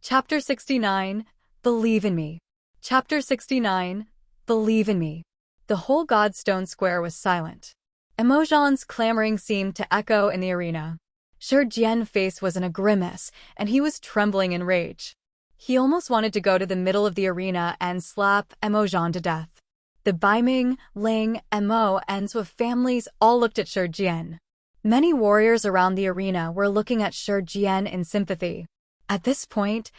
Chapter 69, Believe in Me. Chapter 69, Believe in Me. The whole Godstone Square was silent. Emojon's clamoring seemed to echo in the arena. Shi Jian's face was in a grimace, and he was trembling in rage. He almost wanted to go to the middle of the arena and slap Emojon to death. The Baiming, Ling, Emo, and Zhou families all looked at Shi Jian. Many warriors around the arena were looking at Shi Jian in sympathy. At this point,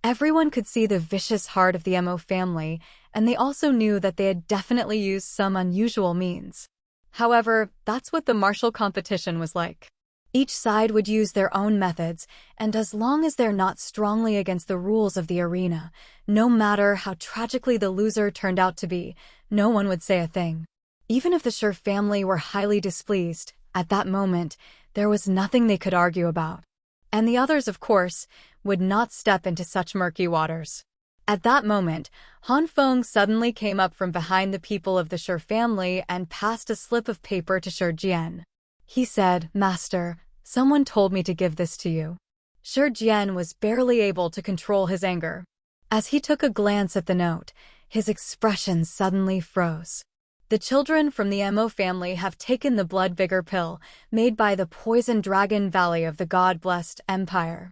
everyone could see the vicious heart of the Emo family, and they also knew that they had definitely used some unusual means. However, that's what the martial competition was like. Each side would use their own methods, and as long as they're not strongly against the rules of the arena, no matter how tragically the loser turned out to be, no one would say a thing. Even if the Shi family were highly displeased, at that moment, there was nothing they could argue about. And the others, of course, would not step into such murky waters. At that moment, Han Feng suddenly came up from behind the people of the Shi family and passed a slip of paper to Shi Jian. He said, "Master, someone told me to give this to you." Shi Jian was barely able to control his anger. As he took a glance at the note, his expression suddenly froze. The children from the Emo family have taken the blood vigor pill, made by the Poison Dragon Valley of the God-blessed Empire.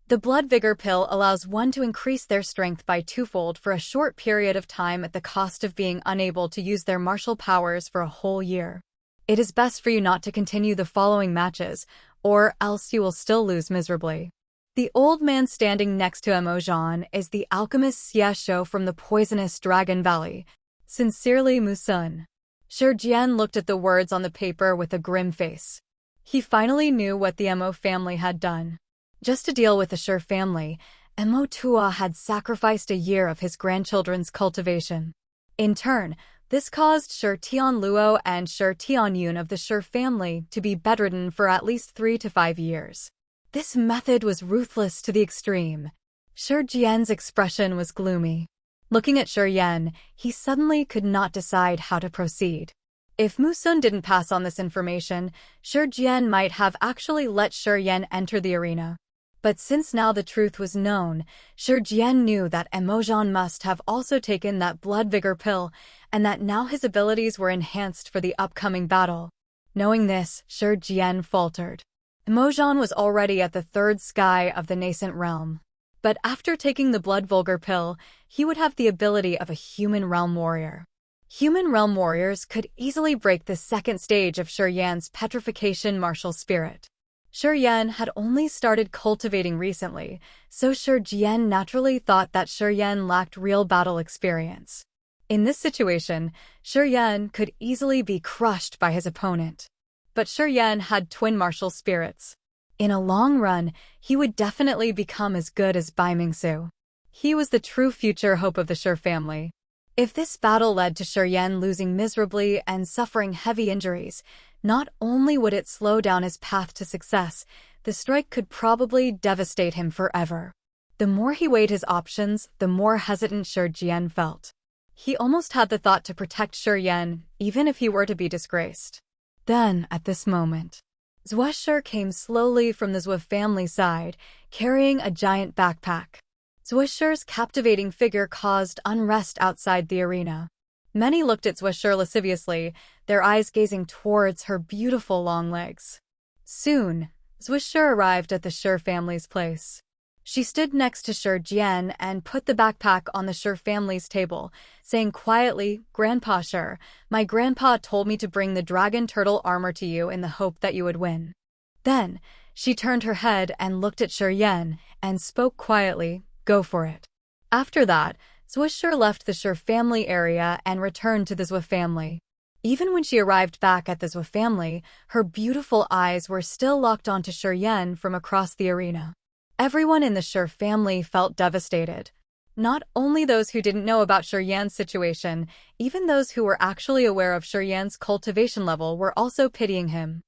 The blood vigor pill allows one to increase their strength by twofold for a short period of time at the cost of being unable to use their martial powers for a whole year. It is best for you not to continue the following matches, or else you will still lose miserably. The old man standing next to Emojon is the alchemist Xie Shou from the poisonous Dragon Valley. Sincerely, Musun. Shi Jian looked at the words on the paper with a grim face. He finally knew what the Emo family had done. Just to deal with the Shi family, Emo Tua had sacrificed a year of his grandchildren's cultivation. In turn, this caused Shi Tianluo and Shi Tianyun of the Shi family to be bedridden for at least 3 to 5 years. This method was ruthless to the extreme. Shi Jian's expression was gloomy. Looking at Shi Yan, he suddenly could not decide how to proceed. If Musun didn't pass on this information, Shi Jian might have actually let Shi Yan enter the arena. But since now the truth was known, Shi Jian knew that Emojon must have also taken that blood vigor pill, and that now his abilities were enhanced for the upcoming battle. Knowing this, Shi Jian faltered. Emojon was already at the third sky of the nascent realm. But after taking the blood vigor pill, he would have the ability of a human realm warrior. Human realm warriors could easily break the second stage of Shi Yan's petrification martial spirit. Shi Yan had only started cultivating recently, so Shi Jian naturally thought that Shi Yan lacked real battle experience. In this situation, Shi Yan could easily be crushed by his opponent. But Shi Yan had twin martial spirits. In a long run, he would definitely become as good as Bai Mingsu. He was the true future hope of the Shi family. If this battle led to Shi Yan losing miserably and suffering heavy injuries, not only would it slow down his path to success, the strike could probably devastate him forever. The more he weighed his options, the more hesitant Shi Jian felt. He almost had the thought to protect Shi Yan, even if he were to be disgraced. Then, at this moment, Zhou Shi came slowly from the Zhou family side, carrying a giant backpack. Zhou Shi's captivating figure caused unrest outside the arena. Many looked at Zhou Shi lasciviously, their eyes gazing towards her beautiful long legs. Soon, Zhou Shi arrived at the Shi family's place. She stood next to Shi Jian and put the backpack on the Shi family's table, saying quietly, "Grandpa Shi, my grandpa told me to bring the dragon turtle armor to you in the hope that you would win." Then, she turned her head and looked at Shi Yan and spoke quietly, "Go for it." After that, Zhou Shi left the Shi family area and returned to the Zhou family. Even when she arrived back at the Zhou family, her beautiful eyes were still locked onto Shi Yan from across the arena. Everyone in the Shi family felt devastated. Not only those who didn't know about Shi Yan's situation, even those who were actually aware of Shi Yan's cultivation level were also pitying him.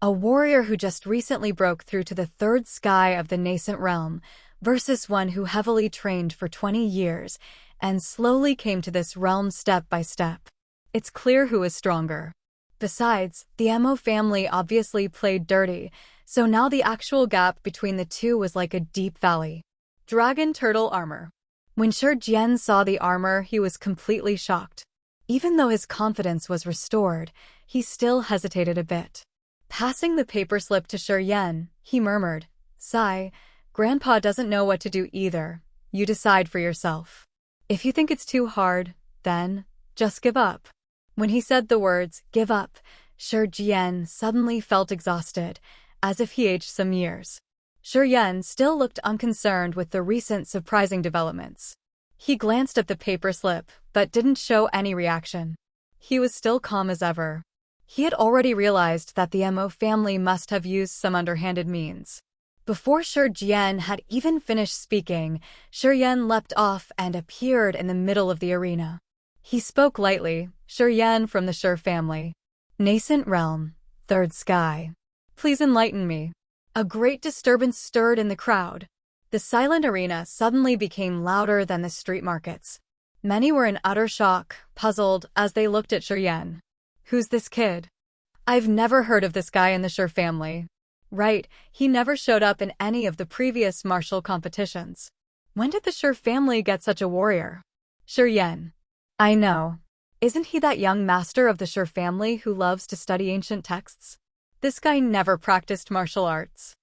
A warrior who just recently broke through to the third sky of the nascent realm, versus one who heavily trained for 20 years and slowly came to this realm step by step. It's clear who is stronger. Besides, the Emo family obviously played dirty, so now the actual gap between the two was like a deep valley. Dragon Turtle Armor. When Shi Jian saw the armor, he was completely shocked. Even though his confidence was restored, he still hesitated a bit. Passing the paperslip to Shi Jian, he murmured, "Sigh, Grandpa doesn't know what to do either. You decide for yourself. If you think it's too hard, then just give up." When he said the words, "give up," Shi Jian suddenly felt exhausted, as if he aged some years. Shi Jian still looked unconcerned with the recent surprising developments. He glanced at the paperslip, but didn't show any reaction. He was still calm as ever. He had already realized that the Mo family must have used some underhanded means. Before Shi Jian had even finished speaking, Shi Jian leapt off and appeared in the middle of the arena. He spoke lightly, "Shi Jian from the Shi family. Nascent realm, third sky. Please enlighten me." A great disturbance stirred in the crowd. The silent arena suddenly became louder than the street markets. Many were in utter shock, puzzled as they looked at Shi Jian. "Who's this kid? I've never heard of this guy in the Shi family." Right, he never showed up in any of the previous martial competitions. When did the Shi family get such a warrior? Shi Jian. "I know. Isn't he that young master of the Shi family who loves to study ancient texts? This guy never practiced martial arts.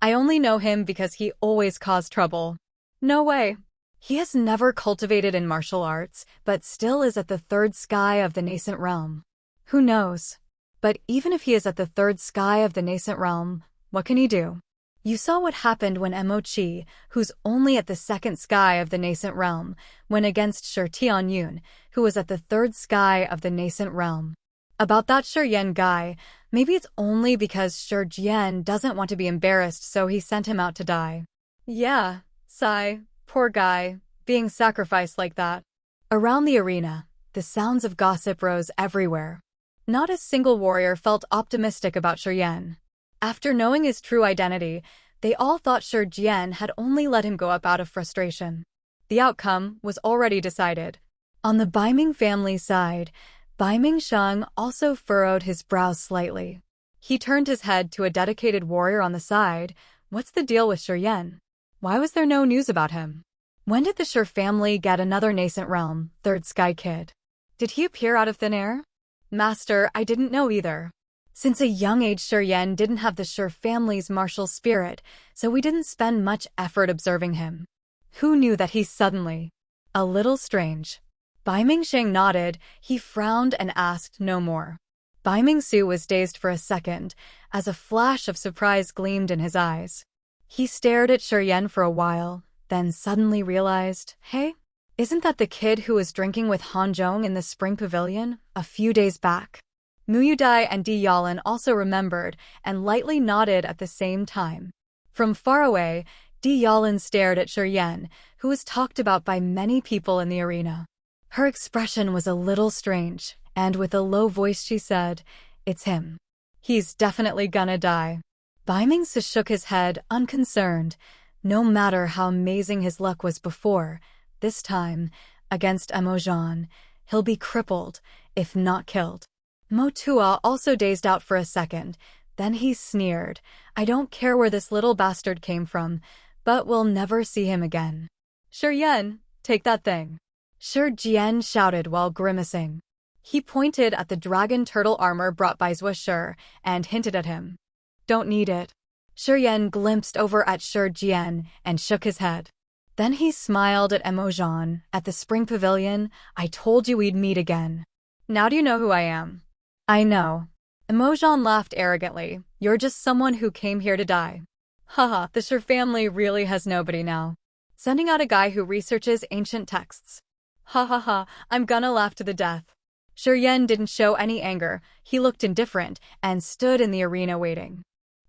I only know him because he always caused trouble." "No way. He has never cultivated in martial arts, but still is at the third sky of the nascent realm." "Who knows? But even if he is at the third sky of the nascent realm, what can he do? You saw what happened when Mo Qi, who's only at the second sky of the nascent realm, went against Shi Tianyun, who was at the third sky of the nascent realm. About that Shi Jian guy, maybe it's only because Shi Jian doesn't want to be embarrassed, so he sent him out to die." "Yeah, sigh, poor guy, being sacrificed like that." Around the arena, the sounds of gossip rose everywhere. Not a single warrior felt optimistic about Shi Jian. After knowing his true identity, they all thought Shi Jian had only let him go up out of frustration. The outcome was already decided. On the Baiming family side, Baiming Sheng also furrowed his brows slightly. He turned his head to a dedicated warrior on the side. "What's the deal with Shi Jian? Why was there no news about him? When did the Shi family get another nascent realm, third sky kid? Did he appear out of thin air?" "Master, I didn't know either. Since a young age Shi Jian didn't have the Shi family's martial spirit, so we didn't spend much effort observing him. Who knew that he's suddenly a little strange?" Baiming Sheng nodded, he frowned and asked no more. Baiming Su was dazed for a second, as a flash of surprise gleamed in his eyes. He stared at Shi Jian for a while, then suddenly realized, "Hey, isn't that the kid who was drinking with Han Zhong in the spring pavilion a few days back?" Mu Yudai and Di Yalan also remembered and lightly nodded at the same time. From far away, Di Yalan stared at Shi Jian, who was talked about by many people in the arena. Her expression was a little strange, and with a low voice she said, "It's him. He's definitely gonna die." Baiming Su shook his head, unconcerned. No matter how amazing his luck was before, this time, against Emojan, he'll be crippled, if not killed. Mo Tua also dazed out for a second, then he sneered, "I don't care where this little bastard came from, but we'll never see him again." "Shi Jian, take that thing." Shi Jian shouted while grimacing. He pointed at the dragon turtle armor brought by Zhou Shi and hinted at him. "Don't need it." Shi Jian glimpsed over at Shi Jian and shook his head. Then he smiled at Emojan. "At the spring pavilion, I told you we'd meet again. Now do you know who I am?" "I know." Emojan laughed arrogantly. "You're just someone who came here to die." "Haha, the Shi family really has nobody now. Sending out a guy who researches ancient texts. Ha ha ha, I'm gonna laugh to the death." Shi Jian didn't show any anger, he looked indifferent, and stood in the arena waiting.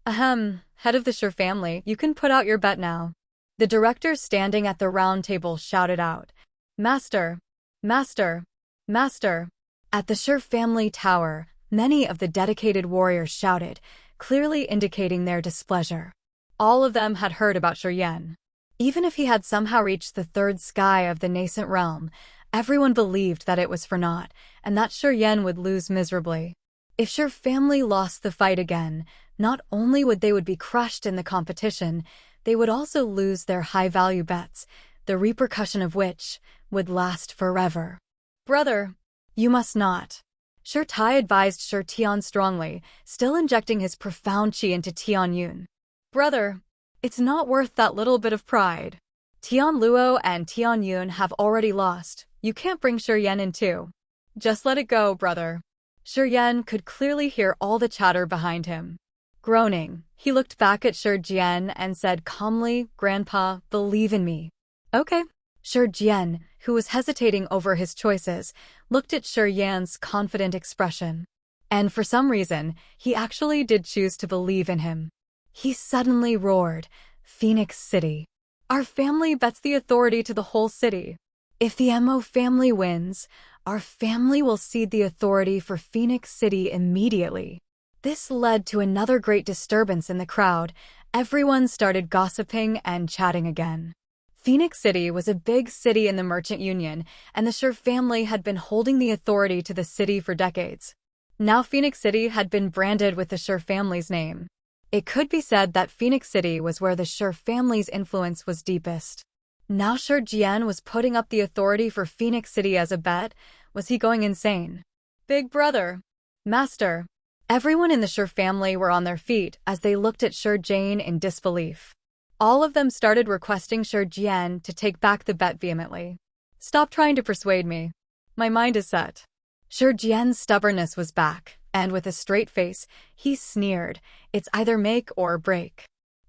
"Ahem, head of the Shi family, you can put out your bet now." The director standing at the round table shouted out, "Master! Master! Master!" At the Shi family tower, many of the dedicated warriors shouted, clearly indicating their displeasure. All of them had heard about Shi Jian. Even if he had somehow reached the third sky of the nascent realm, everyone believed that it was for naught, and that Shi Jian would lose miserably. If Shi family lost the fight again, not only would be crushed in the competition, they would also lose their high-value bets, the repercussion of which would last forever. "Brother, you must not." Sir Tai advised Sir Tian strongly, still injecting his profound qi into Tian Yun. "Brother, it's not worth that little bit of pride. Tian Luo and Tian Yun have already lost. You can't bring Shi Yan in too. Just let it go, brother." Shi Yan could clearly hear all the chatter behind him. Groaning, he looked back at Shi Jian and said calmly, "Grandpa, believe in me." "Okay." Shi Jian, who was hesitating over his choices, looked at Shi Yan's confident expression. And for some reason, he actually did choose to believe in him. He suddenly roared, "Phoenix City. Our family bets the authority to the whole city. If the Mo family wins, our family will cede the authority for Phoenix City immediately." This led to another great disturbance in the crowd. Everyone started gossiping and chatting again. Phoenix City was a big city in the Merchant Union, and the Shi family had been holding the authority to the city for decades. Now Phoenix City had been branded with the Shi family's name. It could be said that Phoenix City was where the Shi family's influence was deepest. Now Shi Jian was putting up the authority for Phoenix City as a bet. Was he going insane? "Big brother. Master." Everyone in the Shi family were on their feet as they looked at Shi Jian in disbelief. All of them started requesting Shi Jian to take back the bet vehemently. "Stop trying to persuade me. My mind is set." Shi Jian's stubbornness was back, and with a straight face, he sneered, "It's either make or break.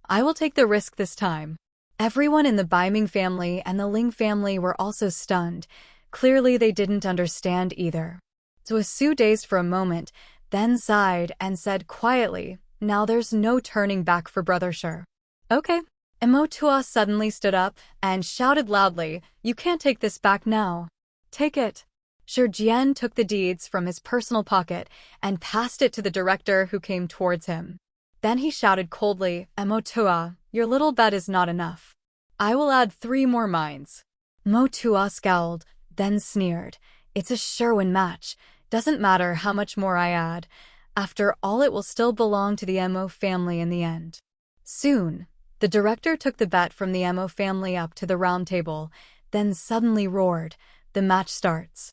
I will take the risk this time." Everyone in the Baiming family and the Ling family were also stunned. Clearly they didn't understand either. So Su dazed for a moment, then sighed and said quietly, "Now there's no turning back for Brother Shi." "Okay." Mo Tua suddenly stood up and shouted loudly, "You can't take this back now. Take it." Shi Jian took the deeds from his personal pocket and passed it to the director who came towards him. Then he shouted coldly, "Mo Tua, your little bet is not enough. I will add 3 more mines." Mo Tua scowled, then sneered, "It's a sure-win match. Doesn't matter how much more I add. After all, it will still belong to the Mo family in the end." Soon, the director took the bet from the Mo family up to the round table, then suddenly roared, "The match starts."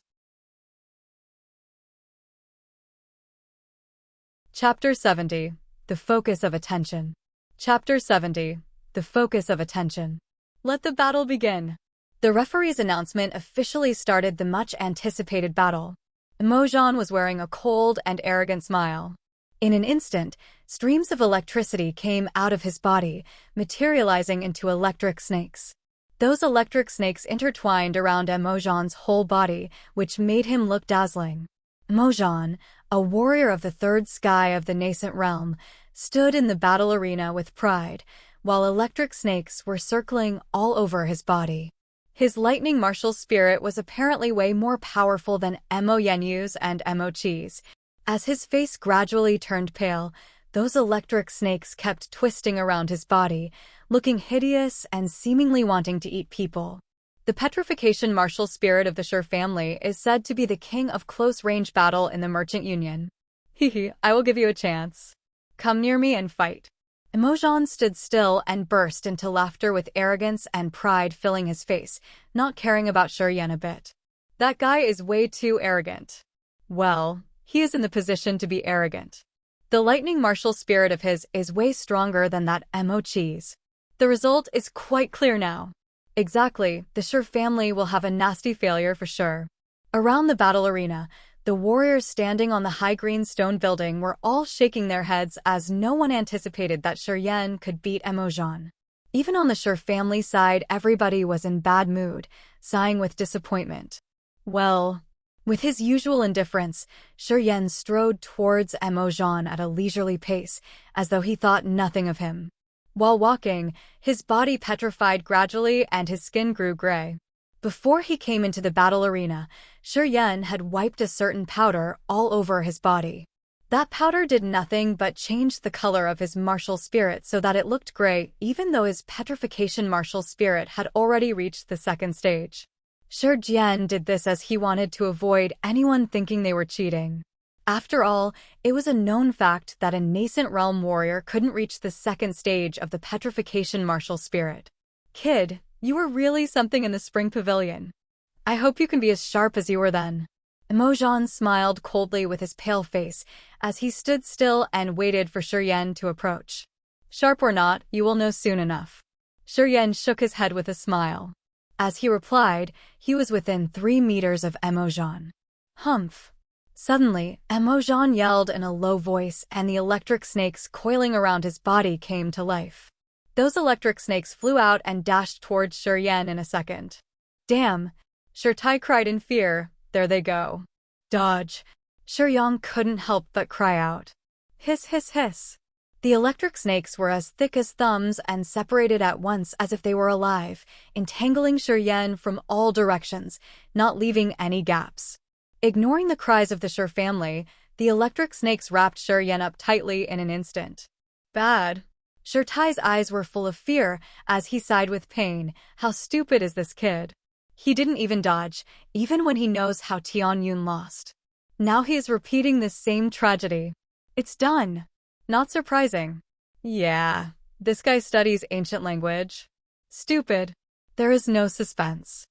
Chapter 70. The Focus of Attention. Chapter 70. The Focus of Attention. Let the battle begin. The referee's announcement officially started the much-anticipated battle. Emojan was wearing a cold and arrogant smile. In an instant, streams of electricity came out of his body, materializing into electric snakes. Those electric snakes intertwined around Emojan's whole body, which made him look dazzling. Emojan, a warrior of the third sky of the nascent realm, stood in the battle arena with pride, while electric snakes were circling all over his body. His lightning martial spirit was apparently way more powerful than Mo Yenyu's and Mo Chi's. As his face gradually turned pale, those electric snakes kept twisting around his body, looking hideous and seemingly wanting to eat people. The petrification martial spirit of the Shi family is said to be the king of close-range battle in the Merchant Union. "Hehe, I will give you a chance. Come near me and fight." Emojan stood still and burst into laughter with arrogance and pride filling his face, not caring about Shi Yan a bit. "That guy is way too arrogant." "Well, he is in the position to be arrogant. The lightning martial spirit of his is way stronger than that Mo Chi's. The result is quite clear now." Exactly, the Shi family will have a nasty failure for sure. Around the battle arena, the warriors standing on the high green stone building were all shaking their heads as no one anticipated that Shi Yan could beat Emojan. Even on the Shi family side, everybody was in bad mood, sighing with disappointment. Well, with his usual indifference, Shi Yan strode towards Emojan at a leisurely pace, as though he thought nothing of him. While walking, his body petrified gradually and his skin grew gray. Before he came into the battle arena, Shi Yan had wiped a certain powder all over his body. That powder did nothing but change the color of his martial spirit so that it looked gray, even though his petrification martial spirit had already reached the 2nd stage. Shi Jian did this as he wanted to avoid anyone thinking they were cheating. After all, it was a known fact that a nascent realm warrior couldn't reach the second stage of the petrification martial spirit. Kid, you were really something in the spring pavilion. I hope you can be as sharp as you were then. Emojan smiled coldly with his pale face as he stood still and waited for Shiryen to approach. Sharp or not, you will know soon enough. Shiryen shook his head with a smile. As he replied, he was within 3 meters of Emojan. Humph. Suddenly, Emojan yelled in a low voice and the electric snakes coiling around his body came to life. Those electric snakes flew out and dashed towards Shiryen in a second. Damn! Shirtai cried in fear. There they go. Dodge! Shiryang couldn't help but cry out. Hiss, hiss, hiss. The electric snakes were as thick as thumbs and separated at once as if they were alive, entangling Shiryen from all directions, not leaving any gaps. Ignoring the cries of the Shir family, the electric snakes wrapped Shiryen up tightly in an instant. Bad. Shirtai's eyes were full of fear as he sighed with pain. How stupid is this kid? He didn't even dodge, even when he knows how Tianyun lost. Now he is repeating this same tragedy. It's done. Not surprising. Yeah, this guy studies ancient language. Stupid. There is no suspense.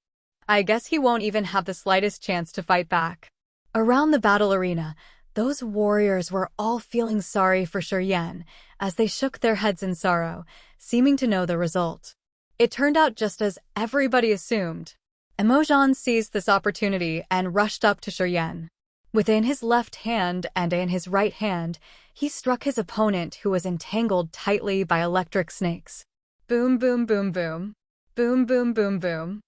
I guess he won't even have the slightest chance to fight back. Around the battle arena, those warriors were all feeling sorry for Shiryen as they shook their heads in sorrow, seeming to know the result. It turned out just as everybody assumed. Emojan seized this opportunity and rushed up to Shiryen. Within his left hand and in his right hand, he struck his opponent who was entangled tightly by electric snakes. Boom, boom, boom, boom. Boom, boom, boom, boom.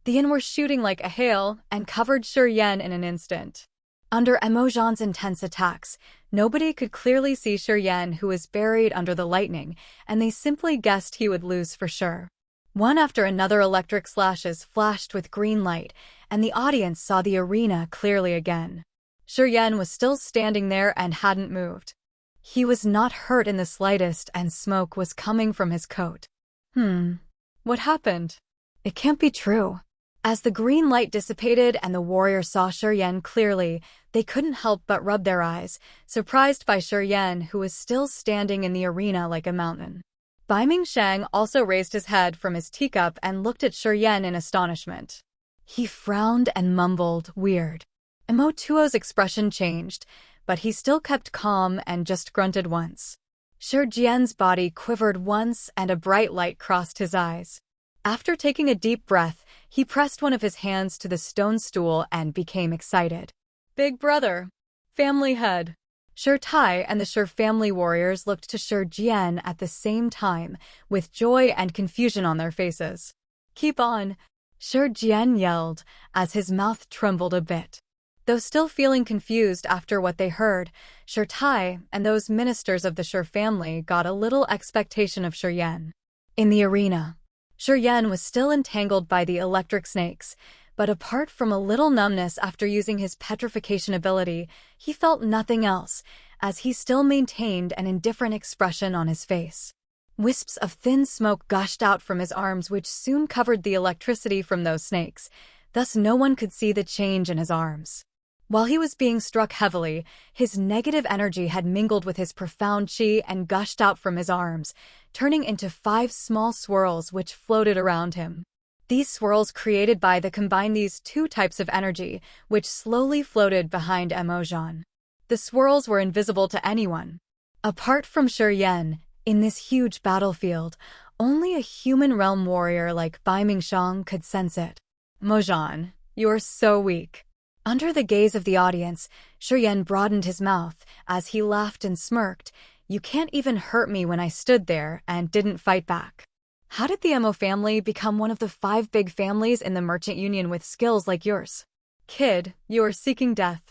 The yin were shooting like a hail and covered Shiryen in an instant. Under Emojan's intense attacks, nobody could clearly see Shiryen who was buried under the lightning, and they simply guessed he would lose for sure. One after another electric slashes flashed with green light, and the audience saw the arena clearly again. Shiryen was still standing there and hadn't moved. He was not hurt in the slightest and smoke was coming from his coat. What happened? It can't be true. As the green light dissipated and the warrior saw Shiryen clearly, they couldn't help but rub their eyes, surprised by Shiryen who was still standing in the arena like a mountain. Bai Mingsheng also raised his head from his teacup and looked at Shiryen in astonishment. He frowned and mumbled, weird. Emo Tuo's expression changed, but he still kept calm and just grunted once. Shiryen's body quivered once and a bright light crossed his eyes. After taking a deep breath, he pressed one of his hands to the stone stool and became excited. Big brother. Family head. Shirtai and the Shir family warriors looked to Shiryen at the same time, with joy and confusion on their faces. Keep on. Shiryen yelled, as his mouth trembled a bit. Though still feeling confused after what they heard, Shirtai and those ministers of the Shir family got a little expectation of Shiryen. In the arena, Shiryen was still entangled by the electric snakes, but apart from a little numbness after using his petrification ability, he felt nothing else, as he still maintained an indifferent expression on his face. Wisps of thin smoke gushed out from his arms which soon covered the electricity from those snakes, thus no one could see the change in his arms. While he was being struck heavily, his negative energy had mingled with his profound chi and gushed out from his arms, turning into 5 small swirls which floated around him. These swirls created by combine these 2 types of energy, which slowly floated behind Emojan. The swirls were invisible to anyone. Apart from Shiryen, in this huge battlefield, only a human realm warrior like Bai Mingsheng could sense it. Emojan, you are so weak. Under the gaze of the audience, Shiryen broadened his mouth as he laughed and smirked. You can't even hurt me when I stood there and didn't fight back. How did the Emo family become one of the 5 big families in the Merchant Union with skills like yours? Kid, you are seeking death.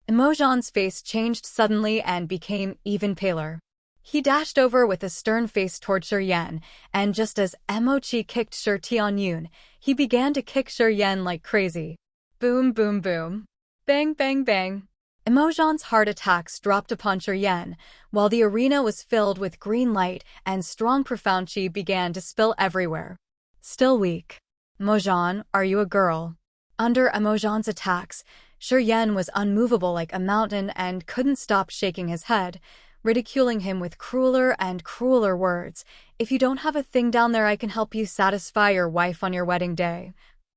Emojan's face changed suddenly and became even paler. He dashed over with a stern face toward Shiryen, and just as Emochi kicked Shir Tianyun, he began to kick Shiryen like crazy. Boom, boom, boom. Bang, bang, bang. Emojan's hard attacks dropped upon Shiryen, while the arena was filled with green light and strong profound chi began to spill everywhere. Still weak. Emojan, are you a girl? Under Emojan's attacks, Yan was unmovable like a mountain and couldn't stop shaking his head, ridiculing him with crueler and crueler words. If you don't have a thing down there, I can help you satisfy your wife on your wedding day,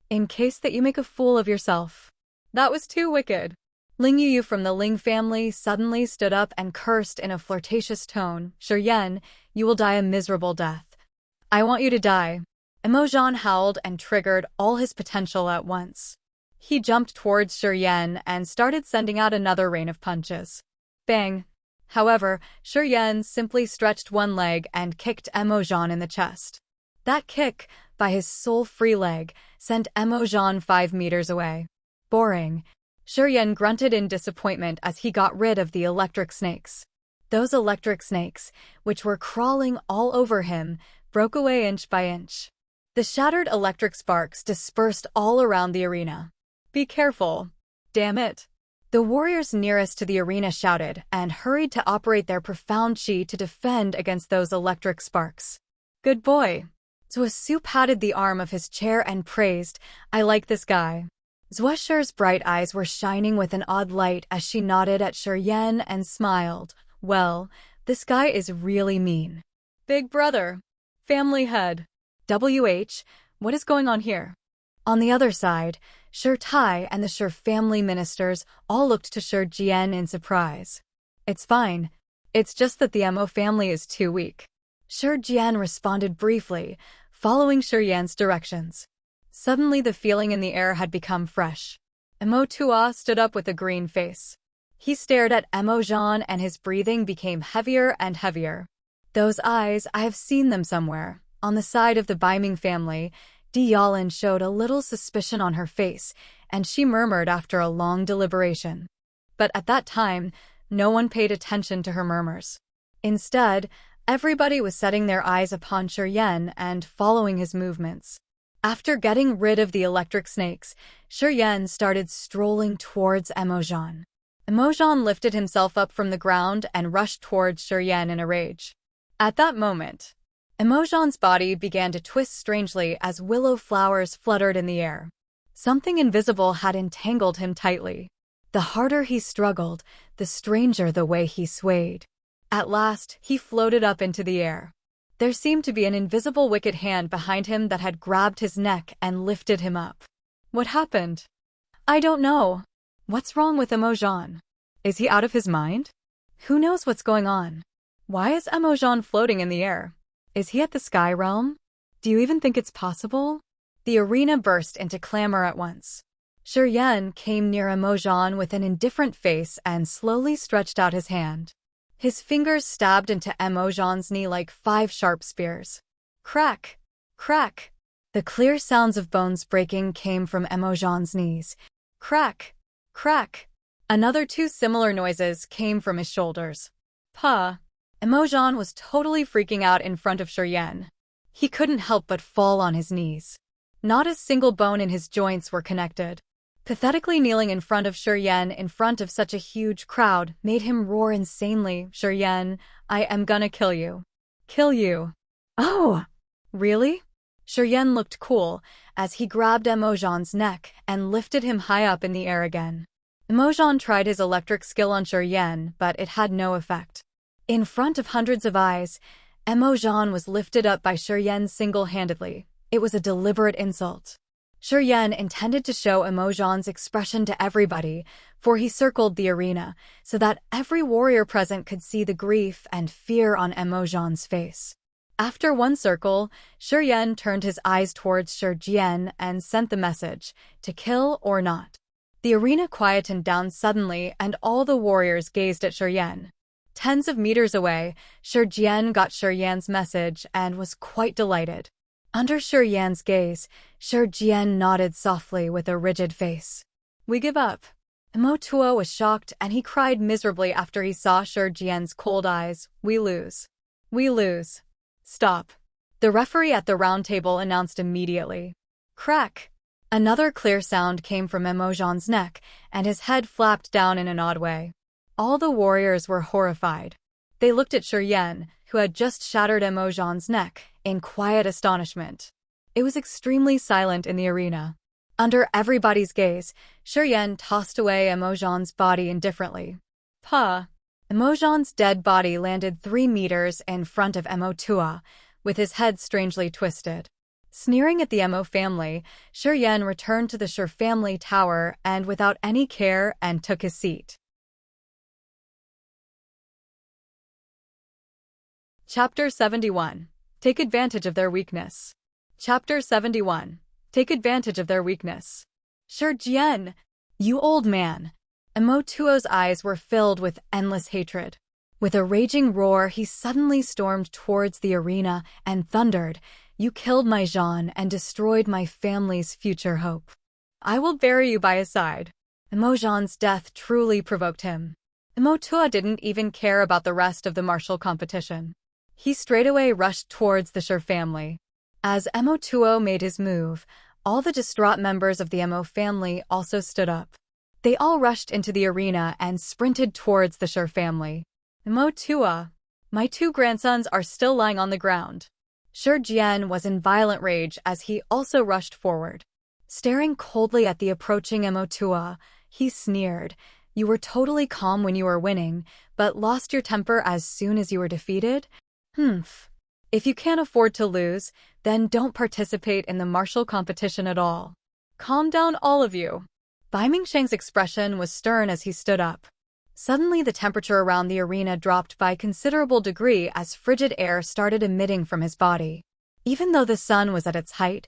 in case that you make a fool of yourself. That was too wicked. Ling Yu from the Ling family suddenly stood up and cursed in a flirtatious tone. Yan, you will die a miserable death. I want you to die. Emojong howled and triggered all his potential at once. He jumped towards Yan and started sending out another rain of punches. Bang! However, Yan simply stretched one leg and kicked Emojong in the chest. That kick, by his sole free leg, sent Emojong 5 meters away. Boring. Yan grunted in disappointment as he got rid of the electric snakes. Those electric snakes, which were crawling all over him, broke away inch by inch. The shattered electric sparks dispersed all around the arena. Be careful. Damn it. The warriors nearest to the arena shouted and hurried to operate their profound chi to defend against those electric sparks. Good boy. Zuosu patted the arm of his chair and praised, I like this guy. Zuosher's bright eyes were shining with an odd light as she nodded at Yan and smiled. Well, this guy is really mean. Big brother. Family head. WH, what is going on here? On the other side, Tai and the family ministers all looked to Jian in surprise. It's fine. It's just that the Mo family is too weak. Jian responded briefly, following Yan's directions. Suddenly the feeling in the air had become fresh. Mo Tua stood up with a green face. He stared at Emojong and his breathing became heavier and heavier. Those eyes, I have seen them somewhere. On the side of the Baiming family, Di Yalin showed a little suspicion on her face, and she murmured after a long deliberation. But at that time, no one paid attention to her murmurs. Instead, everybody was setting their eyes upon Yan and following his movements. After getting rid of the electric snakes, Yan started strolling towards Emojong. Emojong lifted himself up from the ground and rushed towards Yan in a rage. At that moment, Emojong's body began to twist strangely as willow flowers fluttered in the air. Something invisible had entangled him tightly. The harder he struggled, the stranger the way he swayed. At last, he floated up into the air. There seemed to be an invisible wicked hand behind him that had grabbed his neck and lifted him up. What happened? I don't know. What's wrong with Emojong? Is he out of his mind? Who knows what's going on? Why is Emojong floating in the air? Is he at the sky realm? Do you even think it's possible? The arena burst into clamor at once. Yan came near Emojong with an indifferent face and slowly stretched out his hand. His fingers stabbed into Emojong's knee like 5 sharp spears. Crack! Crack! The clear sounds of bones breaking came from Emojong's knees. Crack! Crack! Another 2 similar noises came from his shoulders. Puh! Emojong was totally freaking out in front of Yan. He couldn't help but fall on his knees. Not a single bone in his joints were connected. Pathetically kneeling in front of Yan in front of such a huge crowd made him roar insanely. Yan, I am gonna kill you. Kill you. Oh! Really? Yan looked cool as he grabbed Emojong's neck and lifted him high up in the air again. Emojong tried his electric skill on Yan, but it had no effect. In front of hundreds of eyes, Emojong was lifted up by Yan single-handedly. It was a deliberate insult. Yan intended to show Emojong's expression to everybody, for he circled the arena so that every warrior present could see the grief and fear on Emojong's face. After one circle, Yan turned his eyes towards Jian and sent the message, to kill or not. The arena quietened down suddenly and all the warriors gazed at Yan. Tens of meters away, Jian got Yan's message and was quite delighted. Under Yan's gaze, Jian nodded softly with a rigid face. We give up. Mo Tua was shocked and he cried miserably after he saw Jian's cold eyes. We lose. We lose. Stop. The referee at the round table announced immediately. Crack! Another clear sound came from Emojong's neck, and his head flapped down in an odd way. All the warriors were horrified. They looked at Yan, who had just shattered Emojong's neck, in quiet astonishment. It was extremely silent in the arena. Under everybody's gaze, Shiyan tossed away Emojan's body indifferently. Pa. Emojan's dead body landed 3 meters in front of Emotua, with his head strangely twisted. Sneering at the Emo family, Shiyan returned to the Shi family tower and without any care and took his seat. Chapter 71. Take advantage of their weakness. Chapter 71. Take advantage of their weakness. Shiyan, you old man. Emotuo's eyes were filled with endless hatred. With a raging roar, he suddenly stormed towards the arena and thundered, "You killed my Jean and destroyed my family's future hope. I will bury you by his side." Emojan's death truly provoked him. Emotua didn't even care about the rest of the martial competition. He straightaway rushed towards the Shi family. As Emotuo made his move, all the distraught members of the Emo family also stood up. They all rushed into the arena and sprinted towards the Shi family. "Emotua, my 2 grandsons are still lying on the ground." Shiyan was in violent rage as he also rushed forward. Staring coldly at the approaching Emotua, he sneered, "You were totally calm when you were winning, but lost your temper as soon as you were defeated? If you can't afford to lose, then don't participate in the martial competition at all. Calm down, all of you." Bai Mingsheng's expression was stern as he stood up. Suddenly the temperature around the arena dropped by a considerable degree as frigid air started emitting from his body. Even though the sun was at its height,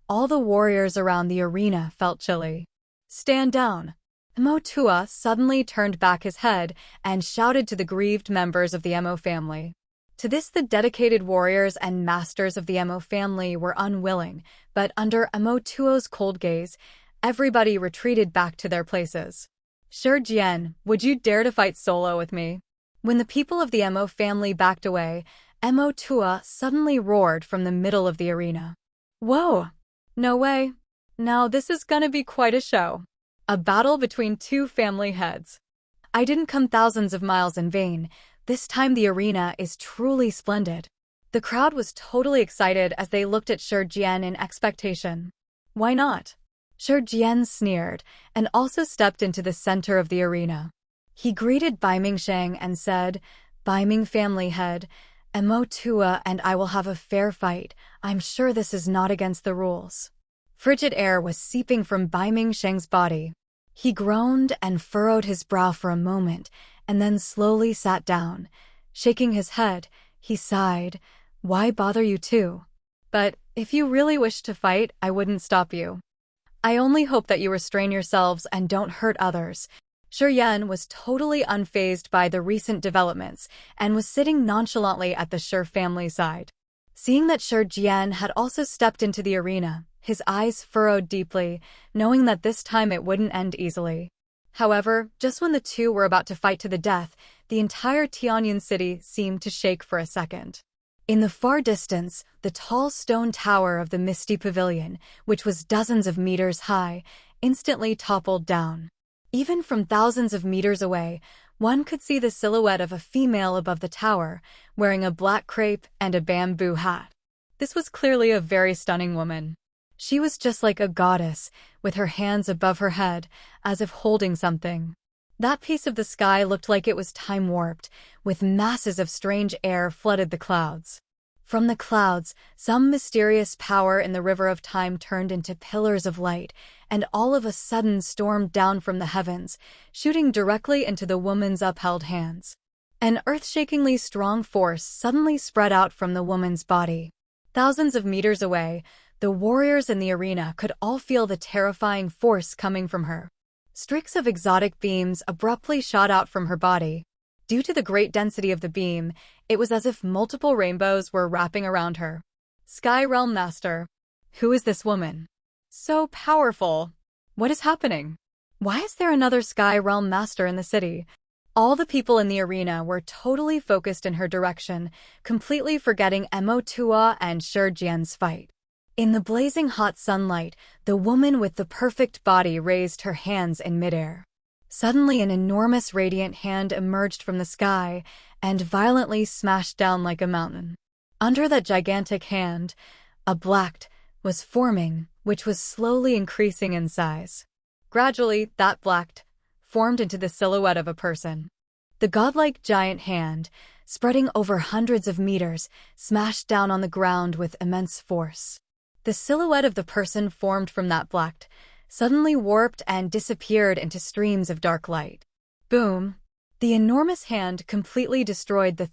all the warriors around the arena felt chilly. "Stand down." Emotua suddenly turned back his head and shouted to the grieved members of the Emo family. To this the dedicated warriors and masters of the Emo family were unwilling, but under Emotuo's cold gaze, everybody retreated back to their places. "Shiyan, would you dare to fight solo with me?" When the people of the Emo family backed away, Emotua suddenly roared from the middle of the arena. "Whoa! No way! Now this is gonna be quite a show. A battle between 2 family heads. I didn't come thousands of miles in vain. This time the arena is truly splendid." The crowd was totally excited as they looked at Shiyan in expectation. "Why not?" Shiyan sneered and also stepped into the center of the arena. He greeted Bai Mingsheng and said, "Bai Ming family head, Emotua and I will have a fair fight. I'm sure this is not against the rules." Frigid air was seeping from Bai Mingsheng's body. He groaned and furrowed his brow for a moment, and then slowly sat down. Shaking his head, he sighed, "Why bother you two? But if you really wish to fight, I wouldn't stop you. I only hope that you restrain yourselves and don't hurt others." Shiyan was totally unfazed by the recent developments and was sitting nonchalantly at the Shi family side. Seeing that Shiyan had also stepped into the arena, his eyes furrowed deeply, knowing that this time it wouldn't end easily. However, just when the two were about to fight to the death, the entire Tianyan city seemed to shake for a second. In the far distance, the tall stone tower of the Misty Pavilion, which was dozens of meters high, instantly toppled down. Even from thousands of meters away, one could see the silhouette of a female above the tower, wearing a black crepe and a bamboo hat. This was clearly a very stunning woman. She was just like a goddess, with her hands above her head, as if holding something. That piece of the sky looked like it was time-warped, with masses of strange air flooded the clouds. From the clouds, some mysterious power in the river of time turned into pillars of light, and all of a sudden stormed down from the heavens, shooting directly into the woman's upheld hands. An earth-shakingly strong force suddenly spread out from the woman's body. Thousands of meters away, the warriors in the arena could all feel the terrifying force coming from her. Streaks of exotic beams abruptly shot out from her body. Due to the great density of the beam, it was as if multiple rainbows were wrapping around her. Sky Realm Master. Who is this woman? So powerful. What is happening? Why is there another Sky Realm Master in the city? All the people in the arena were totally focused in her direction, completely forgetting Emotua and Shiyan's fight. In the blazing hot sunlight, the woman with the perfect body raised her hands in midair. Suddenly an enormous radiant hand emerged from the sky and violently smashed down like a mountain. Under that gigantic hand, a black, was forming, which was slowly increasing in size. Gradually, that black formed into the silhouette of a person. The godlike giant hand, spreading over hundreds of meters, smashed down on the ground with immense force. The silhouette of the person formed from that black suddenly warped and disappeared into streams of dark light. Boom! The enormous hand completely destroyed the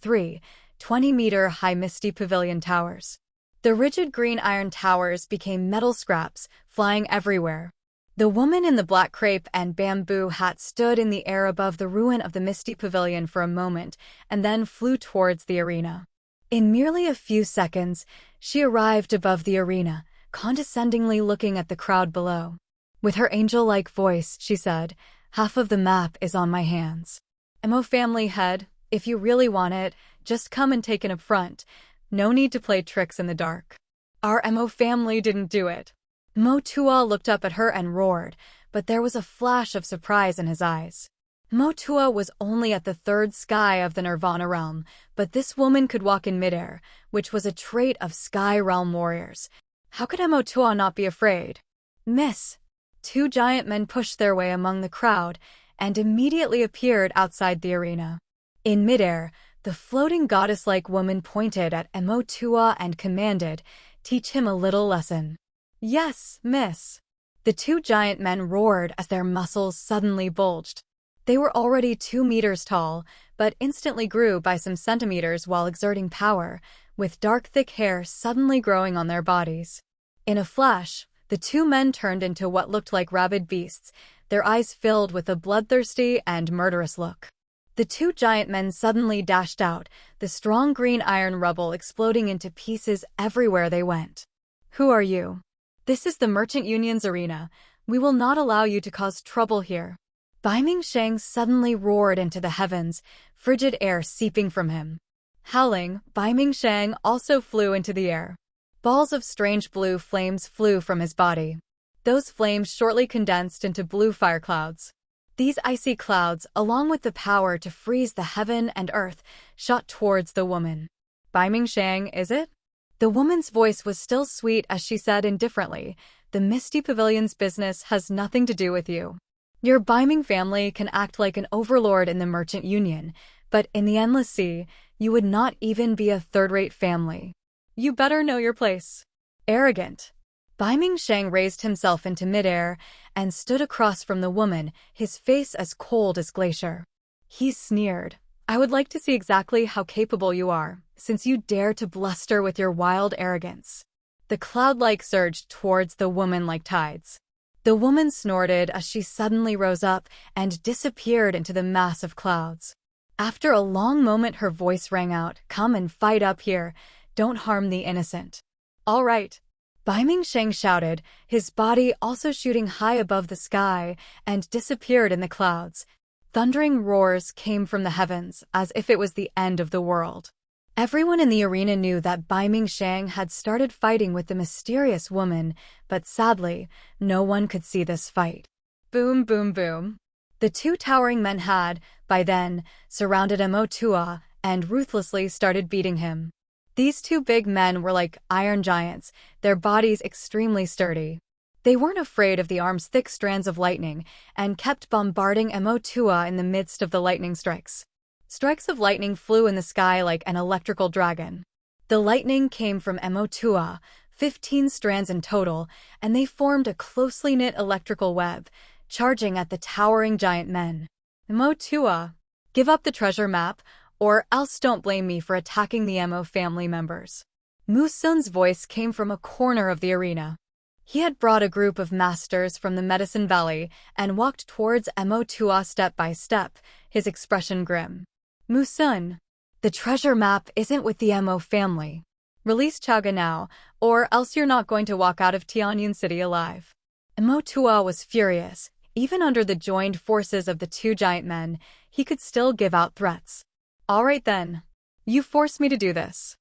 20-meter-high misty pavilion towers. The rigid green iron towers became metal scraps, flying everywhere. The woman in the black crepe and bamboo hat stood in the air above the ruin of the misty pavilion for a moment and then flew towards the arena. In merely a few seconds, she arrived above the arena, condescendingly looking at the crowd below. With her angel-like voice, she said, "Half of the map is on my hands. Mo family head, if you really want it, just come and take it up front. No need to play tricks in the dark." Our Mo family didn't do it. Mo Tua looked up at her and roared, but there was a flash of surprise in his eyes. Mo Tua was only at the third sky of the Nirvana realm, but this woman could walk in midair, which was a trait of sky realm warriors. How could Mo Tua not be afraid? "Miss!" Two giant men pushed their way among the crowd and immediately appeared outside the arena. In midair, the floating goddess-like woman pointed at Mo Tua and commanded, "Teach him a little lesson." "Yes, miss." The two giant men roared as their muscles suddenly bulged. They were already 2 meters tall, but instantly grew by some centimeters while exerting power, with dark thick hair suddenly growing on their bodies. In a flash, the two men turned into what looked like rabid beasts, their eyes filled with a bloodthirsty and murderous look. The two giant men suddenly dashed out, the strong green iron rubble exploding into pieces everywhere they went. "Who are you?" "This is the Merchant Union's arena. We will not allow you to cause trouble here." Bai Mingsheng suddenly roared into the heavens, frigid air seeping from him. Howling, Bai Mingsheng also flew into the air. Balls of strange blue flames flew from his body. Those flames shortly condensed into blue fire clouds. These icy clouds, along with the power to freeze the heaven and earth, shot towards the woman. "Bai Mingsheng, is it?" The woman's voice was still sweet as she said indifferently, "The Misty Pavilion's business has nothing to do with you. Your Baiming family can act like an overlord in the Merchant Union, but in the Endless Sea, you would not even be a third-rate family. You better know your place." Arrogant. Bai Mingsheng raised himself into midair and stood across from the woman, his face as cold as glacier. He sneered, "I would like to see exactly how capable you are, since you dare to bluster with your wild arrogance." The cloud-like surged towards the woman like tides. The woman snorted as she suddenly rose up and disappeared into the mass of clouds. After a long moment her voice rang out, "Come and fight up here. Don't harm the innocent." "All right." Bai Mingsheng shouted, his body also shooting high above the sky, and disappeared in the clouds. Thundering roars came from the heavens, as if it was the end of the world. Everyone in the arena knew that Bai Mingsheng had started fighting with the mysterious woman, but sadly, no one could see this fight. Boom, boom, boom. The two towering men had, by then, surrounded Mo Tua and ruthlessly started beating him. These two big men were like iron giants, their bodies extremely sturdy. They weren't afraid of the arm's thick strands of lightning and kept bombarding Mo Tua in the midst of the lightning strikes. Strikes of lightning flew in the sky like an electrical dragon. The lightning came from Mo Tua, 15 strands in total, and they formed a closely knit electrical web, charging at the towering giant men. "Mo Tua, give up the treasure map, or else don't blame me for attacking the Mo family members." Musun's voice came from a corner of the arena. He had brought a group of masters from the Medicine Valley and walked towards Mo Tua step by step, his expression grim. "Musun, the treasure map isn't with the Mo family. Release Chaga now, or else you're not going to walk out of Tianyin City alive." Mo Tua was furious. Even under the joined forces of the two giant men, he could still give out threats. "All right then. You forced me to do this."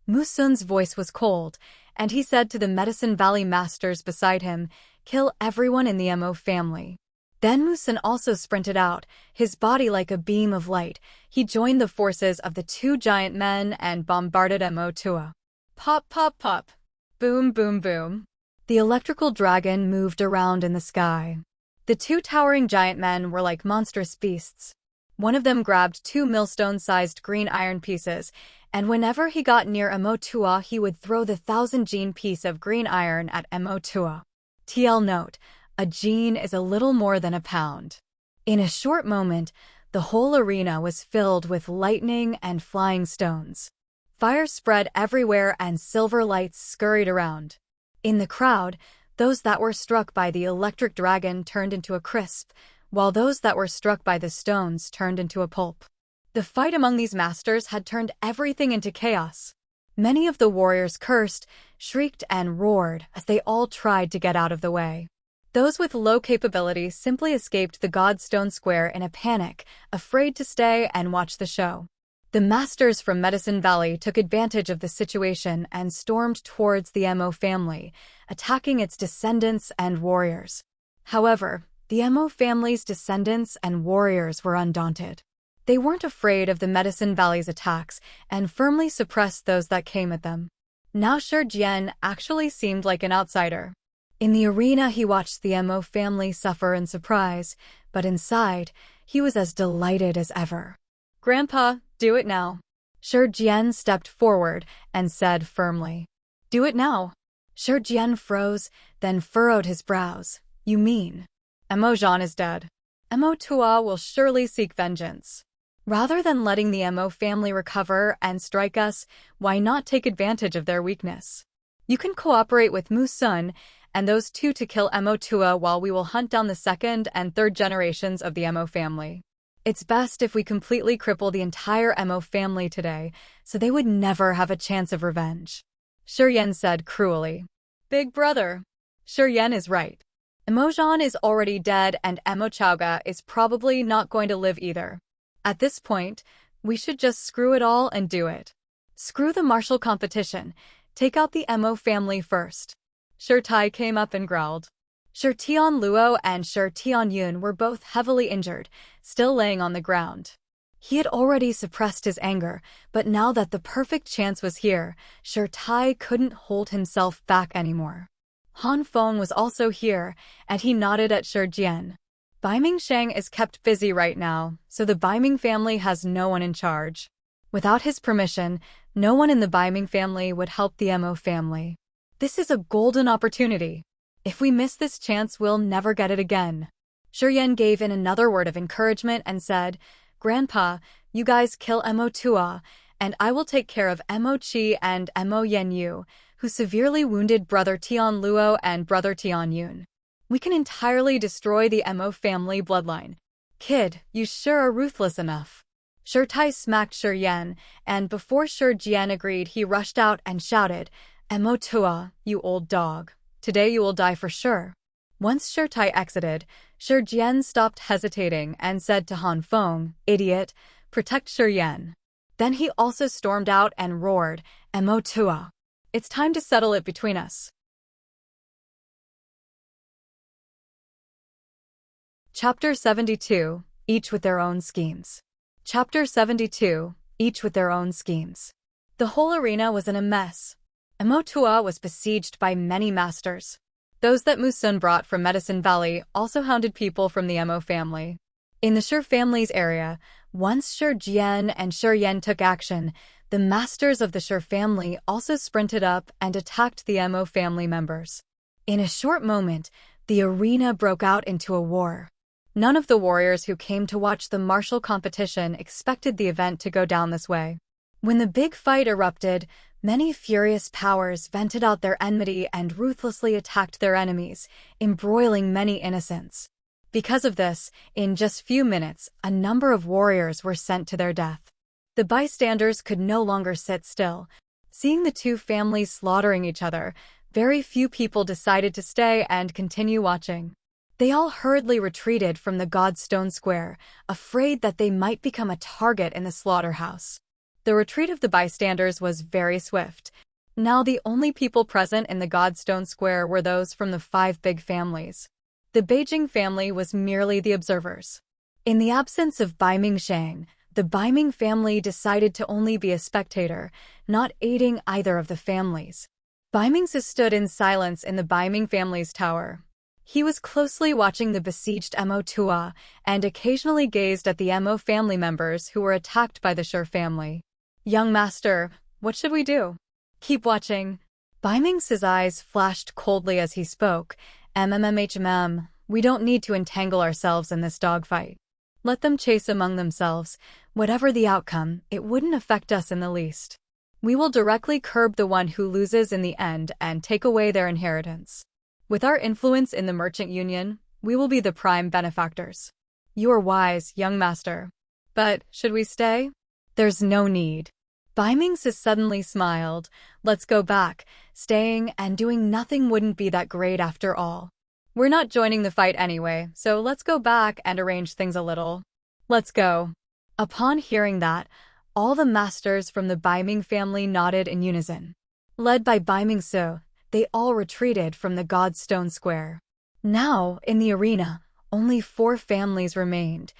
Musun's voice was cold, and he said to the Medicine Valley masters beside him, "Kill everyone in the Mo family." Then Musun also sprinted out, his body like a beam of light. He joined the forces of the two giant men and bombarded Mo Tua. Pop, pop, pop. Boom, boom, boom. The electrical dragon moved around in the sky. The two towering giant men were like monstrous beasts. One of them grabbed two millstone-sized green iron pieces, and whenever he got near Emotua, he would throw the 1,000-gene piece of green iron at Emotua. TL note: a gene is a little more than a pound. In a short moment, the whole arena was filled with lightning and flying stones. Fire spread everywhere and silver lights scurried around. In the crowd, those that were struck by the electric dragon turned into a crisp, while those that were struck by the stones turned into a pulp. The fight among these masters had turned everything into chaos. Many of the warriors cursed, shrieked, and roared as they all tried to get out of the way. Those with low capability simply escaped the Godstone Square in a panic, afraid to stay and watch the show. The masters from Medicine Valley took advantage of the situation and stormed towards the Emo family, attacking its descendants and warriors. However, the Emo family's descendants and warriors were undaunted. They weren't afraid of the Medicine Valley's attacks and firmly suppressed those that came at them. Now Jian actually seemed like an outsider. In the arena, he watched the Emo family suffer in surprise, but inside, he was as delighted as ever. "Grandpa, do it now." Jian stepped forward and said firmly. "Do it now." Jian froze, then furrowed his brows. "You mean?" "Emojan is dead. Emotua will surely seek vengeance. Rather than letting the Emo family recover and strike us, why not take advantage of their weakness? You can cooperate with Musun and those two to kill Emotua while we will hunt down the second and third generations of the Emo family. It's best if we completely cripple the entire Emo family today, so they would never have a chance of revenge." Shiryen said cruelly. "Big brother." Shiryen is right. Emojan is already dead and Emochauga is probably not going to live either. At this point, we should just screw it all and do it. Screw the martial competition. Take out the Emo family first. Tai came up and growled. Tian Luo and Tian Yun were both heavily injured, still laying on the ground. He had already suppressed his anger, but now that the perfect chance was here, Tai couldn't hold himself back anymore. Han Feng was also here, and he nodded at Jian. Baiming Shang is kept busy right now, so the Baiming family has no one in charge. Without his permission, no one in the Baiming family would help the Emo family. This is a golden opportunity. If we miss this chance, we'll never get it again. Shiryen gave in another word of encouragement and said, "Grandpa, you guys kill Emotua, and I will take care of Emo Chi and Emo Yenyu, who severely wounded Brother Tian Luo and Brother Tian Yun. We can entirely destroy the Emo family bloodline. Kid, you sure are ruthless enough." Tai smacked Shiryen, and before Jian agreed, he rushed out and shouted, "Emotua, you old dog. Today you will die for sure." Once Tai exited, Jian stopped hesitating and said to Han Feng, "Idiot, protect Shiryen." Then he also stormed out and roared, "Emotua. It's time to settle it between us." Chapter 72, Each with Their Own Schemes. Chapter 72, Each with Their Own Schemes. The whole arena was in a mess. Emotua was besieged by many masters. Those that Musun brought from Medicine Valley also hounded people from the Emo family. In the Shi family's area, once Jian and Shiryen took action, the masters of the Shi family also sprinted up and attacked the Emo family members. In a short moment, the arena broke out into a war. None of the warriors who came to watch the martial competition expected the event to go down this way. When the big fight erupted, many furious powers vented out their enmity and ruthlessly attacked their enemies, embroiling many innocents. Because of this, in just few minutes, a number of warriors were sent to their death. The bystanders could no longer sit still. Seeing the two families slaughtering each other, very few people decided to stay and continue watching. They all hurriedly retreated from the Godstone Square, afraid that they might become a target in the slaughterhouse. The retreat of the bystanders was very swift. Now the only people present in the Godstone Square were those from the 5 big families. The Beijing family was merely the observers. In the absence of Baiming Shang, the Baiming family decided to only be a spectator, not aiding either of the families. Baimingsu stood in silence in the Baiming family's tower. He was closely watching the besieged Mo Tua and occasionally gazed at the Mo family members who were attacked by the Shi family. Young master, what should we do? Keep watching. Baiming's eyes flashed coldly as he spoke. We don't need to entangle ourselves in this dogfight. Let them chase among themselves. Whatever the outcome, it wouldn't affect us in the least. We will directly curb the one who loses in the end and take away their inheritance. With our influence in the merchant union, we will be the prime benefactors. You are wise, young master. But, should we stay? There's no need. Baimingsu suddenly smiled. Let's go back. Staying and doing nothing wouldn't be that great after all. We're not joining the fight anyway, so let's go back and arrange things a little. Let's go. Upon hearing that, all the masters from the Baiming family nodded in unison. Led by Baimingsu, they all retreated from the God Stone Square. Now, in the arena, only 4 families remained: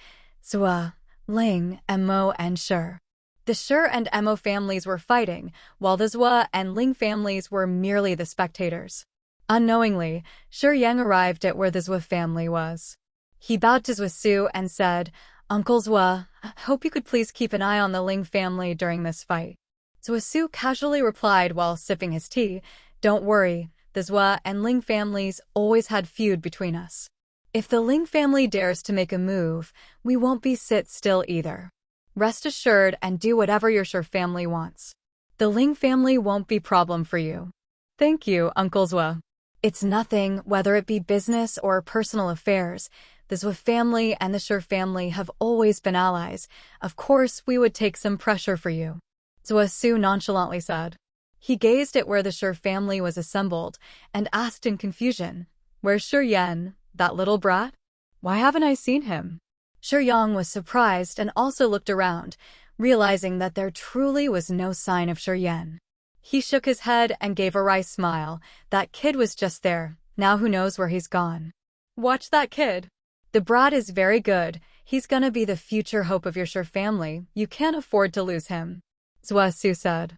Zhua, Ling, Mo, and Shi. The Shi and Mo families were fighting, while the Zhua and Ling families were merely the spectators. Unknowingly, Shi Yang arrived at where the Zhua family was. He bowed to Zhua Su and said, Uncle Zhua, hope you could please keep an eye on the Ling family during this fight. Zhua Su casually replied while sipping his tea, Don't worry, the Zhua and Ling families always had feud between us. If the Ling family dares to make a move, we won't be sit still either. Rest assured and do whatever your Shi family wants. The Ling family won't be problem for you. Thank you, Uncle Zhua. It's nothing, whether it be business or personal affairs. The Zhua family and the Shi family have always been allies. Of course, we would take some pressure for you. Zhua Su nonchalantly said. He gazed at where the Shi family was assembled and asked in confusion, Where's Shi Yan, that little brat? Why haven't I seen him? Shi Yang was surprised and also looked around, realizing that there truly was no sign of Shi Yan. He shook his head and gave a wry smile. That kid was just there. Now who knows where he's gone. Watch that kid. The brat is very good. He's gonna be the future hope of your Shi family. You can't afford to lose him. Zhua Su said.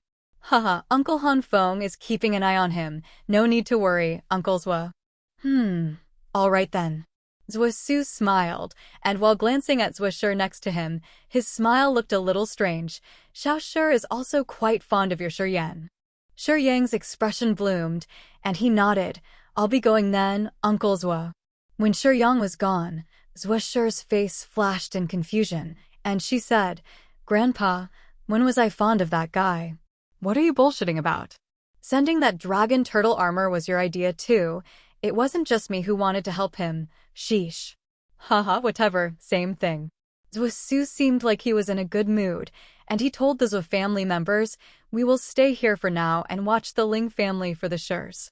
Haha, Uncle Han Feng is keeping an eye on him. No need to worry, Uncle Zhua. All right then. Zhua Su smiled, and while glancing at Zhua Shi next to him, his smile looked a little strange. Xiao Shi is also quite fond of your Shi Yan. Shi Yang's expression bloomed, and he nodded. I'll be going then, Uncle Zhua. When Shi Yang was gone, Zhua Shi's face flashed in confusion, and she said, Grandpa, when was I fond of that guy? What are you bullshitting about? Sending that dragon turtle armor was your idea too. It wasn't just me who wanted to help him. Sheesh. Haha, whatever, same thing. Zhua Su seemed like he was in a good mood, and he told the Zhua family members, We will stay here for now and watch the Ling family for the Shis.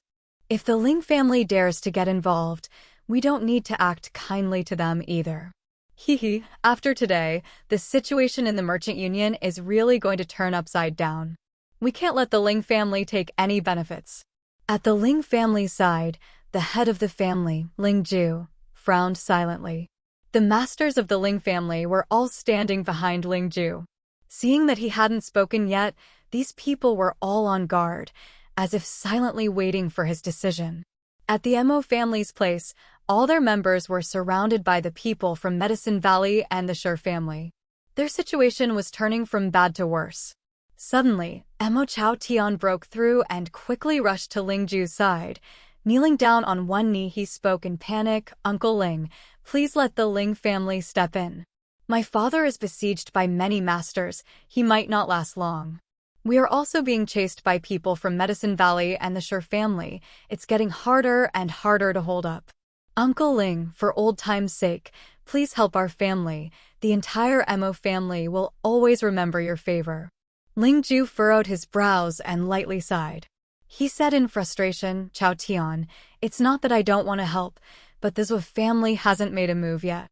If the Ling family dares to get involved, we don't need to act kindly to them either. Hehe, after today, the situation in the merchant union is really going to turn upside down. We can't let the Ling family take any benefits. At the Ling family side, the head of the family, Ling Ju, frowned silently. The masters of the Ling family were all standing behind Ling Ju. Seeing that he hadn't spoken yet, these people were all on guard, as if silently waiting for his decision. At the Mo family's place, all their members were surrounded by the people from Medicine Valley and the Shi family. Their situation was turning from bad to worse. Suddenly, Mo Chao Tian broke through and quickly rushed to Ling Ju's side. Kneeling down on one knee, he spoke in panic, Uncle Ling, please let the Ling family step in. My father is besieged by many masters. He might not last long. We are also being chased by people from Medicine Valley and the Shi family. It's getting harder and harder to hold up. Uncle Ling, for old time's sake, please help our family. The entire Mo family will always remember your favor. Ling Ju furrowed his brows and lightly sighed. He said in frustration, Chao Tian, it's not that I don't want to help, but the Zhua family hasn't made a move yet.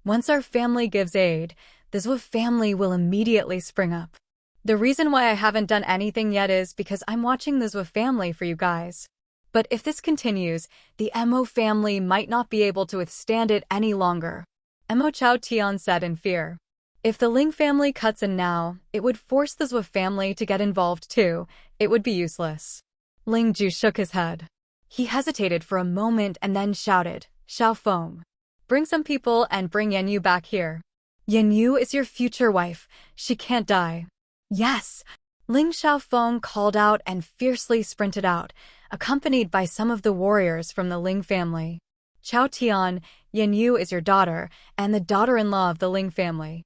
Once our family gives aid, the Zhua family will immediately spring up. The reason why I haven't done anything yet is because I'm watching the Zhua family for you guys. But if this continues, the Mo family might not be able to withstand it any longer. Mo Chao Tian said in fear. If the Ling family cuts in now, it would force the Zhua family to get involved too. It would be useless. Lingju shook his head. He hesitated for a moment and then shouted, Xiaofeng, bring some people and bring Yanyu back here. Yanyu is your future wife. She can't die. Yes, Ling Xiaofeng called out and fiercely sprinted out, accompanied by some of the warriors from the Ling family. Chao Tian, Yanyu is your daughter, and the daughter-in-law of the Ling family.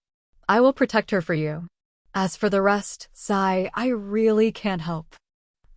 I will protect her for you. As for the rest, Sai, I really can't help.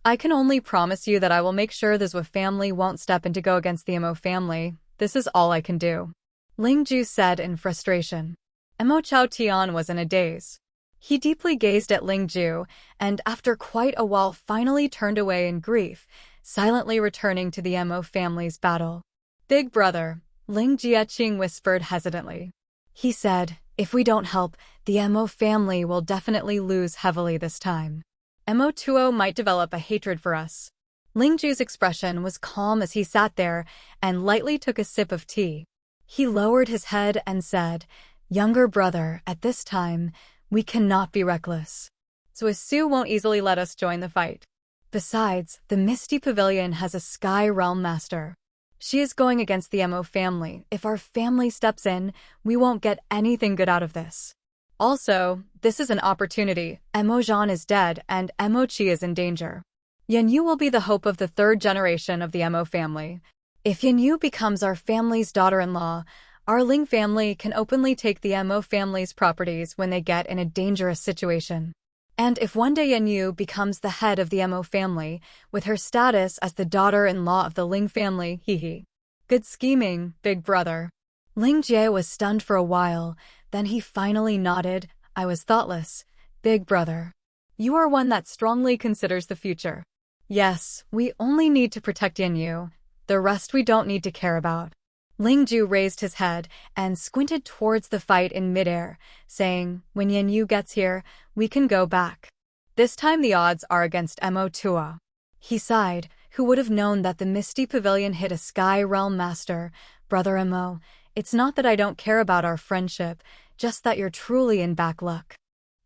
I can only promise you that I will make sure the Zhou family won't step in to go against the Mo family. This is all I can do. Ling Ju said in frustration. Mo Chao Tian was in a daze. He deeply gazed at Ling Ju, and after quite a while finally turned away in grief, silently returning to the Mo family's battle. Big brother, Ling Jieqing whispered hesitantly. He said, if we don't help, the Mo family will definitely lose heavily this time. Mo Tuo might develop a hatred for us. Ling Ju's expression was calm as he sat there and lightly took a sip of tea. He lowered his head and said, younger brother, at this time, we cannot be reckless. Zhou Su won't easily let us join the fight. Besides, the Misty Pavilion has a Sky Realm Master. She is going against the Mo family. If our family steps in, we won't get anything good out of this. Also, this is an opportunity. Mo Zhan is dead and Mo Qi is in danger. Yanyu will be the hope of the third generation of the Mo family. If Yanyu becomes our family's daughter-in-law, our Ling family can openly take the Mo family's properties when they get in a dangerous situation. And if one day Yanyu becomes the head of the Mo family, with her status as the daughter-in-law of the Ling family, hee. Good scheming, big brother. Ling Jie was stunned for a while, then he finally nodded. I was thoughtless, big brother. You are one that strongly considers the future. Yes, we only need to protect Yanyu. The rest we don't need to care about. Ling Ju raised his head and squinted towards the fight in midair, saying, when Yanyu gets here, we can go back. This time the odds are against Mo Tuo. He sighed. Who would have known that the Misty Pavilion hit a Sky Realm Master? Brother Mo, it's not that I don't care about our friendship, just that you're truly in back luck.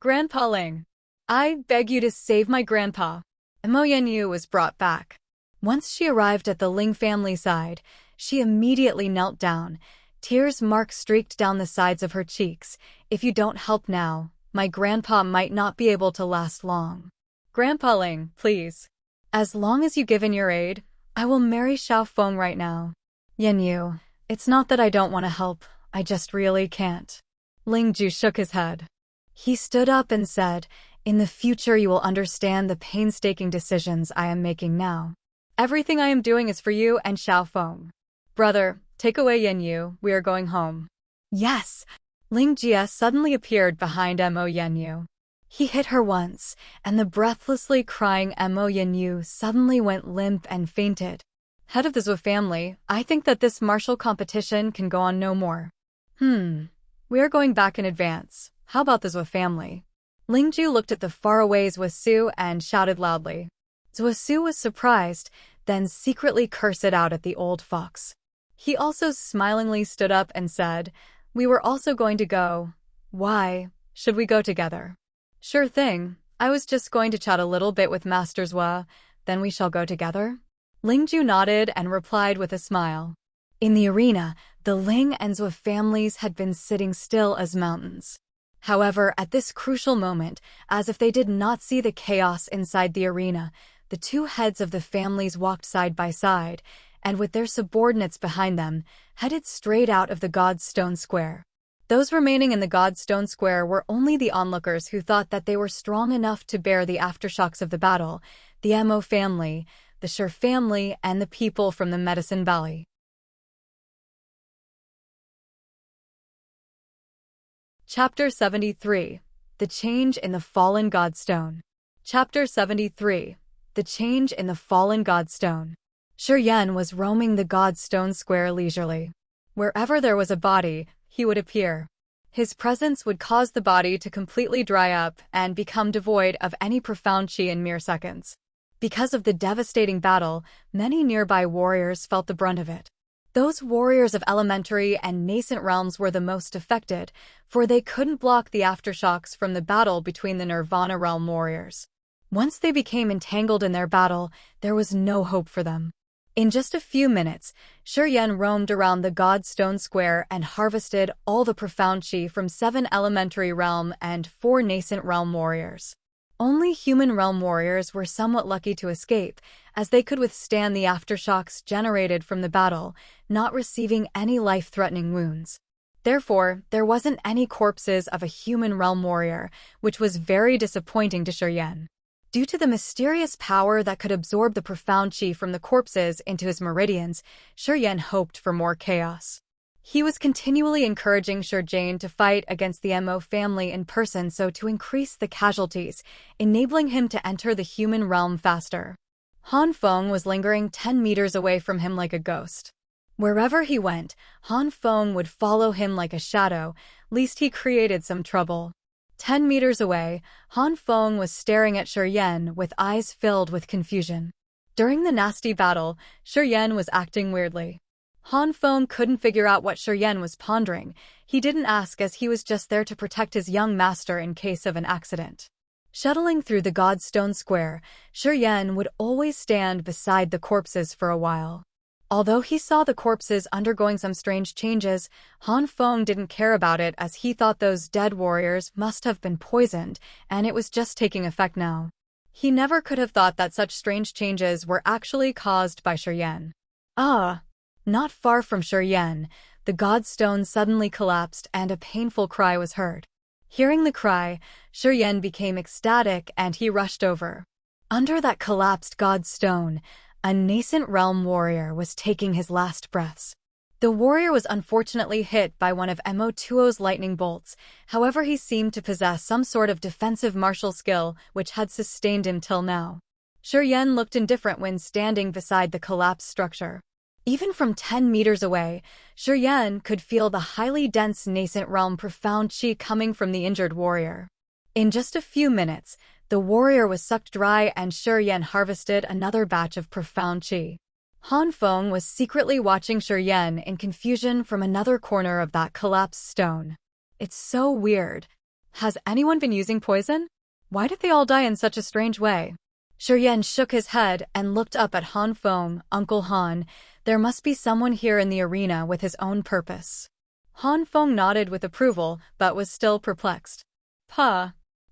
Grandpa Ling, I beg you to save my grandpa. Mo Yanyu was brought back. Once she arrived at the Ling family side, she immediately knelt down. Tears streaked down the sides of her cheeks. If you don't help now, my grandpa might not be able to last long. Grandpa Ling, please. As long as you give in your aid, I will marry Xiaofeng right now. Yanyu, it's not that I don't want to help, I just really can't. Ling Ju shook his head. He stood up and said, in the future you will understand the painstaking decisions I am making now. Everything I am doing is for you and Xiaofeng. Brother, take away Yanyu, we are going home. Yes! Ling Jie suddenly appeared behind Mo Yanyu. He hit her once, and the breathlessly crying Mo Yanyu suddenly went limp and fainted. Head of the Zhou family, I think that this martial competition can go on no more. We are going back in advance. How about the Zhou family? Ling Ju looked at the faraway Zhou Su and shouted loudly. Zhou Su was surprised, then secretly cursed out at the old fox. He also smilingly stood up and said, we were also going to go. Why? Should we go together? Sure thing. I was just going to chat a little bit with Master Zhou, then we shall go together. Ling Ju nodded and replied with a smile. In the arena, the Ling and Zhou families had been sitting still as mountains. However, at this crucial moment, as if they did not see the chaos inside the arena, the two heads of the families walked side by side, and with their subordinates behind them, headed straight out of the God's Stone Square. Those remaining in the God's Stone Square were only the onlookers who thought that they were strong enough to bear the aftershocks of the battle, the Mo family, the Shi family, and the people from the Medicine Valley. Chapter 73. The Change in the Fallen Godstone. Chapter 73. The Change in the Fallen Godstone. Shi Yan was roaming the Godstone Square leisurely. Wherever there was a body, he would appear. His presence would cause the body to completely dry up and become devoid of any profound qi in mere seconds. Because of the devastating battle, many nearby warriors felt the brunt of it. Those warriors of elementary and nascent realms were the most affected, for they couldn't block the aftershocks from the battle between the Nirvana realm warriors. Once they became entangled in their battle, there was no hope for them. In just a few minutes, Shuryen roamed around the Godstone Square and harvested all the profound chi from 7 elementary realm and 4 nascent realm warriors. Only human realm warriors were somewhat lucky to escape, as they could withstand the aftershocks generated from the battle, not receiving any life-threatening wounds. Therefore, there wasn't any corpses of a human realm warrior, which was very disappointing to Shuryen. Due to the mysterious power that could absorb the profound chi from the corpses into his meridians, Shuryen hoped for more chaos. He was continually encouraging Shurjane to fight against the Mo family in person so to increase the casualties, enabling him to enter the human realm faster. Han Feng was lingering 10 meters away from him like a ghost. Wherever he went, Han Feng would follow him like a shadow, lest he created some trouble. 10 meters away, Han Feng was staring at Shuryen with eyes filled with confusion. During the nasty battle, Shuryen was acting weirdly. Han Feng couldn't figure out what Shuryen was pondering. He didn't ask as he was just there to protect his young master in case of an accident. Shuttling through the Godstone Square, Shuryen would always stand beside the corpses for a while. Although he saw the corpses undergoing some strange changes, Han Feng didn't care about it as he thought those dead warriors must have been poisoned, and it was just taking effect now. He never could have thought that such strange changes were actually caused by Shuryen. Not far from Shuryen, the Godstone suddenly collapsed and a painful cry was heard. Hearing the cry, Shuryen became ecstatic and he rushed over. Under that collapsed Godstone, a nascent realm warrior was taking his last breaths. The warrior was unfortunately hit by one of Mo Tuo's lightning bolts, however he seemed to possess some sort of defensive martial skill which had sustained him till now. Shuryen looked indifferent when standing beside the collapsed structure. Even from 10 meters away, Shuryen could feel the highly dense nascent realm profound chi coming from the injured warrior. In just a few minutes, the warrior was sucked dry and Shuryen harvested another batch of profound chi. Han Feng was secretly watching Shuryen in confusion from another corner of that collapsed stone. It's so weird. Has anyone been using poison? Why did they all die in such a strange way? Shuryen shook his head and looked up at Han Feng. Uncle Han, there must be someone here in the arena with his own purpose. Han Feng nodded with approval, but was still perplexed.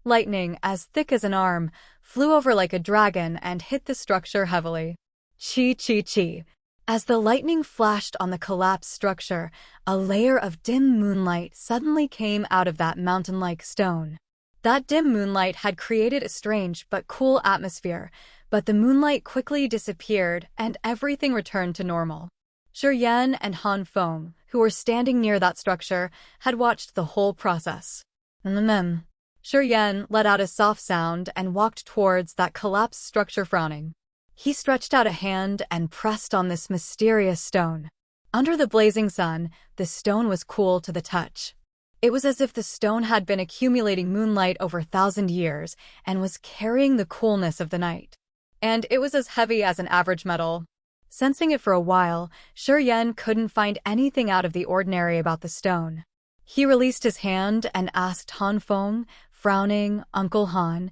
Lightning, as thick as an arm, flew over like a dragon and hit the structure heavily. Chi. As the lightning flashed on the collapsed structure, a layer of dim moonlight suddenly came out of that mountain-like stone. That dim moonlight had created a strange but cool atmosphere, but the moonlight quickly disappeared and everything returned to normal. Shuryen and Han Feng, who were standing near that structure, had watched the whole process. Shuryen let out a soft sound and walked towards that collapsed structure frowning. He stretched out a hand and pressed on this mysterious stone. Under the blazing sun, the stone was cool to the touch. It was as if the stone had been accumulating moonlight over 1,000 years and was carrying the coolness of the night. And it was as heavy as an average metal. Sensing it for a while, Shuryen couldn't find anything out of the ordinary about the stone. He released his hand and asked Han Feng, frowning, Uncle Han,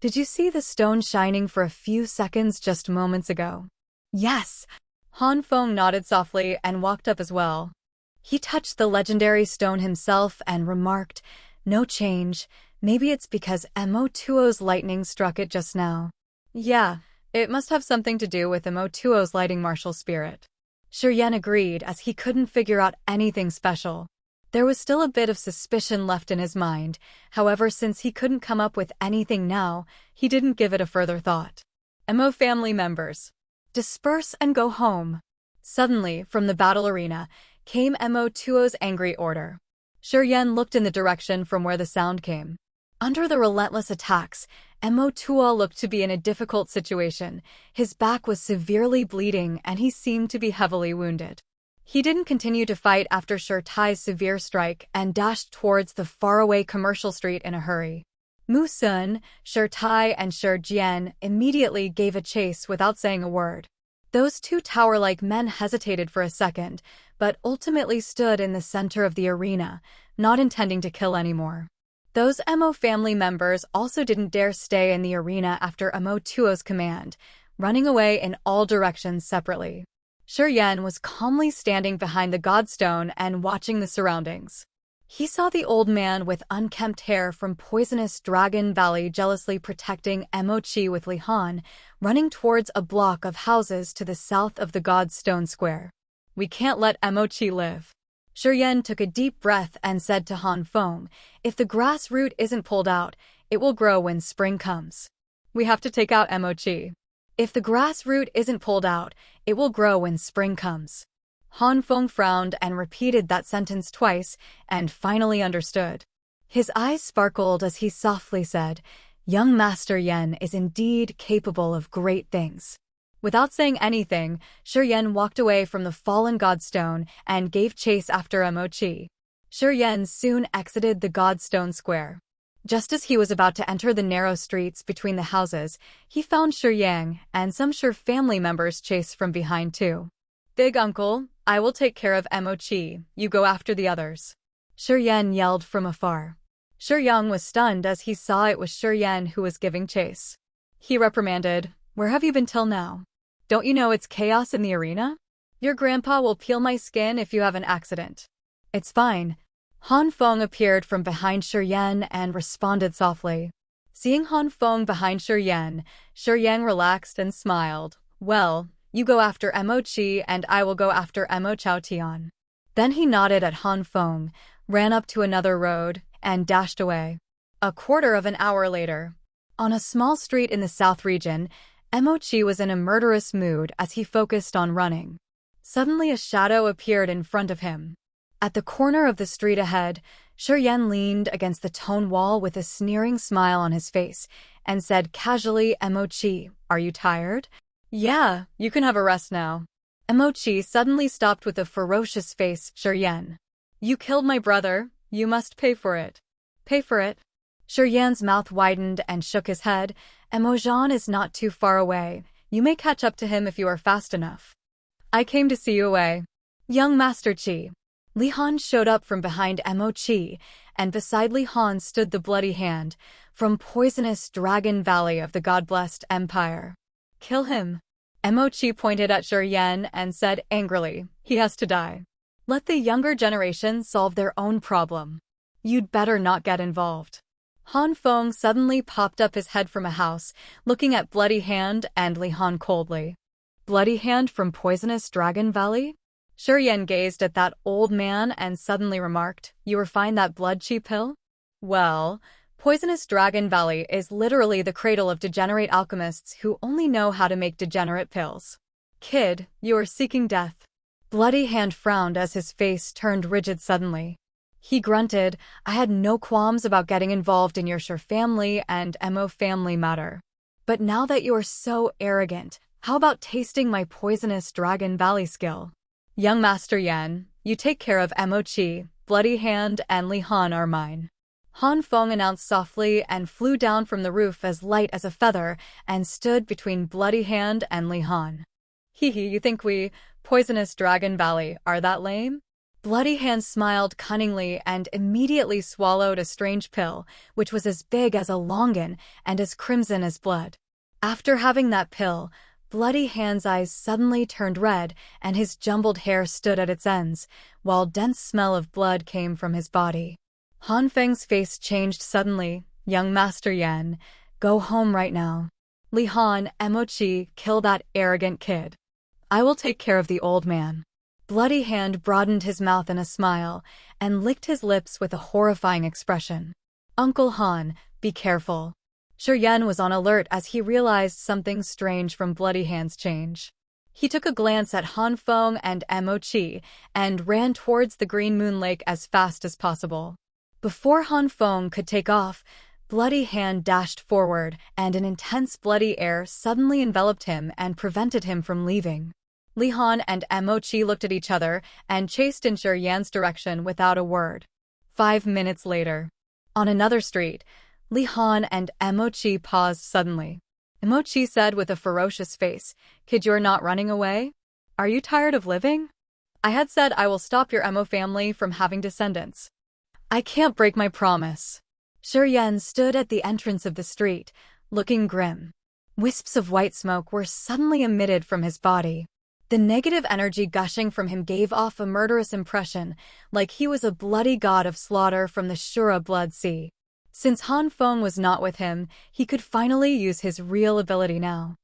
did you see the stone shining for a few seconds just moments ago? Yes. Han Feng nodded softly and walked up as well. He touched the legendary stone himself and remarked, no change, maybe it's because Mo Tuo's lightning struck it just now. Yeah, it must have something to do with Mo Tuo's lighting martial spirit. Shuryen agreed as he couldn't figure out anything special. There was still a bit of suspicion left in his mind, however since he couldn't come up with anything now, he didn't give it a further thought. Mo family members, disperse and go home. Suddenly, from the battle arena, came Mo Tuo's angry order. Shuryen looked in the direction from where the sound came. Under the relentless attacks, Mo Tuo looked to be in a difficult situation. His back was severely bleeding and he seemed to be heavily wounded. He didn't continue to fight after Shur Tai's severe strike and dashed towards the faraway commercial street in a hurry. Mu Sun, Shur Tai and Shur Jian immediately gave a chase without saying a word. Those two tower-like men hesitated for a second, but ultimately stood in the center of the arena, not intending to kill anymore. Those Mo family members also didn't dare stay in the arena after Mo Tuo's command, running away in all directions separately. Shi was calmly standing behind the godstone and watching the surroundings. He saw the old man with unkempt hair from poisonous Dragon Valley jealously protecting Mo Chi with Li Han, running towards a block of houses to the south of the godstone square. We can't let Mo Chi live. Shi took a deep breath and said to Han Feng, if the grass root isn't pulled out, it will grow when spring comes. We have to take out Mo Chi. If the grass root isn't pulled out, it will grow when spring comes. Han Feng frowned and repeated that sentence twice, and finally understood. His eyes sparkled as he softly said, young Master Yen is indeed capable of great things. Without saying anything, Shi walked away from the fallen godstone and gave chase after Mo Chi. Shi soon exited the godstone square. Just as he was about to enter the narrow streets between the houses, he found Shi and some Shi family members chase from behind too. Big uncle, I will take care of Mo Chi, you go after the others. Shi yelled from afar. Shi was stunned as he saw it was Shi who was giving chase. He reprimanded, where have you been till now? Don't you know it's chaos in the arena? Your grandpa will peel my skin if you have an accident. It's fine. Han Feng appeared from behind Shi and responded softly. Seeing Han Feng behind Shi relaxed and smiled. Well, you go after Mo Chi and I will go after Mo Chao Tian. Then he nodded at Han Feng, ran up to another road, and dashed away. A quarter of an hour later, on a small street in the south region, Mo Chi was in a murderous mood as he focused on running. Suddenly a shadow appeared in front of him. At the corner of the street ahead, Shi leaned against the stone wall with a sneering smile on his face and said casually, Mo Chi, are you tired? Yeah, you can have a rest now. Mo Chi suddenly stopped with a ferocious face. Shi, you killed my brother, you must pay for it. Pay for it? Shi mouth widened and shook his head. Mo Jean is not too far away. You may catch up to him if you are fast enough. I came to see you away. Young Master Chi. Li Han showed up from behind Mo Chi, and beside Li Han stood the Bloody Hand, from poisonous Dragon Valley of the God-blessed Empire. Kill him. Mo Chi pointed at Shi and said angrily, he has to die. Let the younger generation solve their own problem. You'd better not get involved. Han Feng suddenly popped up his head from a house, looking at Bloody Hand and Li Han coldly. Bloody Hand from poisonous Dragon Valley? Shi gazed at that old man and suddenly remarked, you refine that blood chi pill? Well, poisonous Dragon Valley is literally the cradle of degenerate alchemists who only know how to make degenerate pills. Kid, you are seeking death. Bloody Hand frowned as his face turned rigid suddenly. He grunted, I had no qualms about getting involved in your Shi family and Mo family matter. But now that you are so arrogant, how about tasting my poisonous Dragon Valley skill? Young Master Yen, you take care of Mo Chi, Bloody Hand and Li Han are mine. Han Feng announced softly and flew down from the roof as light as a feather and stood between Bloody Hand and Li Han. Hee hee, you think we, poisonous Dragon Valley, are that lame? Bloody Hand smiled cunningly and immediately swallowed a strange pill, which was as big as a longan and as crimson as blood. After having that pill, Bloody Hand's eyes suddenly turned red and his jumbled hair stood at its ends, while dense smell of blood came from his body. Han Feng's face changed suddenly. Young Master Yen, go home right now. Li Han, Mo Chi, kill that arrogant kid. I will take care of the old man. Bloody Hand broadened his mouth in a smile and licked his lips with a horrifying expression. Uncle Han, be careful. Shi was on alert as he realized something strange from Bloody Hand's change. He took a glance at Han Feng and Mo Chi and ran towards the Green Moon Lake as fast as possible. Before Han Feng could take off, Bloody Hand dashed forward and an intense bloody air suddenly enveloped him and prevented him from leaving. Li Han and Mo Chi looked at each other and chased in Shi direction without a word. 5 minutes later, on another street, Li Han and Mo Chi paused suddenly. Mo Chi said with a ferocious face, Kid, you're not running away? Are you tired of living? I had said I will stop your Mo family from having descendants. I can't break my promise. Yan stood at the entrance of the street, looking grim. Wisps of white smoke were suddenly emitted from his body. The negative energy gushing from him gave off a murderous impression, like he was a bloody god of slaughter from the Shura blood sea. Since Han Feng was not with him, he could finally use his real ability now.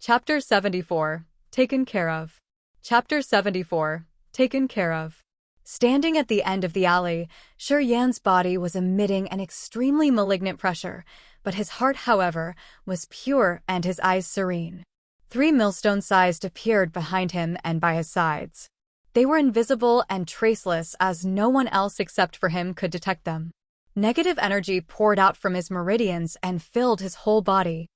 Chapter 74. Taken Care of. Chapter 74. Taken Care of. Standing at the end of the alley, Yan's body was emitting an extremely malignant pressure, but his heart, however, was pure and his eyes serene. 3 millstone-sized appeared behind him and by his sides. They were invisible and traceless as no one else except for him could detect them. Negative energy poured out from his meridians and filled his whole body.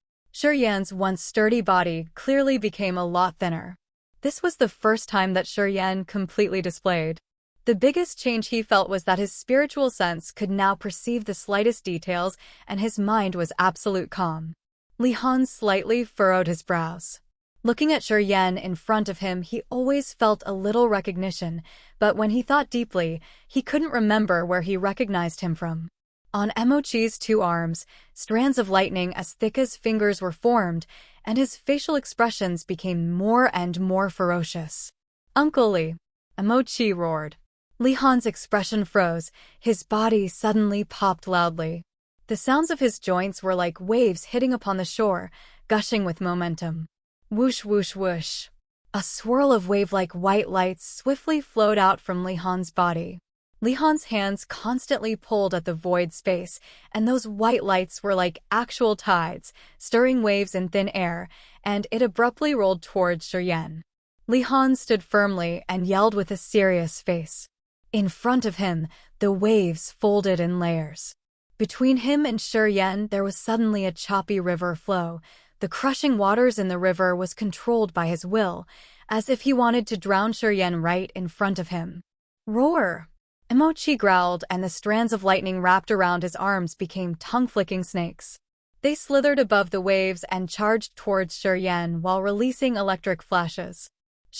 Yan's once sturdy body clearly became a lot thinner. This was the first time that Yan completely displayed. The biggest change he felt was that his spiritual sense could now perceive the slightest details, and his mind was absolute calm. Li Han slightly furrowed his brows. Looking at Yan in front of him, he always felt a little recognition, but when he thought deeply, he couldn't remember where he recognized him from. On Emochi's 2 arms, strands of lightning as thick as fingers were formed, and his facial expressions became more and more ferocious. "Uncle Li!" Emochi roared. Li Han's expression froze, his body suddenly popped loudly. The sounds of his joints were like waves hitting upon the shore, gushing with momentum. Whoosh whoosh whoosh. A swirl of wave-like white lights swiftly flowed out from Li Han's body. Li Han's hands constantly pulled at the void space, and those white lights were like actual tides, stirring waves in thin air, and it abruptly rolled towards Yan. Li Han stood firmly and yelled with a serious face. In front of him, the waves folded in layers. Between him and Yan, there was suddenly a choppy river flow. The crushing waters in the river was controlled by his will, as if he wanted to drown Yan right in front of him. Roar! Emochi growled, and the strands of lightning wrapped around his arms became tongue-flicking snakes. They slithered above the waves and charged towards Yan while releasing electric flashes.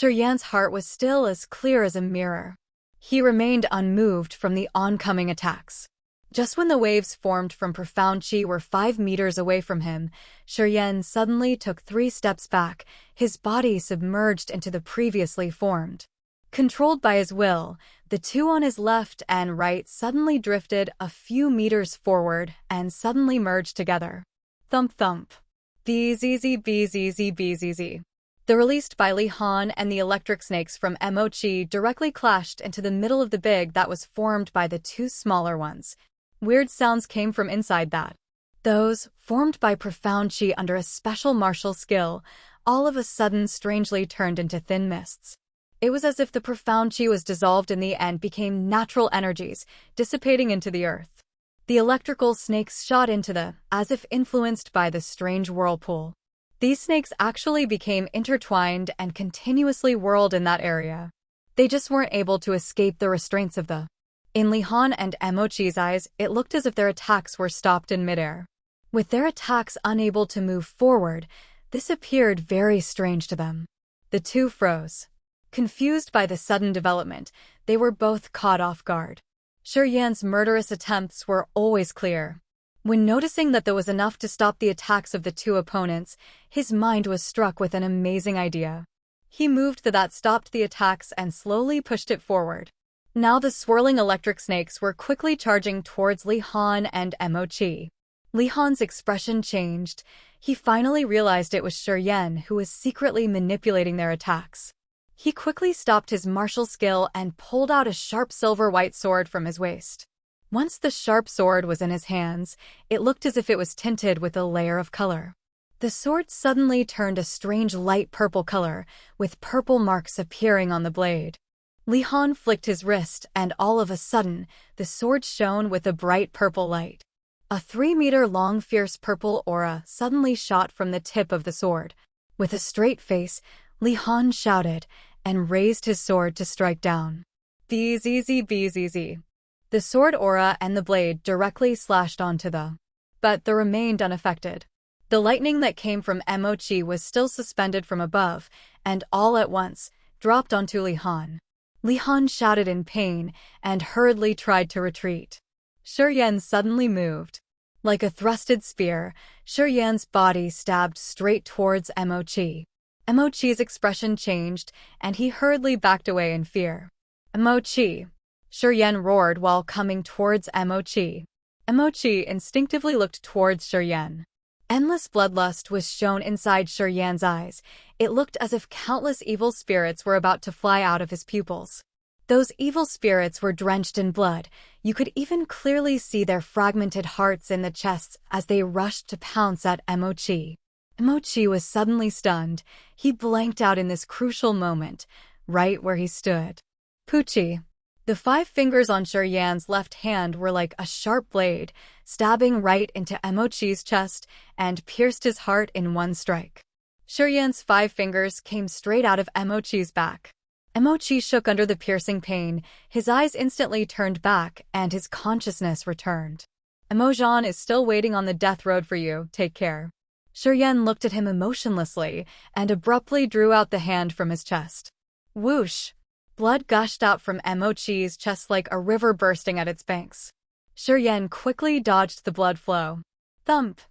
Yan's heart was still as clear as a mirror. He remained unmoved from the oncoming attacks. Just when the waves formed from profound chi were 5 meters away from him, Yan suddenly took 3 steps back, his body submerged into the previously formed. Controlled by his will, the 2 on his left and right suddenly drifted a few meters forward and suddenly merged together. Thump thump. Bzzz bzzz bzzz. The released by Li Han and the electric snakes from Emochi directly clashed into the middle of the big that was formed by the 2 smaller ones. Weird sounds came from inside that. Those, formed by profound chi under a special martial skill, all of a sudden strangely turned into thin mists. It was as if the profound chi was dissolved in the end became natural energies, dissipating into the earth. The electrical snakes shot into the, as if influenced by the strange whirlpool. These snakes actually became intertwined and continuously whirled in that area. They just weren't able to escape the restraints of the. In Li Han and Emochi's eyes, it looked as if their attacks were stopped in midair. With their attacks unable to move forward, this appeared very strange to them. The 2 froze. Confused by the sudden development, they were both caught off guard. Yan's murderous attempts were always clear. When noticing that there was enough to stop the attacks of the 2 opponents, his mind was struck with an amazing idea. He moved that stopped the attacks and slowly pushed it forward. Now the swirling electric snakes were quickly charging towards Li Han and Emochi. Li Han's expression changed. He finally realized it was Yan who was secretly manipulating their attacks. He quickly stopped his martial skill and pulled out a sharp silver-white sword from his waist. Once the sharp sword was in his hands, it looked as if it was tinted with a layer of color. The sword suddenly turned a strange light purple color, with purple marks appearing on the blade. Li Han flicked his wrist, and all of a sudden, the sword shone with a bright purple light. A 3-meter-long fierce purple aura suddenly shot from the tip of the sword. With a straight face, Li Han shouted, and raised his sword to strike down. Bzzz bzzz. The sword aura and the blade directly slashed onto the. But they remained unaffected. The lightning that came from Emochi was still suspended from above, and all at once, dropped onto Li Han. Li Han shouted in pain and hurriedly tried to retreat. Shi Yan suddenly moved. Like a thrusted spear, Shi Yan's body stabbed straight towards Mo Qi. Mo Qi's expression changed, and he hurriedly backed away in fear. Mo Qi! Shi Yan roared while coming towards Mo Qi. Mo Qi instinctively looked towards Shi Yan. Endless bloodlust was shown inside Shi Yan's eyes. It looked as if countless evil spirits were about to fly out of his pupils. Those evil spirits were drenched in blood. You could even clearly see their fragmented hearts in the chests as they rushed to pounce at Mo Qi. Mo Qi was suddenly stunned. He blanked out in this crucial moment, right where he stood. Pucci. The 5 fingers on Shi Yan's left hand were like a sharp blade, stabbing right into Mo Qi's chest and pierced his heart in one strike. Shi Yan's 5 fingers came straight out of Mo Qi's back. Mo Qi shook under the piercing pain, his eyes instantly turned back, and his consciousness returned. Mo Zhan is still waiting on the death road for you, take care. Shi Yan looked at him emotionlessly and abruptly drew out the hand from his chest. Whoosh! Blood gushed out from Mo Qi's chest like a river bursting at its banks. Shi Yan quickly dodged the blood flow. Thump!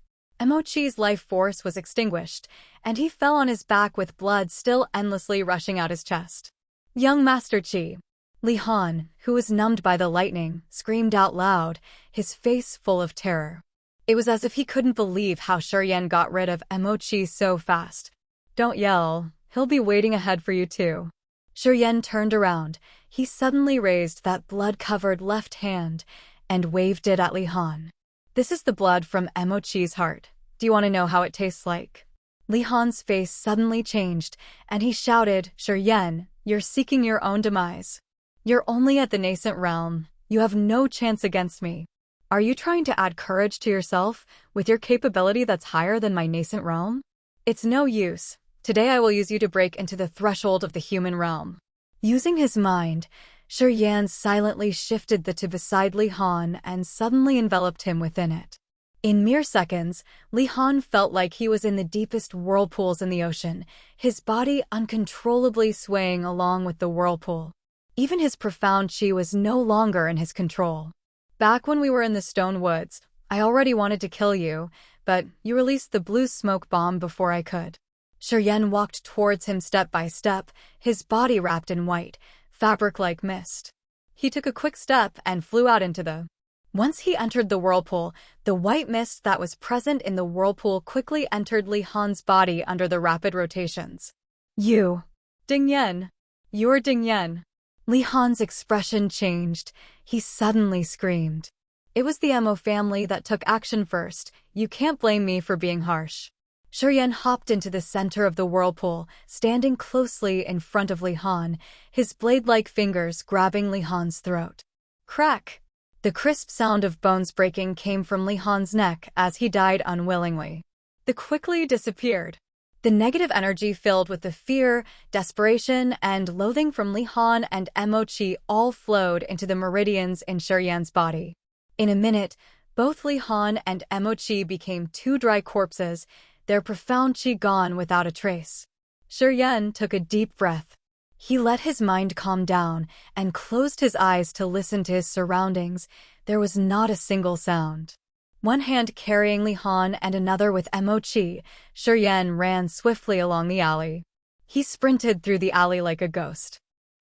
Mo Qi's life force was extinguished, and he fell on his back with blood still endlessly rushing out his chest. Young Master Qi. Li Han, who was numbed by the lightning, screamed out loud, his face full of terror. It was as if he couldn't believe how Shi Yan got rid of Mo Qi so fast. Don't yell, he'll be waiting ahead for you too. Shi Yan turned around. He suddenly raised that blood-covered left hand and waved it at Li Han. This is the blood from Mo Qi's heart. Do you want to know how it tastes like? Li Han's face suddenly changed, and he shouted, Shi Yan, you're seeking your own demise. You're only at the nascent realm. You have no chance against me. Are you trying to add courage to yourself with your capability that's higher than my nascent realm? It's no use. Today I will use you to break into the threshold of the human realm. Using his mind, Shi Yan silently shifted the to beside Li Han and suddenly enveloped him within it. In mere seconds, Li Han felt like he was in the deepest whirlpools in the ocean, his body uncontrollably swaying along with the whirlpool. Even his profound qi was no longer in his control. Back when we were in the stone woods, I already wanted to kill you, but you released the blue smoke bomb before I could. Shi Yan walked towards him step by step, his body wrapped in white, fabric-like mist. He took a quick step and flew out into the... Once he entered the whirlpool, the white mist that was present in the whirlpool quickly entered Li Han's body under the rapid rotations. You! Ding Yan! You're Ding Yan! Li Han's expression changed. He suddenly screamed. It was the Mo family that took action first. You can't blame me for being harsh. Shi Yan hopped into the center of the whirlpool, standing closely in front of Li Han, his blade-like fingers grabbing Li Han's throat. Crack! The crisp sound of bones breaking came from Li Han's neck as he died unwillingly. They quickly disappeared. The negative energy filled with the fear, desperation, and loathing from Li Han and Mo Qi all flowed into the meridians in Shi Yan's body. In a minute, both Li Han and Mo Qi became 2 dry corpses, their profound qi gone without a trace. Shi Yan took a deep breath. He let his mind calm down and closed his eyes to listen to his surroundings. There was not a single sound. One hand carrying Li Han and another with Mo Qi, Shi Yan ran swiftly along the alley. He sprinted through the alley like a ghost.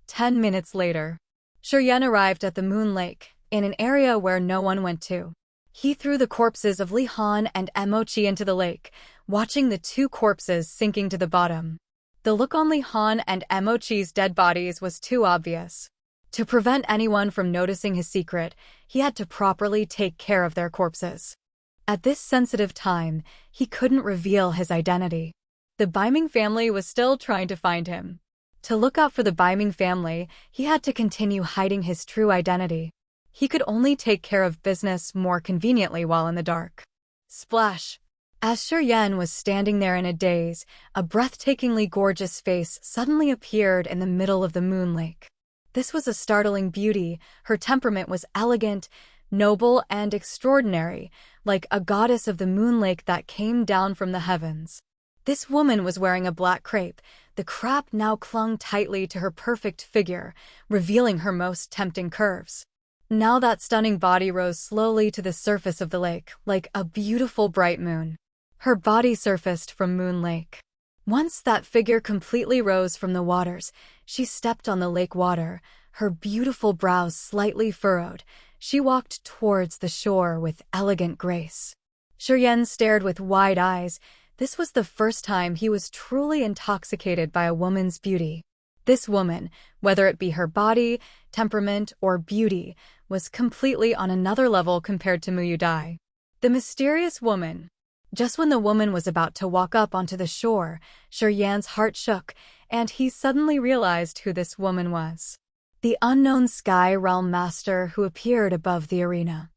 10 minutes later, Shi Yan arrived at the Moon Lake, in an area where no one went to. He threw the corpses of Li Han and Mo Qi into the lake, watching the 2 corpses sinking to the bottom. The look on Li Han and Mo Qi's dead bodies was too obvious. To prevent anyone from noticing his secret, he had to properly take care of their corpses. At this sensitive time, he couldn't reveal his identity. The Baiming family was still trying to find him. To look out for the Baiming family, he had to continue hiding his true identity. He could only take care of business more conveniently while in the dark. Splash! As Shi Yan was standing there in a daze, a breathtakingly gorgeous face suddenly appeared in the middle of the Moon Lake. This was a startling beauty. Her temperament was elegant, noble, and extraordinary, like a goddess of the Moon Lake that came down from the heavens. This woman was wearing a black crepe. The crepe now clung tightly to her perfect figure, revealing her most tempting curves. Now that stunning body rose slowly to the surface of the lake, like a beautiful bright moon. Her body surfaced from Moon Lake. Once that figure completely rose from the waters, she stepped on the lake water, her beautiful brows slightly furrowed. She walked towards the shore with elegant grace. Shiryen stared with wide eyes. This was the first time he was truly intoxicated by a woman's beauty. This woman, whether it be her body, temperament, or beauty, was completely on another level compared to Mu Dai. The mysterious woman. Just when the woman was about to walk up onto the shore, Shiryan's heart shook, and he suddenly realized who this woman was. The unknown Sky Realm Master who appeared above the arena.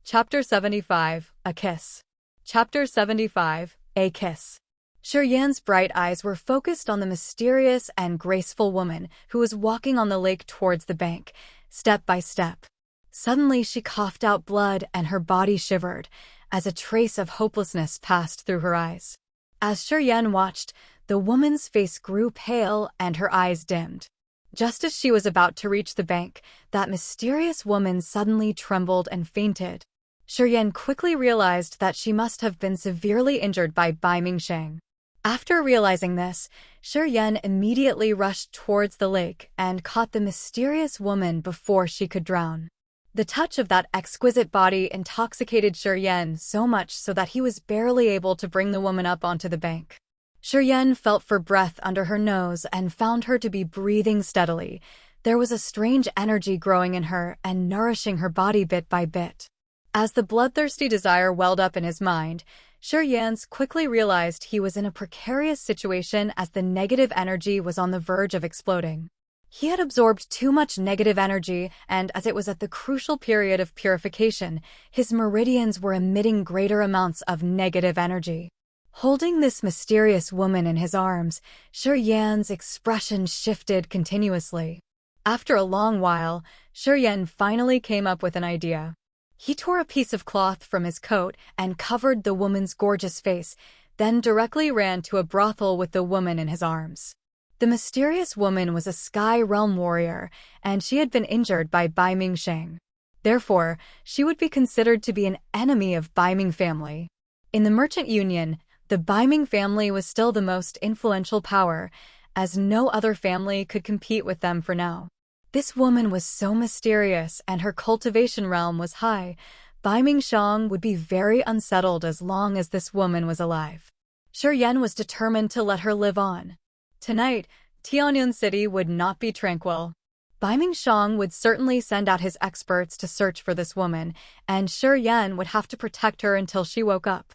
Chapter 75, A Kiss. Chapter 75, A Kiss. Shiryan's bright eyes were focused on the mysterious and graceful woman who was walking on the lake towards the bank, step by step. Suddenly she coughed out blood and her body shivered, as a trace of hopelessness passed through her eyes. As Shiryen watched, the woman's face grew pale and her eyes dimmed. Just as she was about to reach the bank, that mysterious woman suddenly trembled and fainted. Shiryen quickly realized that she must have been severely injured by Bai Mingsheng. After realizing this, Shiryen immediately rushed towards the lake and caught the mysterious woman before she could drown. The touch of that exquisite body intoxicated Shiryen so much so that he was barely able to bring the woman up onto the bank. Shiryen felt for breath under her nose and found her to be breathing steadily. There was a strange energy growing in her and nourishing her body bit by bit. As the bloodthirsty desire welled up in his mind, Shiryen quickly realized he was in a precarious situation as the negative energy was on the verge of exploding. He had absorbed too much negative energy, and as it was at the crucial period of purification, his meridians were emitting greater amounts of negative energy. Holding this mysterious woman in his arms, Shiryen's expression shifted continuously. After a long while, Shiryen finally came up with an idea. He tore a piece of cloth from his coat and covered the woman's gorgeous face, then directly ran to a brothel with the woman in his arms. The mysterious woman was a Sky Realm warrior, and she had been injured by Bai Mingsheng. Therefore, she would be considered to be an enemy of Bai Ming family. In the Merchant Union, the Bai Ming family was still the most influential power, as no other family could compete with them for now. This woman was so mysterious and her cultivation realm was high. Bai Mingsheng would be very unsettled as long as this woman was alive. Shiryen was determined to let her live on. Tonight, Tianyun City would not be tranquil. Bai Mingsheng would certainly send out his experts to search for this woman, and Shiryen would have to protect her until she woke up.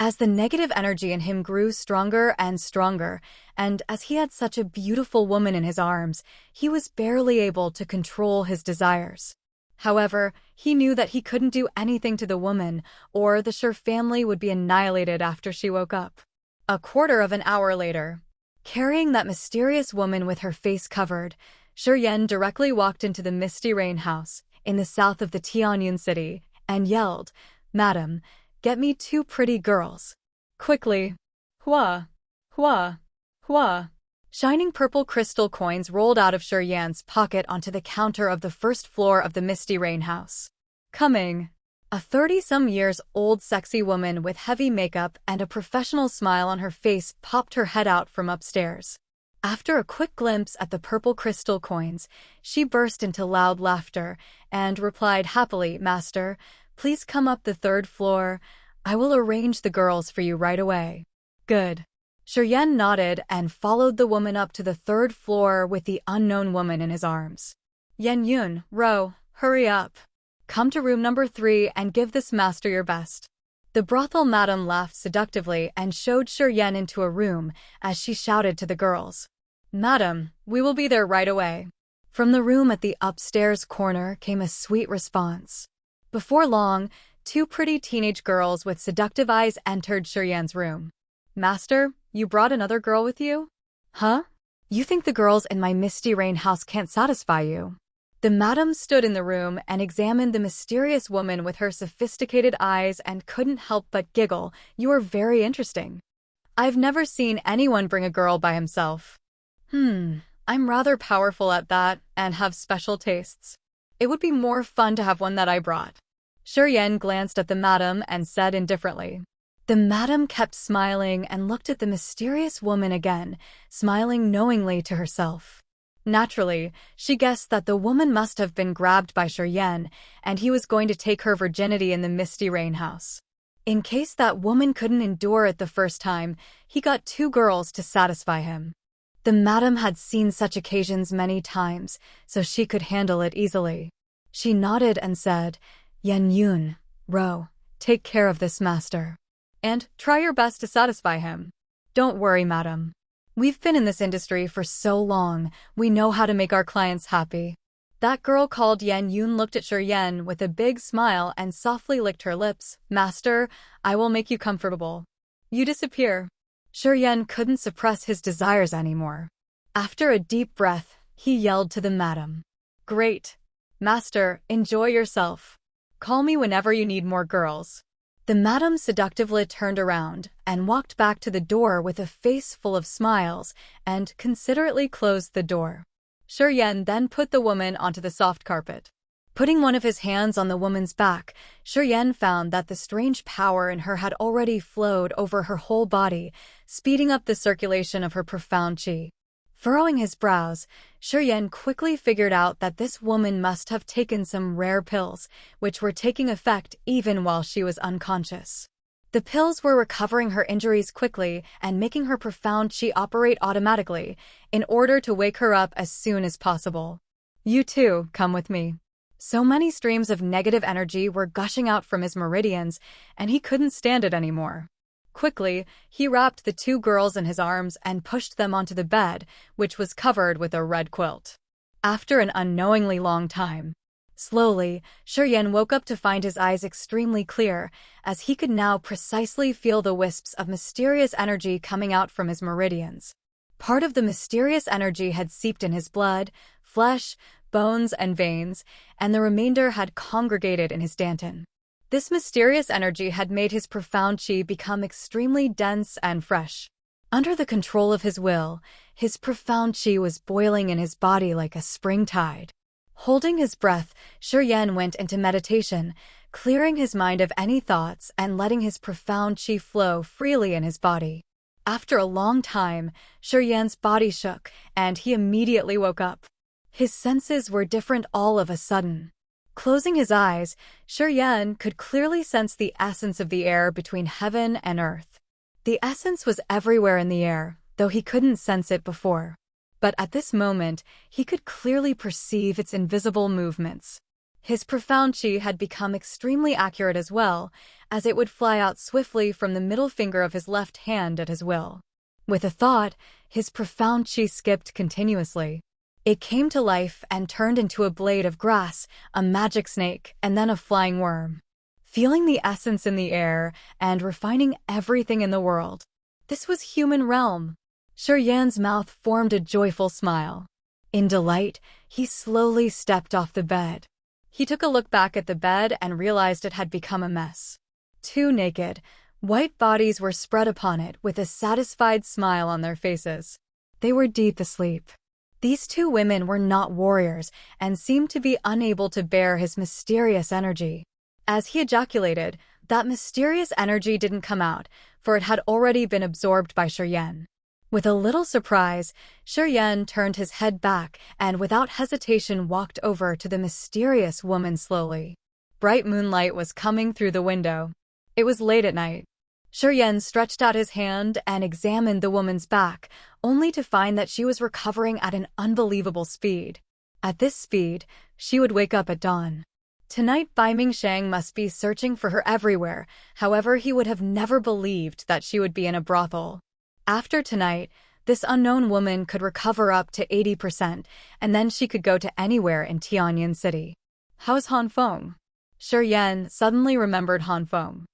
As the negative energy in him grew stronger and stronger, and as he had such a beautiful woman in his arms, he was barely able to control his desires. However, he knew that he couldn't do anything to the woman, or the Shir family would be annihilated after she woke up. A quarter of an hour later, carrying that mysterious woman with her face covered, Shiryen directly walked into the Misty Rain House, in the south of the Tianyun City, and yelled, "Madam, get me 2 pretty girls. Quickly." Hua, hua, hua. Shining purple crystal coins rolled out of Shiryen's pocket onto the counter of the first floor of the Misty Rain House. Coming. A 30-some-years-old sexy woman with heavy makeup and a professional smile on her face popped her head out from upstairs. After a quick glimpse at the purple crystal coins, she burst into loud laughter and replied happily, "Master, please come up the 3rd floor. I will arrange the girls for you right away." Good. Shiryen nodded and followed the woman up to the 3rd floor with the unknown woman in his arms. "Yen Yun, Ro, hurry up. Come to room number 3 and give this master your best." The brothel madam laughed seductively and showed Shiryen into a room as she shouted to the girls, "Madam, we will be there right away." From the room at the upstairs corner came a sweet response. Before long, 2 pretty teenage girls with seductive eyes entered Shiryen's room. "Master, you brought another girl with you?" "Huh? You think the girls in my Misty Rain house can't satisfy you?" The madam stood in the room and examined the mysterious woman with her sophisticated eyes and couldn't help but giggle. "You are very interesting. I've never seen anyone bring a girl by himself. I'm rather powerful at that and have special tastes. It would be more fun to have one that I brought." Shiryen glanced at the madam and said indifferently. The madam kept smiling and looked at the mysterious woman again, smiling knowingly to herself. Naturally, she guessed that the woman must have been grabbed by Shiryen, and he was going to take her virginity in the Misty Rain house. In case that woman couldn't endure it the first time, he got 2 girls to satisfy him. The madam had seen such occasions many times, so she could handle it easily. She nodded and said, "Yan Yun, Ro, take care of this master. And try your best to satisfy him. Don't worry, madam. We've been in this industry for so long, we know how to make our clients happy." That girl called Yan Yun looked at Shiryen with a big smile and softly licked her lips. "Master, I will make you comfortable." "You disappear." Shiryen couldn't suppress his desires anymore. After a deep breath, he yelled to the madam. "Great. Master, enjoy yourself. Call me whenever you need more girls." The madam seductively turned around and walked back to the door with a face full of smiles and considerately closed the door. Shiryen then put the woman onto the soft carpet. Putting one of his hands on the woman's back, Shiryen found that the strange power in her had already flowed over her whole body, speeding up the circulation of her profound qi. Furrowing his brows, Shiryen quickly figured out that this woman must have taken some rare pills, which were taking effect even while she was unconscious. The pills were recovering her injuries quickly and making her profound qi operate automatically, in order to wake her up as soon as possible. "You too, come with me." So many streams of negative energy were gushing out from his meridians, and he couldn't stand it anymore. Quickly, he wrapped the 2 girls in his arms and pushed them onto the bed, which was covered with a red quilt. After an unknowingly long time, slowly, Shiryen woke up to find his eyes extremely clear, as he could now precisely feel the wisps of mysterious energy coming out from his meridians. Part of the mysterious energy had seeped in his blood, flesh, bones, and veins, and the remainder had congregated in his dantian. This mysterious energy had made his profound qi become extremely dense and fresh. Under the control of his will, his profound qi was boiling in his body like a spring tide. Holding his breath, Shiryen went into meditation, clearing his mind of any thoughts and letting his profound qi flow freely in his body. After a long time, Shiryen's body shook, and he immediately woke up. His senses were different all of a sudden. Closing his eyes, Shiryen could clearly sense the essence of the air between heaven and earth. The essence was everywhere in the air, though he couldn't sense it before. But at this moment, he could clearly perceive its invisible movements. His profound qi had become extremely accurate as well, as it would fly out swiftly from the middle finger of his left hand at his will. With a thought, his profound qi skipped continuously. It came to life and turned into a blade of grass, a magic snake, and then a flying worm. Feeling the essence in the air and refining everything in the world. This was human realm. Shiryen's mouth formed a joyful smile. In delight, he slowly stepped off the bed. He took a look back at the bed and realized it had become a mess. 2 naked, white bodies were spread upon it with a satisfied smile on their faces. They were deep asleep. These 2 women were not warriors and seemed to be unable to bear his mysterious energy. As he ejaculated, that mysterious energy didn't come out, for it had already been absorbed by Shiryen. With a little surprise, Shiryen turned his head back and without hesitation walked over to the mysterious woman slowly. Bright moonlight was coming through the window. It was late at night. Shiryen stretched out his hand and examined the woman's back, only to find that she was recovering at an unbelievable speed. At this speed, she would wake up at dawn. Tonight Bai Mingsheng must be searching for her everywhere, however he would have never believed that she would be in a brothel. After tonight, this unknown woman could recover up to 80%, and then she could go to anywhere in Tianyin City. How's Han Feng? Shiryen suddenly remembered Han Feng.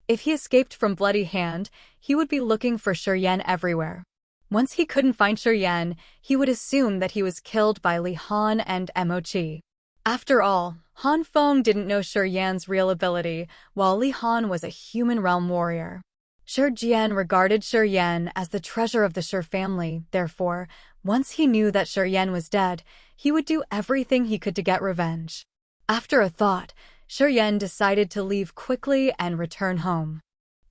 If he escaped from Bloody Hand, he would be looking for Shiryen everywhere. Once he couldn't find Shiryen, he would assume that he was killed by Li Han and Mo Qi. After all, Han Feng didn't know Shi Yan's real ability, while Li Han was a human realm warrior. Shi Jian regarded Shi Yan as the treasure of the Shi family, therefore, once he knew that Shi Yan was dead, he would do everything he could to get revenge. After a thought, Shi Yan decided to leave quickly and return home.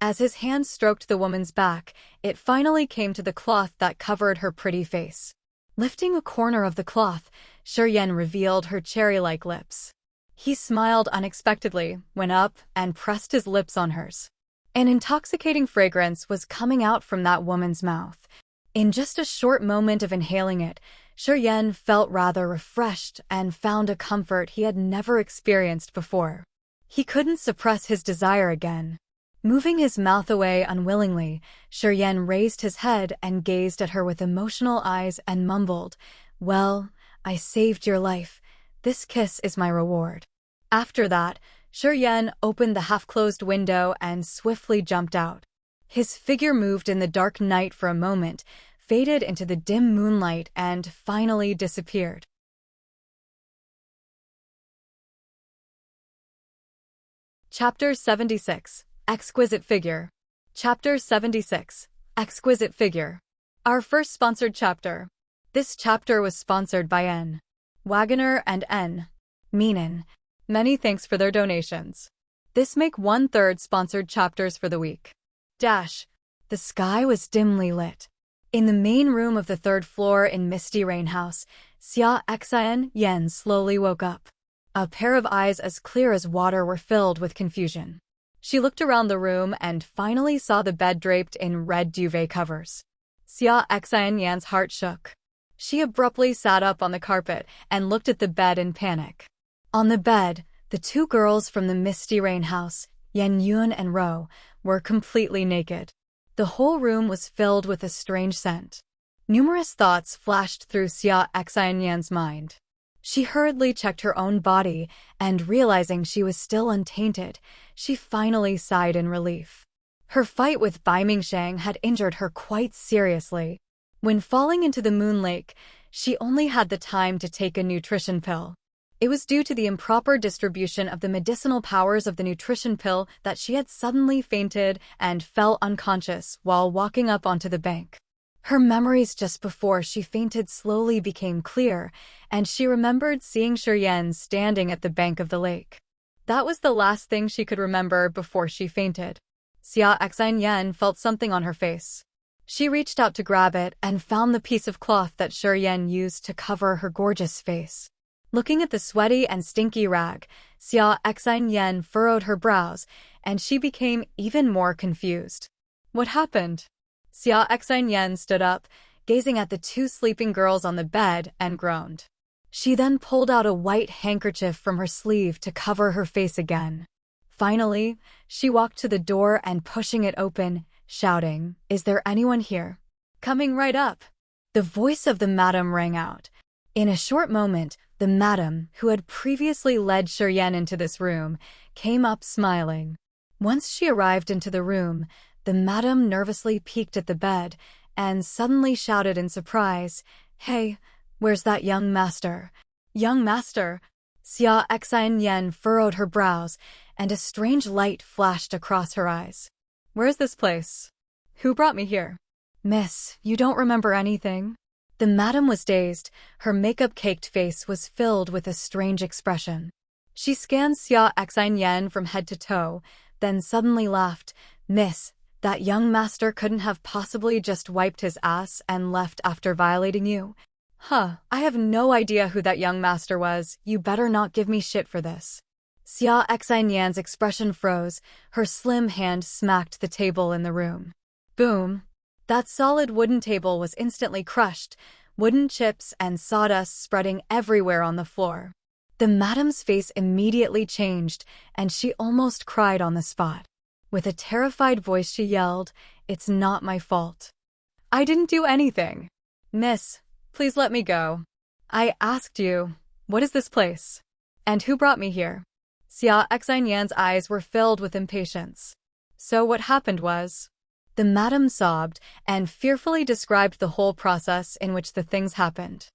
As his hand stroked the woman's back, it finally came to the cloth that covered her pretty face. Lifting a corner of the cloth, Shi Yan revealed her cherry-like lips. He smiled unexpectedly, went up, and pressed his lips on hers. An intoxicating fragrance was coming out from that woman's mouth. In just a short moment of inhaling it, Shi Yan felt rather refreshed and found a comfort he had never experienced before. He couldn't suppress his desire again. Moving his mouth away unwillingly, Shi Yan raised his head and gazed at her with emotional eyes and mumbled, "Well, I saved your life. This kiss is my reward." After that, Shi Yan opened the half-closed window and swiftly jumped out. His figure moved in the dark night for a moment, faded into the dim moonlight, and finally disappeared. Chapter 76. Exquisite Figure. Chapter 76. Exquisite Figure. Our first sponsored chapter. This chapter was sponsored by N. Wagoner and N. Meenan. Many thanks for their donations. This make 1/3 sponsored chapters for the week. The sky was dimly lit. In the main room of the 3rd floor in Misty Rain House, Xia Xian Yan slowly woke up. A pair of eyes as clear as water were filled with confusion. She looked around the room and finally saw the bed draped in red duvet covers. Xia Xian Yan's heart shook. She abruptly sat up on the carpet and looked at the bed in panic. On the bed, the 2 girls from the Misty Rain House, Yan Yun and Ro, were completely naked. The whole room was filled with a strange scent. Numerous thoughts flashed through Xia Xian Yan's mind. She hurriedly checked her own body, and realizing she was still untainted, she finally sighed in relief. Her fight with Bai Mingsheng had injured her quite seriously. When falling into the moon lake, she only had the time to take a nutrition pill. It was due to the improper distribution of the medicinal powers of the nutrition pill that she had suddenly fainted and fell unconscious while walking up onto the bank. Her memories just before she fainted slowly became clear, and she remembered seeing Shi Yan standing at the bank of the lake. That was the last thing she could remember before she fainted. Xia Xian Yan felt something on her face. She reached out to grab it and found the piece of cloth that Shi Yan used to cover her gorgeous face. Looking at the sweaty and stinky rag, Xia Xian Yan furrowed her brows, and she became even more confused. What happened? Xia Xian Yan stood up, gazing at the 2 sleeping girls on the bed, and groaned. She then pulled out a white handkerchief from her sleeve to cover her face again. Finally, she walked to the door and pushing it open, shouting, "Is there anyone here?" "Coming right up." The voice of the madam rang out. In a short moment, the madam, who had previously led Shi Yan into this room, came up smiling. Once she arrived into the room, the madam nervously peeked at the bed and suddenly shouted in surprise, "Hey, where's that young master?" "Young master?" Xia Xian Yan furrowed her brows, and a strange light flashed across her eyes. "Where's this place? Who brought me here?" "Miss, you don't remember anything?" The madam was dazed. Her makeup-caked face was filled with a strange expression. She scanned Xia Xian Yan from head to toe, then suddenly laughed. "Miss, that young master couldn't have possibly just wiped his ass and left after violating you?" "Huh, I have no idea who that young master was. You better not give me shit for this." Xia Xian Yan's expression froze. Her slim hand smacked the table in the room. Boom! That solid wooden table was instantly crushed, wooden chips and sawdust spreading everywhere on the floor. The madam's face immediately changed, and she almost cried on the spot. With a terrified voice she yelled, "It's not my fault. I didn't do anything. Miss, please let me go. I asked you, what is this place? And who brought me here?" Xia Xian Yan's eyes were filled with impatience. "So what happened was..." The madam sobbed and fearfully described the whole process in which the things happened.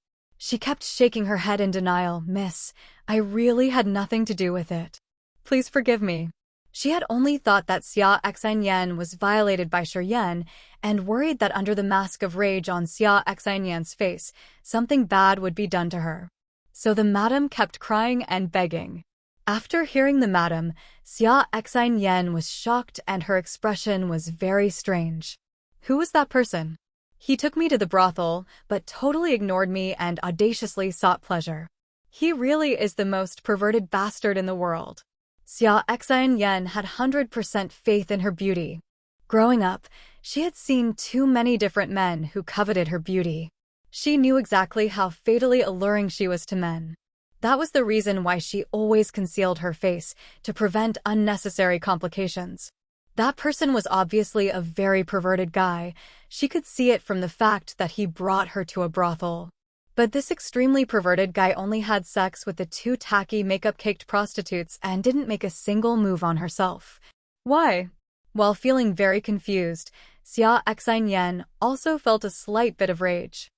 She kept shaking her head in denial. "Miss, I really had nothing to do with it. Please forgive me." She had only thought that Xia Xianyan was violated by Shi Yan and worried that under the mask of rage on Xia Xianyan's face, something bad would be done to her. So the madam kept crying and begging. After hearing the madam, Xia Xianyan was shocked and her expression was very strange. "Who was that person? He took me to the brothel, but totally ignored me and audaciously sought pleasure. He really is the most perverted bastard in the world." Xia Xianyan had 100% faith in her beauty. Growing up, she had seen too many different men who coveted her beauty. She knew exactly how fatally alluring she was to men. That was the reason why she always concealed her face, to prevent unnecessary complications. That person was obviously a very perverted guy. She could see it from the fact that he brought her to a brothel. But this extremely perverted guy only had sex with the two tacky makeup-caked prostitutes and didn't make a single move on herself. Why? While feeling very confused, Xia Xianyan also felt a slight bit of rage.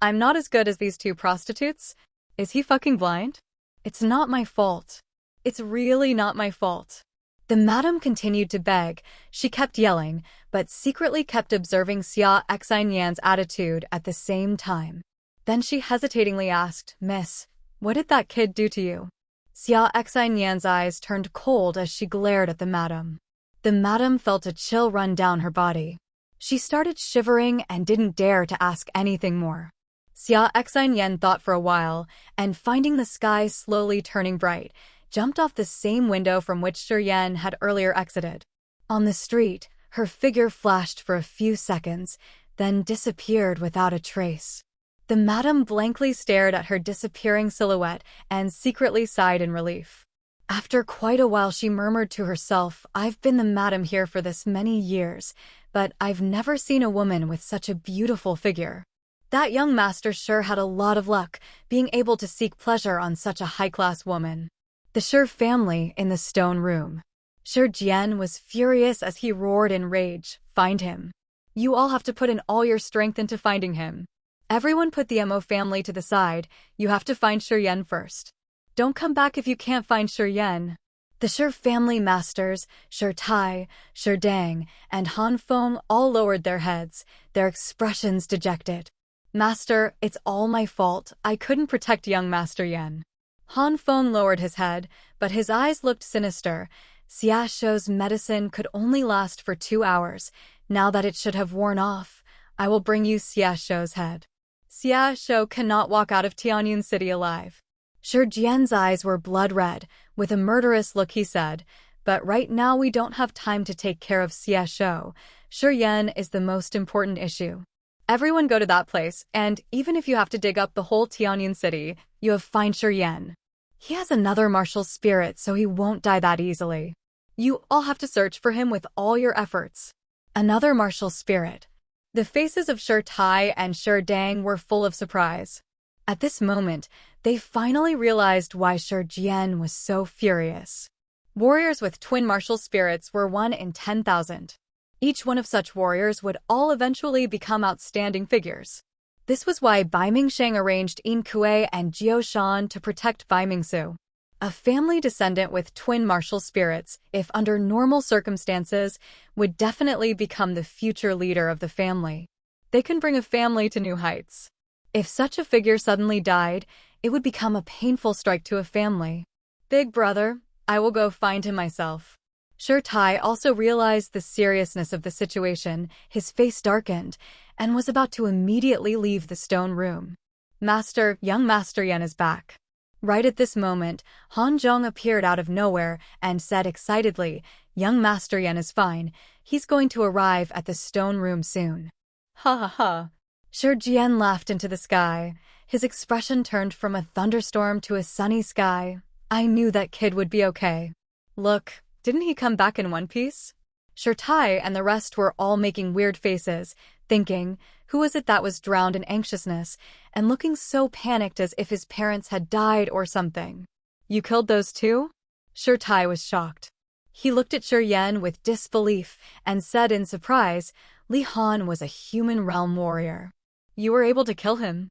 "I'm not as good as these two prostitutes? Is he fucking blind? It's not my fault. It's really not my fault." The madam continued to beg. She kept yelling, but secretly kept observing Xia Xianyan's attitude at the same time. Then she hesitatingly asked, "Miss, what did that kid do to you?" Xia Xianyan's eyes turned cold as she glared at the madam. The madam felt a chill run down her body. She started shivering and didn't dare to ask anything more. Xia Xianyan thought for a while, and finding the sky slowly turning bright, jumped off the same window from which Shi Yan had earlier exited. On the street, her figure flashed for a few seconds, then disappeared without a trace. The madam blankly stared at her disappearing silhouette and secretly sighed in relief. After quite a while she murmured to herself, "I've been the madam here for this many years, but I've never seen a woman with such a beautiful figure. That young master sure had a lot of luck, being able to seek pleasure on such a high-class woman." The Shi family in the stone room. Shi Jian was furious as he roared in rage, "Find him. You all have to put in all your strength into finding him. Everyone put the Mo family to the side. You have to find Shi Yan first. Don't come back if you can't find Shi Yan." The Shi family masters, Shi Tai, Shi Dang, and Han Feng all lowered their heads, their expressions dejected. "Master, it's all my fault. I couldn't protect young Master Yan." Han Feng lowered his head, but his eyes looked sinister. Xia Shou's medicine could only last for 2 hours. Now that it should have worn off, I will bring you Xia Shou's head. Xia Shou cannot walk out of Tianyun City alive. Shi Jian's eyes were blood red. With a murderous look he said, "But right now we don't have time to take care of Xia Shou. Shi Yan is the most important issue. Everyone go to that place, and even if you have to dig up the whole Tianyun City, you have find Shi Yan. He has another martial spirit, so he won't die that easily. You all have to search for him with all your efforts." Another martial spirit. The faces of Shi Tai and Shi Dang were full of surprise. At this moment, they finally realized why Shi Jian was so furious. Warriors with twin martial spirits were 1 in 10,000. Each one of such warriors would all eventually become outstanding figures. This was why Bai Mingsheng arranged Yin Kuei and Jiao Shan to protect Bai Mingsu. A family descendant with twin martial spirits, if under normal circumstances, would definitely become the future leader of the family. They can bring a family to new heights. If such a figure suddenly died, it would become a painful strike to a family. "Big brother, I will go find him myself." Shi Tai also realized the seriousness of the situation. His face darkened, and was about to immediately leave the stone room. "Master, young Master Yan is back." Right at this moment, Han Zhong appeared out of nowhere and said excitedly, "Young Master Yan is fine. He's going to arrive at the stone room soon." Ha ha ha. Shi Jian laughed into the sky. His expression turned from a thunderstorm to a sunny sky. "I knew that kid would be okay. Look, didn't he come back in one piece?" Shi Tai and the rest were all making weird faces, thinking, who was it that was drowned in anxiousness, and looking so panicked as if his parents had died or something. "You killed those two?" Shi Tai was shocked. He looked at Shi Yan with disbelief and said in surprise, "Li Han was a human realm warrior. You were able to kill him.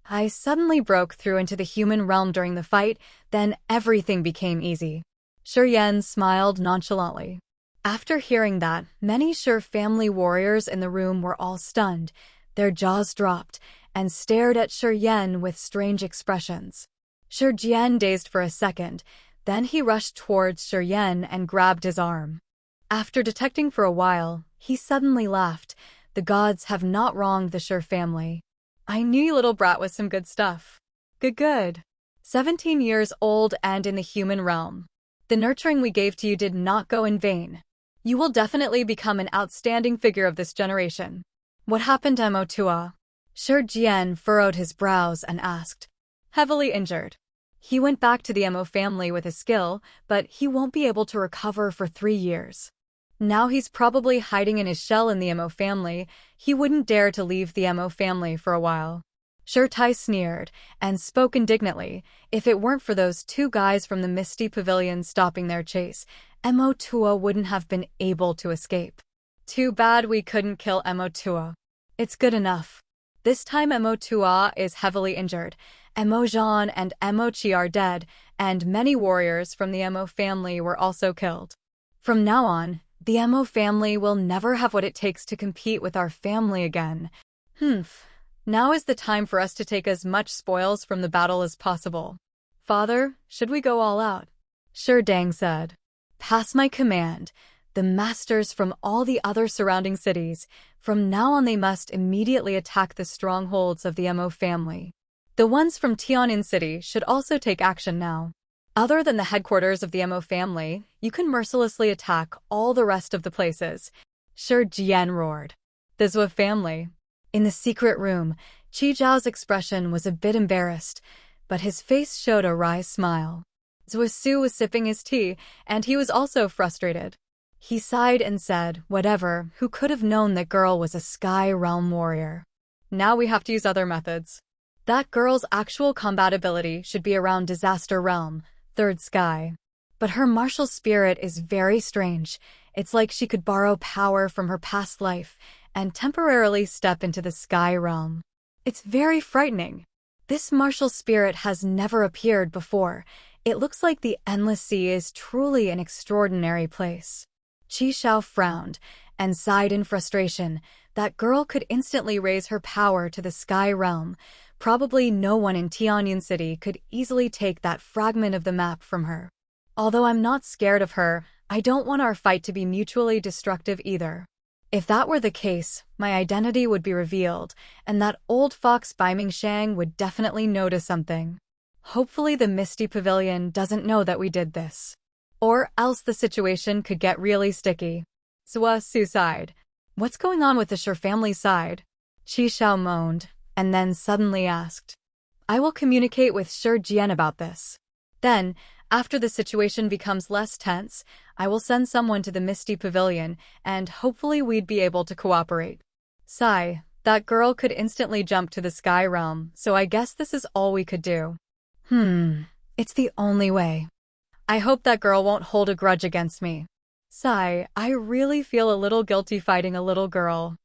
I suddenly broke through into the human realm during the fight, then everything became easy. Shi Yan smiled nonchalantly. After hearing that, many Shi family warriors in the room were all stunned. Their jaws dropped and stared at Shi Yan with strange expressions. Shi Jian dazed for a second, then he rushed towards Shi Yan and grabbed his arm. After detecting for a while, he suddenly laughed. The gods have not wronged the Shi family. I knew you little brat was some good stuff. Good. 17 years old and in the human realm. The nurturing we gave to you did not go in vain. You will definitely become an outstanding figure of this generation. What happened to Mo Tua? Shi Jian furrowed his brows and asked. Heavily injured. He went back to the Mo family with his skill, but he won't be able to recover for 3 years. Now he's probably hiding in his shell in the Mo family. He wouldn't dare to leave the Mo family for a while. Shi Tai sneered and spoke indignantly. If it weren't for those 2 guys from the Misty Pavilion stopping their chase, Mo Tua wouldn't have been able to escape. Too bad we couldn't kill Mo Tua. It's good enough. This time Mo Tua is heavily injured. Mo Zhan and Mo Qi are dead, and many warriors from the Mo family were also killed. From now on, the Mo family will never have what it takes to compete with our family again. Now is the time for us to take as much spoils from the battle as possible. Father, should we go all out? Shi Dang said. Pass my command. The masters from all the other surrounding cities, from now on they must immediately attack the strongholds of the Mo family. The ones from Tian'an City should also take action now. Other than the headquarters of the Mo family, you can mercilessly attack all the rest of the places. Shi Jian roared. The Zhou family. In the secret room, Qi Zhao's expression was a bit embarrassed, but his face showed a wry smile. Zhou Su was sipping his tea, and he was also frustrated. He sighed and said, whatever, who could have known that girl was a Sky Realm warrior? Now we have to use other methods. That girl's actual combat ability should be around Disaster Realm, Third Sky. But her martial spirit is very strange. It's like she could borrow power from her past life and temporarily step into the Sky Realm. It's very frightening. This martial spirit has never appeared before. It looks like the Endless Sea is truly an extraordinary place. Qi Xiao frowned and sighed in frustration. That girl could instantly raise her power to the Sky Realm. Probably no one in Tian'an City could easily take that fragment of the map from her. Although I'm not scared of her, I don't want our fight to be mutually destructive either. If that were the case, my identity would be revealed, and that old fox Bai Mingshang would definitely notice something. Hopefully the Misty Pavilion doesn't know that we did this. Or else the situation could get really sticky. Zhou Su sighed. What's going on with the Shi family side? Qi Xiao moaned, and then suddenly asked. I will communicate with Shi Jian about this. Then, after the situation becomes less tense, I will send someone to the Misty Pavilion, and hopefully we'd be able to cooperate. Sigh, that girl could instantly jump to the Sky Realm, so I guess this is all we could do. It's the only way. I hope that girl won't hold a grudge against me. Sigh, I really feel a little guilty fighting a little girl.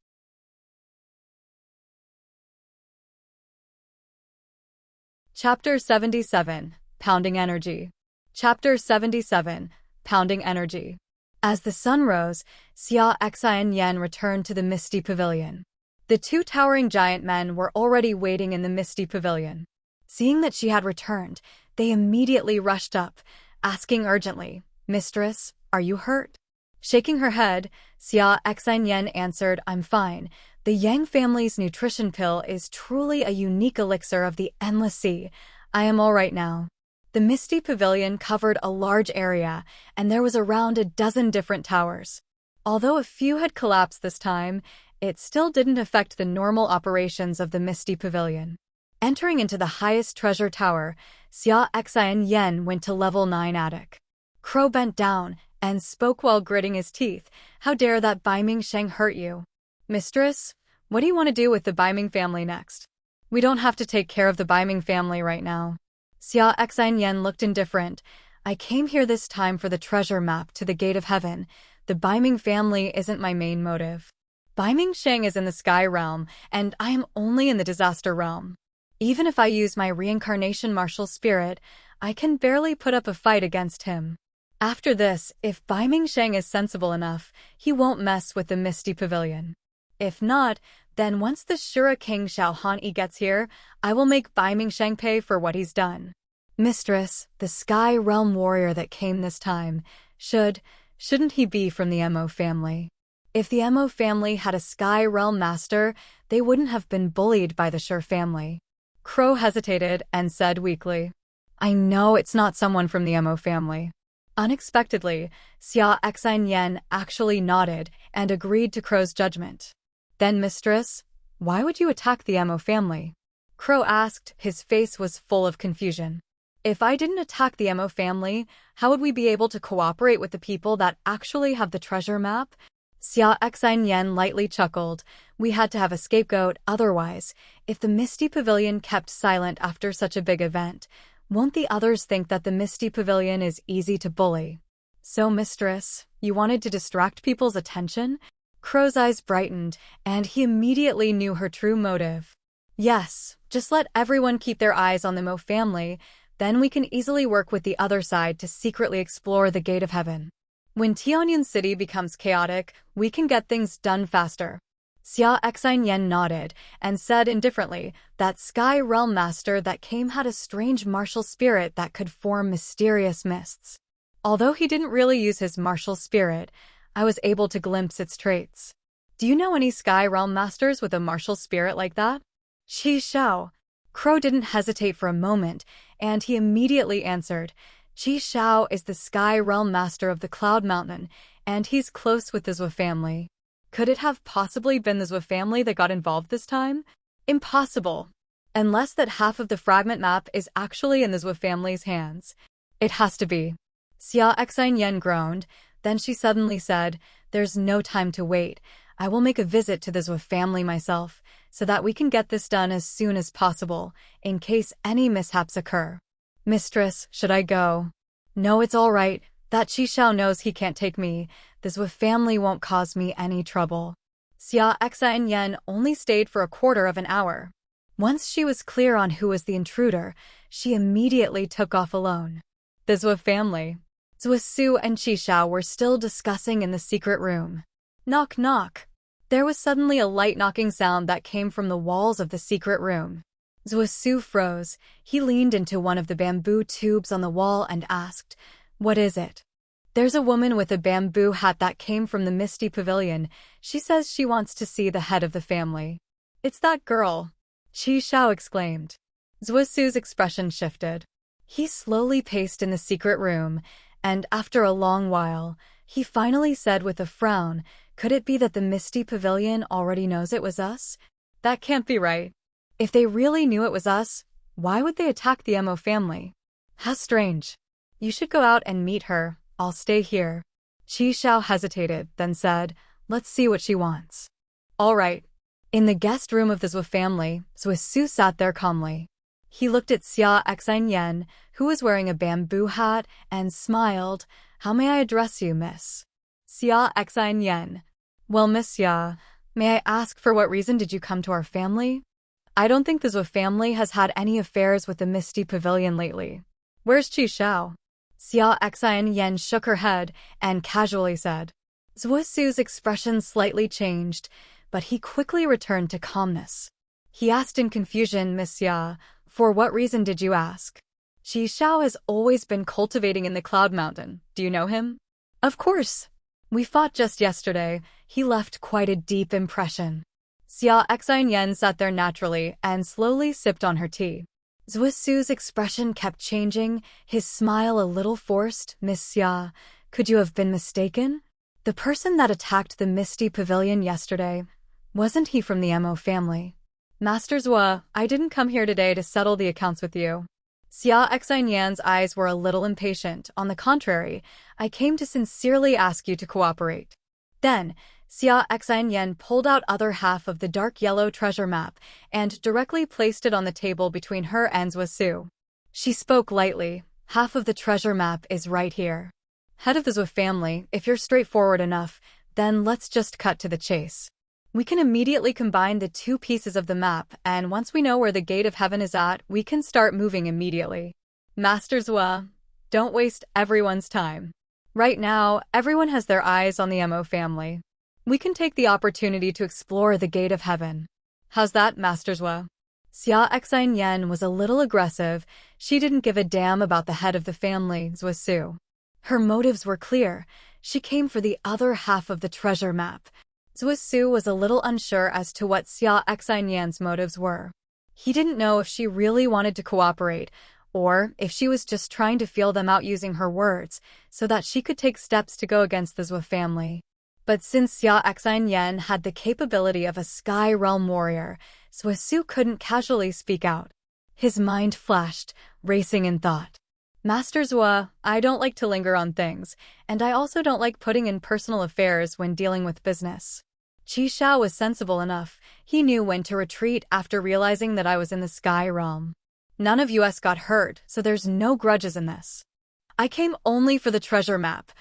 Chapter 77, Pounding Energy. Chapter 77, Pounding Energy. As the sun rose, Xia Exquisite returned to the Misty Pavilion. The 2 towering giant men were already waiting in the Misty Pavilion. Seeing that she had returned, they immediately rushed up, asking urgently, Mistress, are you hurt? Shaking her head, Xia Exquisite answered, I'm fine. The Yang family's nutrition pill is truly a unique elixir of the Endless Sea. I am all right now. The Misty Pavilion covered a large area, and there was around a dozen different towers. Although a few had collapsed this time, it still didn't affect the normal operations of the Misty Pavilion. Entering into the highest treasure tower, Xia Exquisite went to level 9 attic. Crow bent down and spoke while gritting his teeth. How dare that Bai Mingsheng hurt you? Mistress, what do you want to do with the Bai Ming family next? We don't have to take care of the Bai Ming family right now. Xia Exquisite looked indifferent. I came here this time for the treasure map to the Gate of Heaven. The Bai Ming family isn't my main motive. Bai Mingsheng is in the Sky Realm, and I am only in the Disaster Realm. Even if I use my reincarnation martial spirit, I can barely put up a fight against him. After this, if Bai Mingsheng is sensible enough, he won't mess with the Misty Pavilion. If not, then once the Shura King Xiao Han gets here, I will make Bai Mingsheng pay for what he's done. Mistress, the Sky Realm warrior that came this time, shouldn't he be from the Mo family? If the Mo family had a Sky Realm master, they wouldn't have been bullied by the Shur family. Crow hesitated and said weakly, I know it's not someone from the Mo family. Unexpectedly, Xia Exin actually nodded and agreed to Crow's judgment. Then, mistress, why would you attack the Mo family? Crow asked. His face was full of confusion. If I didn't attack the Mo family, how would we be able to cooperate with the people that actually have the treasure map? Xia Exin lightly chuckled. We had to have a scapegoat, otherwise, if the Misty Pavilion kept silent after such a big event, won't the others think that the Misty Pavilion is easy to bully? So, mistress, you wanted to distract people's attention? Crow's eyes brightened, and he immediately knew her true motive. Yes, just let everyone keep their eyes on the Mo family, then we can easily work with the other side to secretly explore the Gate of Heaven. When Tianyan City becomes chaotic, we can get things done faster. Xia Exin nodded and said indifferently, that Sky Realm master that came had a strange martial spirit that could form mysterious mists. Although he didn't really use his martial spirit, I was able to glimpse its traits. Do you know any Sky Realm masters with a martial spirit like that? Qi Xiao. Crow didn't hesitate for a moment, and he immediately answered, Qi Xiao is the Sky Realm master of the Cloud Mountain, and he's close with the Zhou family. Could it have possibly been the Zhou family that got involved this time? Impossible. Unless that half of the fragment map is actually in the Zhou family's hands. It has to be. Xia Exin groaned, then she suddenly said, There's no time to wait. I will make a visit to the Zhou family myself, so that we can get this done as soon as possible, in case any mishaps occur. Mistress, should I go? No, it's all right. That Qi Xiao knows he can't take me. The Zhou family won't cause me any trouble. Xia Exin only stayed for a quarter of an hour. Once she was clear on who was the intruder, she immediately took off alone. The Zhou family. Zhou Su and Qi Xiao were still discussing in the secret room. Knock, knock. There was suddenly a light knocking sound that came from the walls of the secret room. Zhou Su froze. He leaned into one of the bamboo tubes on the wall and asked, What is it? There's a woman with a bamboo hat that came from the Misty Pavilion. She says she wants to see the head of the family. It's that girl, Qi Xiao exclaimed. Zhou Su's expression shifted. He slowly paced in the secret room, and after a long while, he finally said with a frown, Could it be that the Misty Pavilion already knows it was us? That can't be right. If they really knew it was us, why would they attack the Mo family? How strange. You should go out and meet her. I'll stay here. Qi Xiao hesitated, then said, Let's see what she wants. All right. In the guest room of the Zhou family, Zhou Su sat there calmly. He looked at Xia Exin, who was wearing a bamboo hat, and smiled. How may I address you, miss? Xia Exin. Well, Miss Xia, may I ask for what reason did you come to our family? I don't think the Zhou family has had any affairs with the Misty Pavilion lately. Where's Qi Xiao? Xia Exin shook her head and casually said. Zhou Su's expression slightly changed, but he quickly returned to calmness. He asked in confusion, Miss Xia, for what reason did you ask? Qi Xiao has always been cultivating in the Cloud Mountain. Do you know him? Of course. We fought just yesterday. He left quite a deep impression. Xia Exin sat there naturally and slowly sipped on her tea. Zhou Su's expression kept changing, his smile a little forced. Miss Xia, could you have been mistaken? The person that attacked the Misty Pavilion yesterday, wasn't he from the Mo family? Master Zhou, I didn't come here today to settle the accounts with you. Xia Exin's eyes were a little impatient. On the contrary, I came to sincerely ask you to cooperate. Then, Xia Exin pulled out other half of the dark yellow treasure map and directly placed it on the table between her and Zhou Su. She spoke lightly. Half of the treasure map is right here. Head of the Zhou family, if you're straightforward enough, then let's just cut to the chase. We can immediately combine the two pieces of the map, and once we know where the gate of heaven is at, we can start moving immediately. Master Zua, don't waste everyone's time. Right now, everyone has their eyes on the Mo family. We can take the opportunity to explore the gate of heaven. How's that, Master Zua? Xia Exine Yen was a little aggressive. She didn't give a damn about the head of the family, Zua Su. Her motives were clear. She came for the other half of the treasure map. Zua Su was a little unsure as to what Xia Exine Yan's motives were. He didn't know if she really wanted to cooperate, or if she was just trying to feel them out using her words, so that she could take steps to go against the Zua family. But since Xia Exine Yen had the capability of a Sky Realm warrior, Zua Su couldn't casually speak out. His mind flashed, racing in thought. Master Zua, I don't like to linger on things, and I also don't like putting in personal affairs when dealing with business. Qi Xiao was sensible enough. He knew when to retreat after realizing that I was in the Sky Realm. None of us got hurt, so there's no grudges in this. I came only for the treasure map.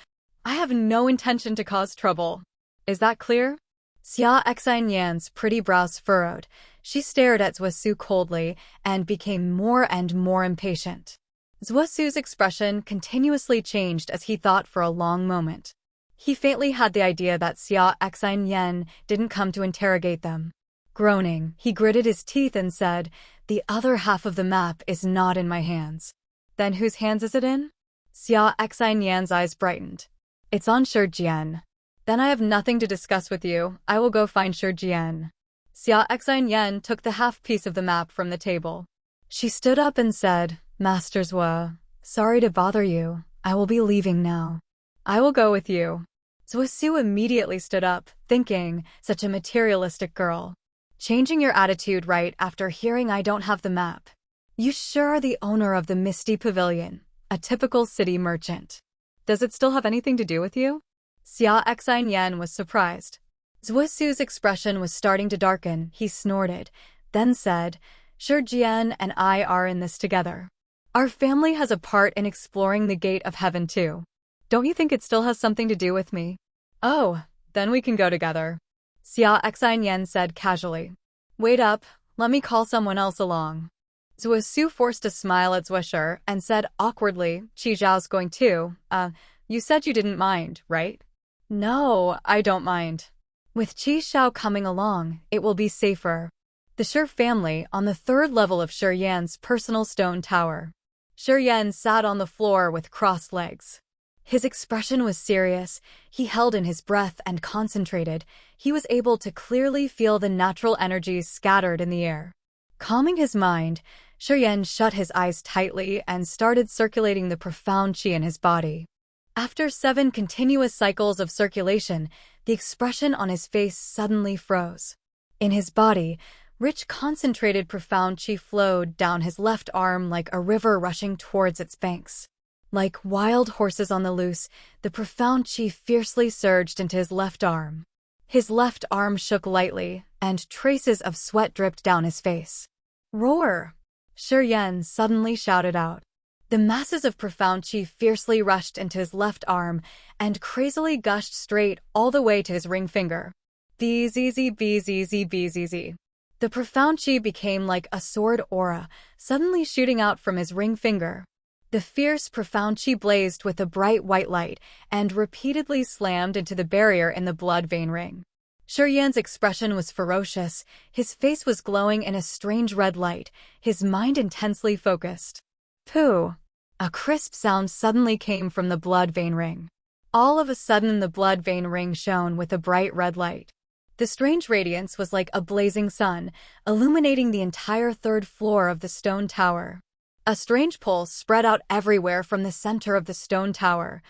I have no intention to cause trouble. Is that clear? Xia Exine Yan's pretty brows furrowed. She stared at Zua Su coldly and became more and more impatient. Zua Su's expression continuously changed as he thought for a long moment. He faintly had the idea that Xia Exine Yen didn't come to interrogate them. Groaning, he gritted his teeth and said, "The other half of the map is not in my hands." "Then whose hands is it in?" Xia Exine Yan's eyes brightened. "It's on Shijian." "Then I have nothing to discuss with you. I will go find Shijian." Xia Exine Yen took the half piece of the map from the table. She stood up and said, "Master Zua, sorry to bother you. I will be leaving now." "I will go with you." Zua Su immediately stood up, thinking, such a materialistic girl. "Changing your attitude right after hearing I don't have the map. You sure are the owner of the Misty Pavilion, a typical city merchant. Does it still have anything to do with you?" Xia Exine Yen was surprised. Zua Su's expression was starting to darken. He snorted, then said, "Shijian and I are in this together. Our family has a part in exploring the gate of heaven too. Don't you think it still has something to do with me?" "Oh, then we can go together," Xia Exine Yen said casually. "Wait up, let me call someone else along." Zua Su forced a smile at Zua Shi and said awkwardly, "Qi Zhao's going too. You said you didn't mind, right?" "No, I don't mind. With Qi Xiao coming along, it will be safer." The Shi family on the third level of Shi Yan's personal stone tower. Shi Yan sat on the floor with crossed legs. His expression was serious. He held in his breath and concentrated. He was able to clearly feel the natural energies scattered in the air. Calming his mind, Shi Yan shut his eyes tightly and started circulating the profound qi in his body. After 7 continuous cycles of circulation, the expression on his face suddenly froze. In his body, rich concentrated profound qi flowed down his left arm like a river rushing towards its banks. Like wild horses on the loose, the profound qi fiercely surged into his left arm. His left arm shook lightly, and traces of sweat dripped down his face. "Roar!" Shi Yan suddenly shouted out. The masses of profound qi fiercely rushed into his left arm and crazily gushed straight all the way to his ring finger. Bzzz. The profound qi became like a sword aura, suddenly shooting out from his ring finger. The fierce profound qi blazed with a bright white light and repeatedly slammed into the barrier in the blood vein ring. Shi Yan's expression was ferocious. His face was glowing in a strange red light, his mind intensely focused. Pooh! A crisp sound suddenly came from the blood vein ring. All of a sudden the blood vein ring shone with a bright red light. The strange radiance was like a blazing sun, illuminating the entire 3rd floor of the stone tower. A strange pulse spread out everywhere from the center of the stone tower.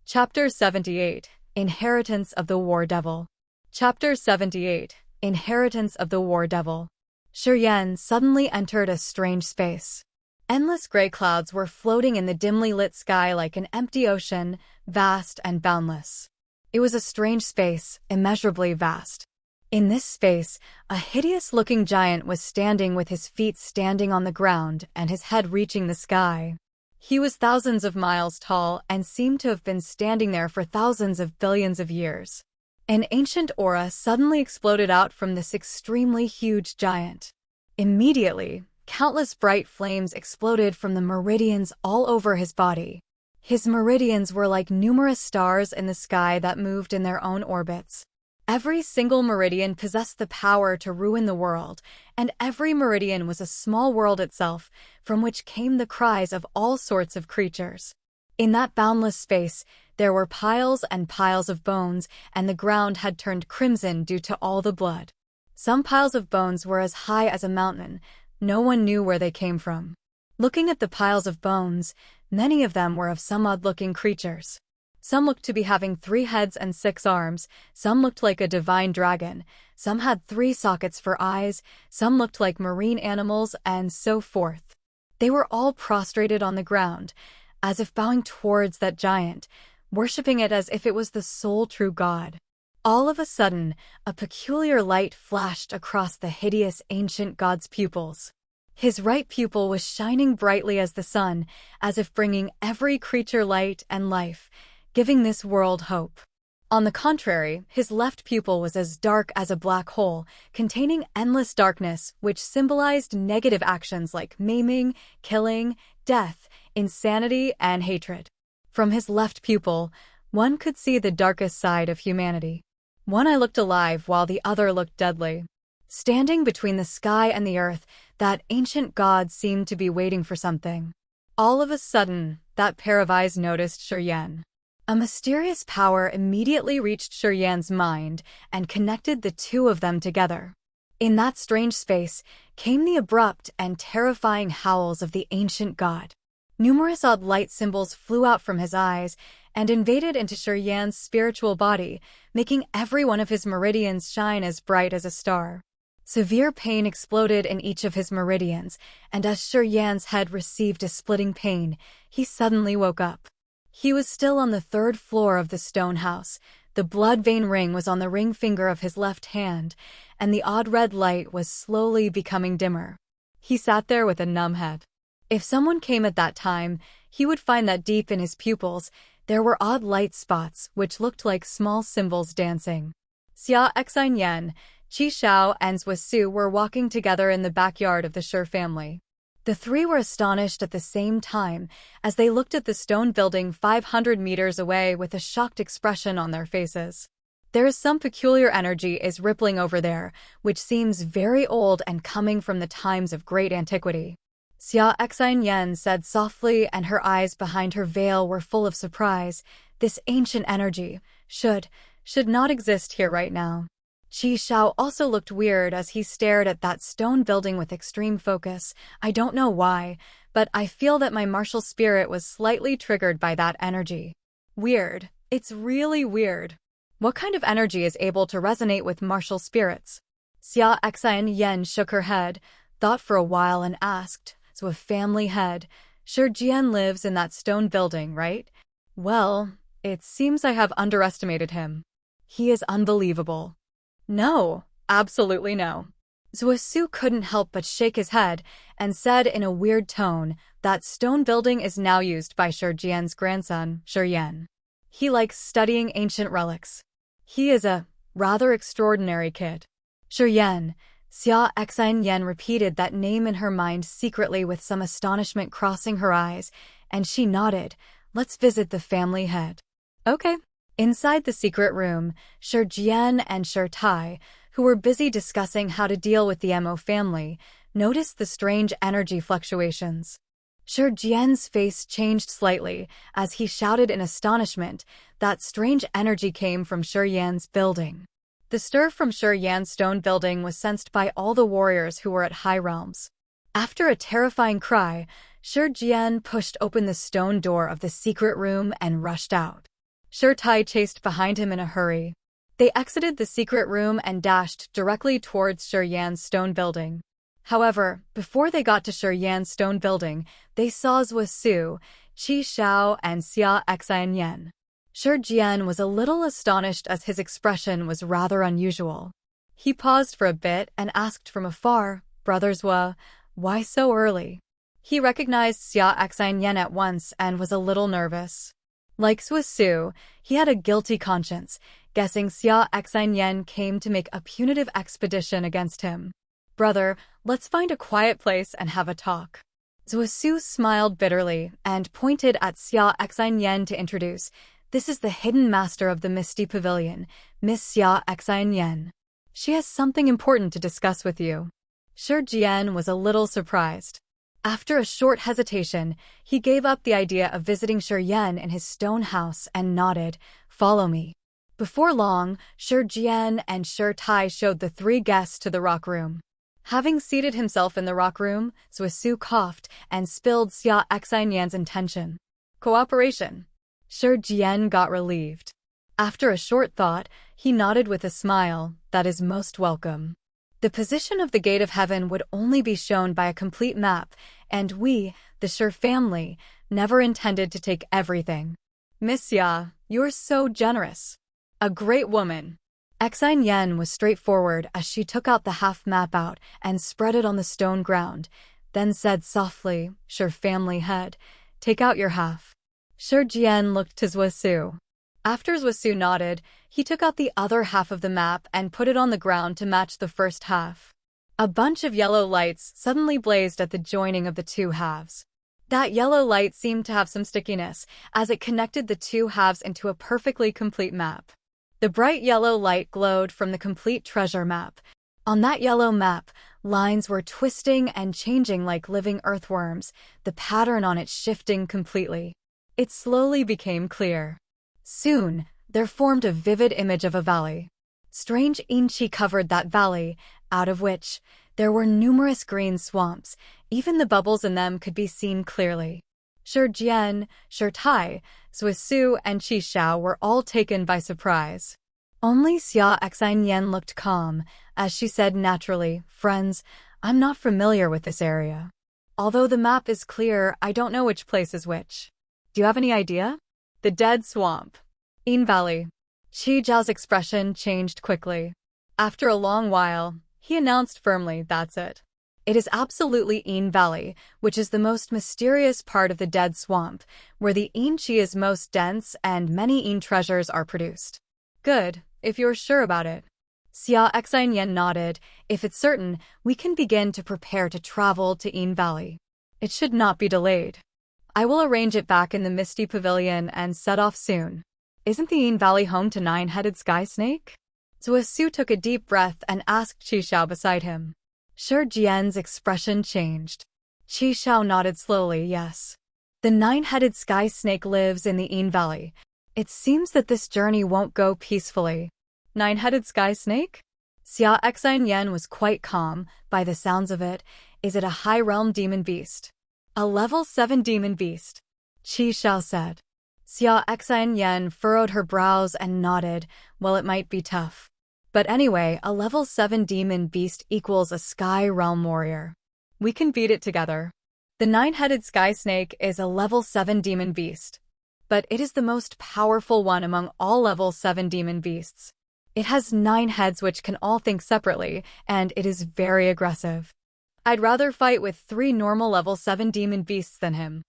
Chapter 78, Inheritance of the War Devil. Chapter 78, Inheritance of the War Devil. Shi Yan suddenly entered a strange space. Endless gray clouds were floating in the dimly lit sky like an empty ocean, vast and boundless. It was a strange space, immeasurably vast. In this space, a hideous-looking giant was standing with his feet standing on the ground and his head reaching the sky. He was thousands of miles tall and seemed to have been standing there for thousands of billions of years. An ancient aura suddenly exploded out from this extremely huge giant. Immediately, countless bright flames exploded from the meridians all over his body. His meridians were like numerous stars in the sky that moved in their own orbits. Every single meridian possessed the power to ruin the world, and every meridian was a small world itself, from which came the cries of all sorts of creatures. In that boundless space, there were piles and piles of bones, and the ground had turned crimson due to all the blood. Some piles of bones were as high as a mountain. No one knew where they came from. Looking at the piles of bones, many of them were of some odd-looking creatures. Some looked to be having 3 heads and 6 arms, some looked like a divine dragon, some had 3 sockets for eyes, some looked like marine animals, and so forth. They were all prostrated on the ground, as if bowing towards that giant, worshipping it as if it was the sole true God. All of a sudden, a peculiar light flashed across the hideous ancient god's pupils. His right pupil was shining brightly as the sun, as if bringing every creature light and life, giving this world hope. On the contrary, his left pupil was as dark as a black hole, containing endless darkness, which symbolized negative actions like maiming, killing, death, insanity, and hatred. From his left pupil, one could see the darkest side of humanity. One eye looked alive while the other looked deadly. Standing between the sky and the earth, that ancient god seemed to be waiting for something. All of a sudden, that pair of eyes noticed Shiryan. A mysterious power immediately reached Shiryan's mind and connected the two of them together. In that strange space came the abrupt and terrifying howls of the ancient god. Numerous odd light symbols flew out from his eyes and invaded into Shiryan's spiritual body, making every one of his meridians shine as bright as a star. Severe pain exploded in each of his meridians, and as Shiryan's head received a splitting pain, he suddenly woke up. He was still on the 3rd floor of the stone house. The blood vein ring was on the ring finger of his left hand, and the odd red light was slowly becoming dimmer. He sat there with a numb head. If someone came at that time, he would find that deep in his pupils, there were odd light spots which looked like small symbols dancing. Xia Exquisite, Qi Xiao, and Zhuo Su were walking together in the backyard of the Shi family. The 3 were astonished at the same time as they looked at the stone building 500 meters away with a shocked expression on their faces. There is some peculiar energy is rippling over there, which seems very old and coming from the times of great antiquity. Xia Exquisite said softly, and her eyes behind her veil were full of surprise. This ancient energy should not exist here right now. Qi Xiao also looked weird as he stared at that stone building with extreme focus. I don't know why, but I feel that my martial spirit was slightly triggered by that energy. Weird. It's really weird. What kind of energy is able to resonate with martial spirits? Xia Exquisite shook her head, thought for a while and asked, "So a family head, Shiryan lives in that stone building, right?" Well, it seems I have underestimated him. He is unbelievable. No, absolutely no. Zhuo Su couldn't help but shake his head and said in a weird tone, that stone building is now used by Shiryan's grandson, Shiryan. He likes studying ancient relics. He is a rather extraordinary kid. Shiryan. Xia Exquisite repeated that name in her mind secretly with some astonishment crossing her eyes, and she nodded. Let's visit the family head. Okay. Inside the secret room, Shiryan and Shirtai, who were busy discussing how to deal with the Mo family, noticed the strange energy fluctuations. Shiryan's face changed slightly as he shouted in astonishment that strange energy came from Shiryan's building. The stir from Shiryan's stone building was sensed by all the warriors who were at high realms. After a terrifying cry, Shiryan pushed open the stone door of the secret room and rushed out. Shirtai chased behind him in a hurry. They exited the secret room and dashed directly towards Shiryan's stone building. However, before they got to Shiryan's stone building, they saw Zhuo Su, Qi Xiao, and Xia Exquisite. Shiryan was a little astonished as his expression was rather unusual. He paused for a bit and asked from afar, "Brother Zhuo, why so early?" He recognized Xia Exinyen at once and was a little nervous. Like Su, he had a guilty conscience, guessing Xia Exinyen came to make a punitive expedition against him. Brother, let's find a quiet place and have a talk. Su smiled bitterly and pointed at Xia Exinyen to introduce, this is the hidden master of the Misty Pavilion, Miss Xia Exinyen. She has something important to discuss with you. Shi Jian was a little surprised. After a short hesitation, he gave up the idea of visiting Shi Yan in his stone house and nodded, follow me. Before long, Shi Jian and Shi Tai showed the three guests to the rock room. Having seated himself in the rock room, Su coughed and spilled Xia Exinyen's intention. Cooperation. Shi Jian got relieved. After a short thought, he nodded with a smile, that is most welcome. The position of the Gate of Heaven would only be shown by a complete map, and we, the Shi family, never intended to take everything. Miss Xia, you're so generous. A great woman. Exinyen was straightforward as she took out the half map out and spread it on the stone ground, then said softly, Shi family head, take out your half. Shi Jian looked to Su. After Su nodded, he took out the other half of the map and put it on the ground to match the first half. A bunch of yellow lights suddenly blazed at the joining of the two halves. That yellow light seemed to have some stickiness, as it connected the two halves into a perfectly complete map. The bright yellow light glowed from the complete treasure map. On that yellow map, lines were twisting and changing like living earthworms, the pattern on it shifting completely. It slowly became clear. Soon, there formed a vivid image of a valley. Strange inchi covered that valley, out of which there were numerous green swamps. Even the bubbles in them could be seen clearly. Shi Jian, Shi Tai, Su, and Qi Xiao were all taken by surprise. Only Xia Exinyen looked calm, as she said naturally, friends, I'm not familiar with this area. Although the map is clear, I don't know which place is which. Do you have any idea? The Dead Swamp. Yin Valley. Qi Zhao's expression changed quickly. After a long while, he announced firmly, that's it. It is absolutely Yin Valley, which is the most mysterious part of the Dead Swamp, where the Yin Qi is most dense and many Yin treasures are produced. Good, if you're sure about it. Xia Exinyen nodded. If it's certain, we can begin to prepare to travel to Yin Valley. It should not be delayed. I will arrange it back in the Misty Pavilion and set off soon. Isn't the Yin Valley home to nine-headed sky snake? Su took a deep breath and asked Qi Xiao beside him. Shi Jian's expression changed. Qi Xiao nodded slowly, yes. The nine-headed sky snake lives in the Yin Valley. It seems that this journey won't go peacefully. Nine-headed sky snake? Xia Exinyen was quite calm, by the sounds of it. Is it a high-realm demon beast? A level 7 demon beast, Qi Xiao said. Xia Exinyen furrowed her brows and nodded, well, it might be tough. But anyway, a level 7 demon beast equals a sky realm warrior. We can beat it together. The nine-headed sky snake is a level 7 demon beast, but it is the most powerful one among all level 7 demon beasts. It has 9 heads which can all think separately, and it is very aggressive. I'd rather fight with 3 normal level 7 demon beasts than him.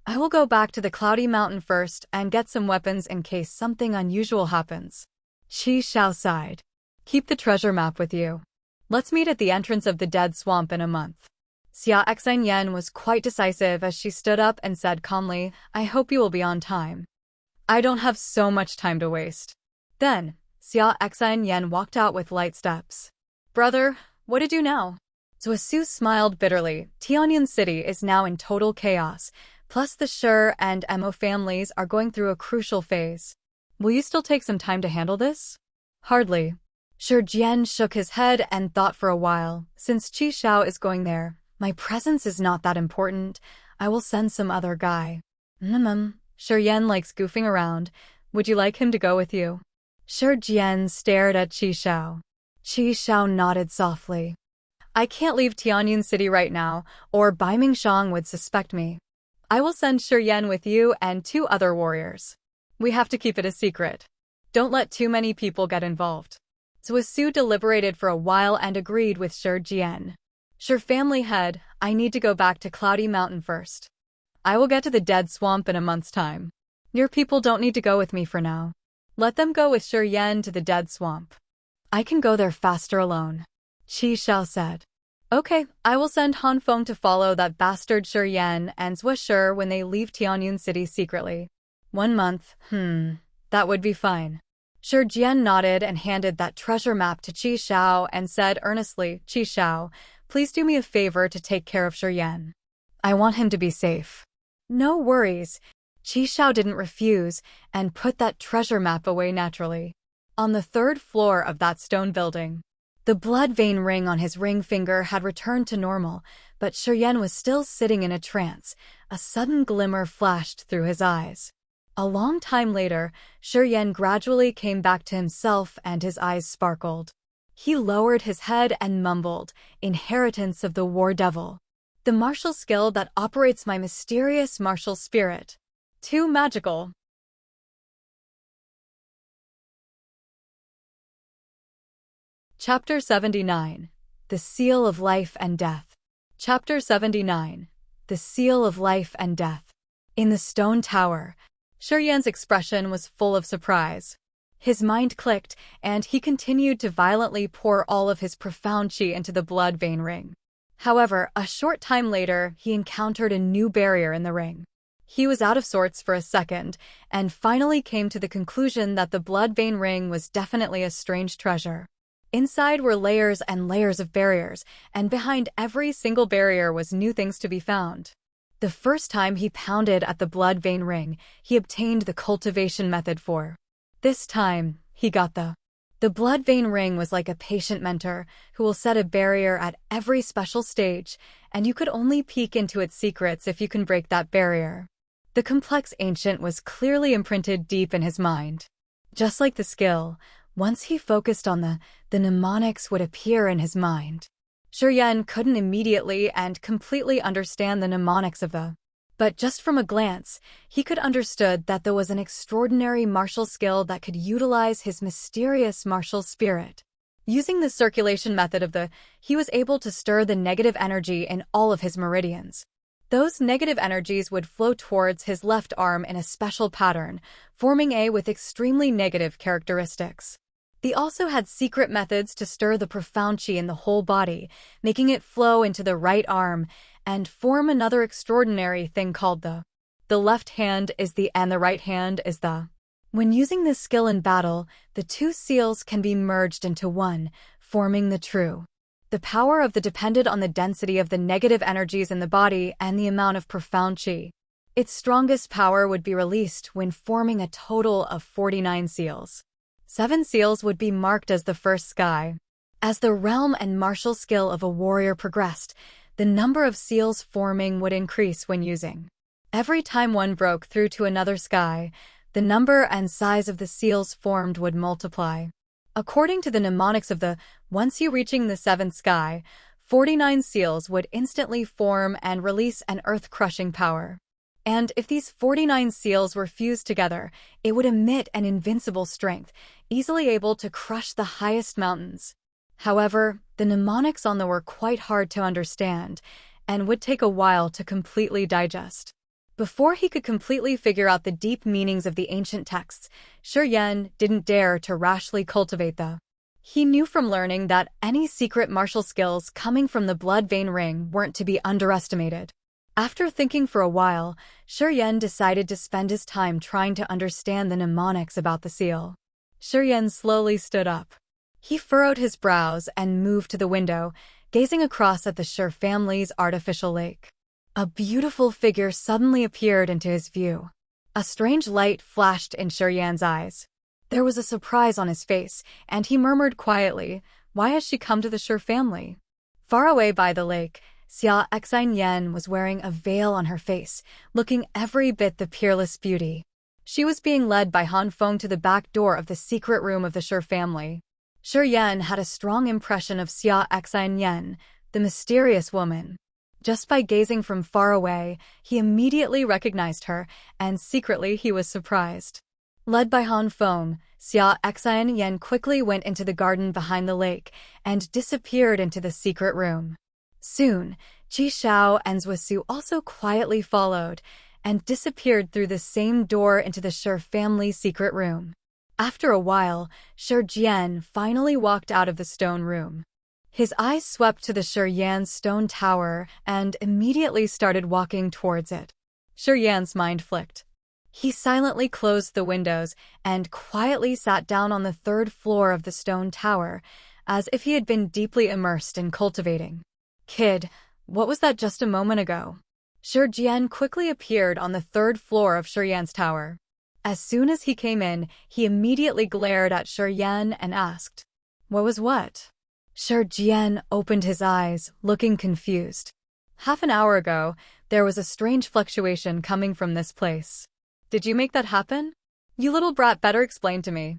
I will go back to the Cloudy Mountain first and get some weapons in case something unusual happens. Qi Xiao sighed. Keep the treasure map with you. Let's meet at the entrance of the Dead Swamp in a month. Xia Exinyen was quite decisive as she stood up and said calmly, I hope you will be on time. I don't have so much time to waste. Then, Xia Exinyen walked out with light steps. Brother, what to do now? Su smiled bitterly. Tianyan City is now in total chaos, plus the Shi and Mo families are going through a crucial phase. Will you still take some time to handle this? Hardly. Shi Jian shook his head and thought for a while. Since Qi Xiao is going there, my presence is not that important. I will send some other guy. Shi Yan likes goofing around. Would you like him to go with you? Shi Jian stared at Qi Xiao. Qi Xiao nodded softly. I can't leave Tianyan City right now, or Bai Mingshang would suspect me. I will send Shi Yan with you and 2 other warriors. We have to keep it a secret. Don't let too many people get involved. Su deliberated for a while and agreed with Shi Jian. Sure, family head, I need to go back to Cloudy Mountain first. I will get to the dead swamp in a month's time. Your people don't need to go with me for now. Let them go with Sure Yen to the dead swamp. I can go there faster alone. Qi Xiao said. Okay, I will send Han Feng to follow that bastard Sure Yen and Zhua Shi when they leave Tianyun City secretly. 1 month, that would be fine. Shi Jian nodded and handed that treasure map to Qi Xiao and said earnestly, Qi Xiao, please do me a favor to take care of Sure Yen. I want him to be safe. No worries. Qi Xiao didn't refuse and put that treasure map away naturally. On the 3rd floor of that stone building, the blood vein ring on his ring finger had returned to normal, but Sure Yen was still sitting in a trance. A sudden glimmer flashed through his eyes. A long time later, Sure Yen gradually came back to himself and his eyes sparkled. He lowered his head and mumbled, inheritance of the war devil. The martial skill that operates my mysterious martial spirit. Too magical. Chapter 79. The Seal of Life and Death. Chapter 79. The Seal of Life and Death. In the stone tower, Sure Yan's expression was full of surprise. His mind clicked, and he continued to violently pour all of his profound qi into the blood vein ring. However, a short time later, he encountered a new barrier in the ring. He was out of sorts for a second, and finally came to the conclusion that the blood vein ring was definitely a strange treasure. Inside were layers and layers of barriers, and behind every single barrier was new things to be found. The first time he pounded at the blood vein ring, he obtained the cultivation method for. This time, he got the blood vein ring was like a patient mentor who will set a barrier at every special stage, and you could only peek into its secrets if you can break that barrier. The complex ancient was clearly imprinted deep in his mind. Just like the skill, once he focused on the mnemonics would appear in his mind. Sure Yen couldn't immediately and completely understand the mnemonics of but just from a glance, he could understood that there was an extraordinary martial skill that could utilize his mysterious martial spirit. Using the circulation method of he was able to stir the negative energy in all of his meridians. Those negative energies would flow towards his left arm in a special pattern, forming a with extremely negative characteristics. They also had secret methods to stir the profound qi in the whole body, making it flow into the right arm and form another extraordinary thing called the left hand is and the right hand is the. When using this skill in battle, the two seals can be merged into one, forming the true. The power of the depended on the density of the negative energies in the body and the amount of profound qi. Its strongest power would be released when forming a total of 49 seals. 7 seals would be marked as the first sky. As the realm and martial skill of a warrior progressed, the number of seals forming would increase when using. Every time one broke through to another sky, the number and size of the seals formed would multiply. According to the mnemonics of once you reaching the 7th sky, 49 seals would instantly form and release an earth-crushing power. And if these 49 seals were fused together, it would emit an invincible strength, easily able to crush the highest mountains. However, the mnemonics on them were quite hard to understand, and would take a while to completely digest. Before he could completely figure out the deep meanings of the ancient texts, Sure Yen didn't dare to rashly cultivate them. He knew from learning that any secret martial skills coming from the blood vein ring weren't to be underestimated. After thinking for a while, Sure Yen decided to spend his time trying to understand the mnemonics about the seal. Sure Yen slowly stood up. He furrowed his brows and moved to the window, gazing across at the Sure family's artificial lake. A beautiful figure suddenly appeared into his view. A strange light flashed in Sure Yan's eyes. There was a surprise on his face, and he murmured quietly, "Why has she come to the Sure family?" Far away by the lake, Xia Exquisite Yen was wearing a veil on her face, looking every bit the peerless beauty. She was being led by Han Feng to the back door of the secret room of the Sure family. Sure Yen had a strong impression of Xia Exquisite Yen, the mysterious woman. Just by gazing from far away, he immediately recognized her, and secretly he was surprised. Led by Han Feng, Xia Exquisite Yen quickly went into the garden behind the lake and disappeared into the secret room. Soon, Qi Shao and Zhuo Su also quietly followed and disappeared through the same door into the Shi family's secret room. After a while, Shi Jian finally walked out of the stone room. His eyes swept to the Shi Yan's stone tower and immediately started walking towards it. Shi Yan's mind flicked. He silently closed the windows and quietly sat down on the third floor of the stone tower, as if he had been deeply immersed in cultivating. Kid, what was that just a moment ago? Shi Jian quickly appeared on the third floor of Shi Yan's tower. As soon as he came in, he immediately glared at Shi Yan and asked, "What was what?" Shi Jian opened his eyes, looking confused. "Half an hour ago, there was a strange fluctuation coming from this place. Did you make that happen? You little brat better explain to me."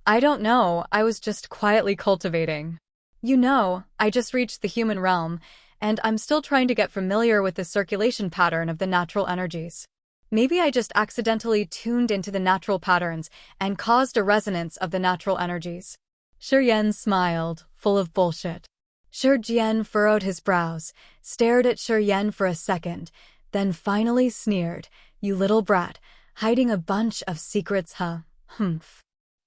"I don't know, I was just quietly cultivating. You know, I just reached the human realm, and I'm still trying to get familiar with the circulation pattern of the natural energies. Maybe I just accidentally tuned into the natural patterns and caused a resonance of the natural energies." Shi Yan smiled, full of bullshit. Shi Jian furrowed his brows, stared at Shi Yan for a second, then finally sneered, "You little brat, hiding a bunch of secrets, huh? Humph.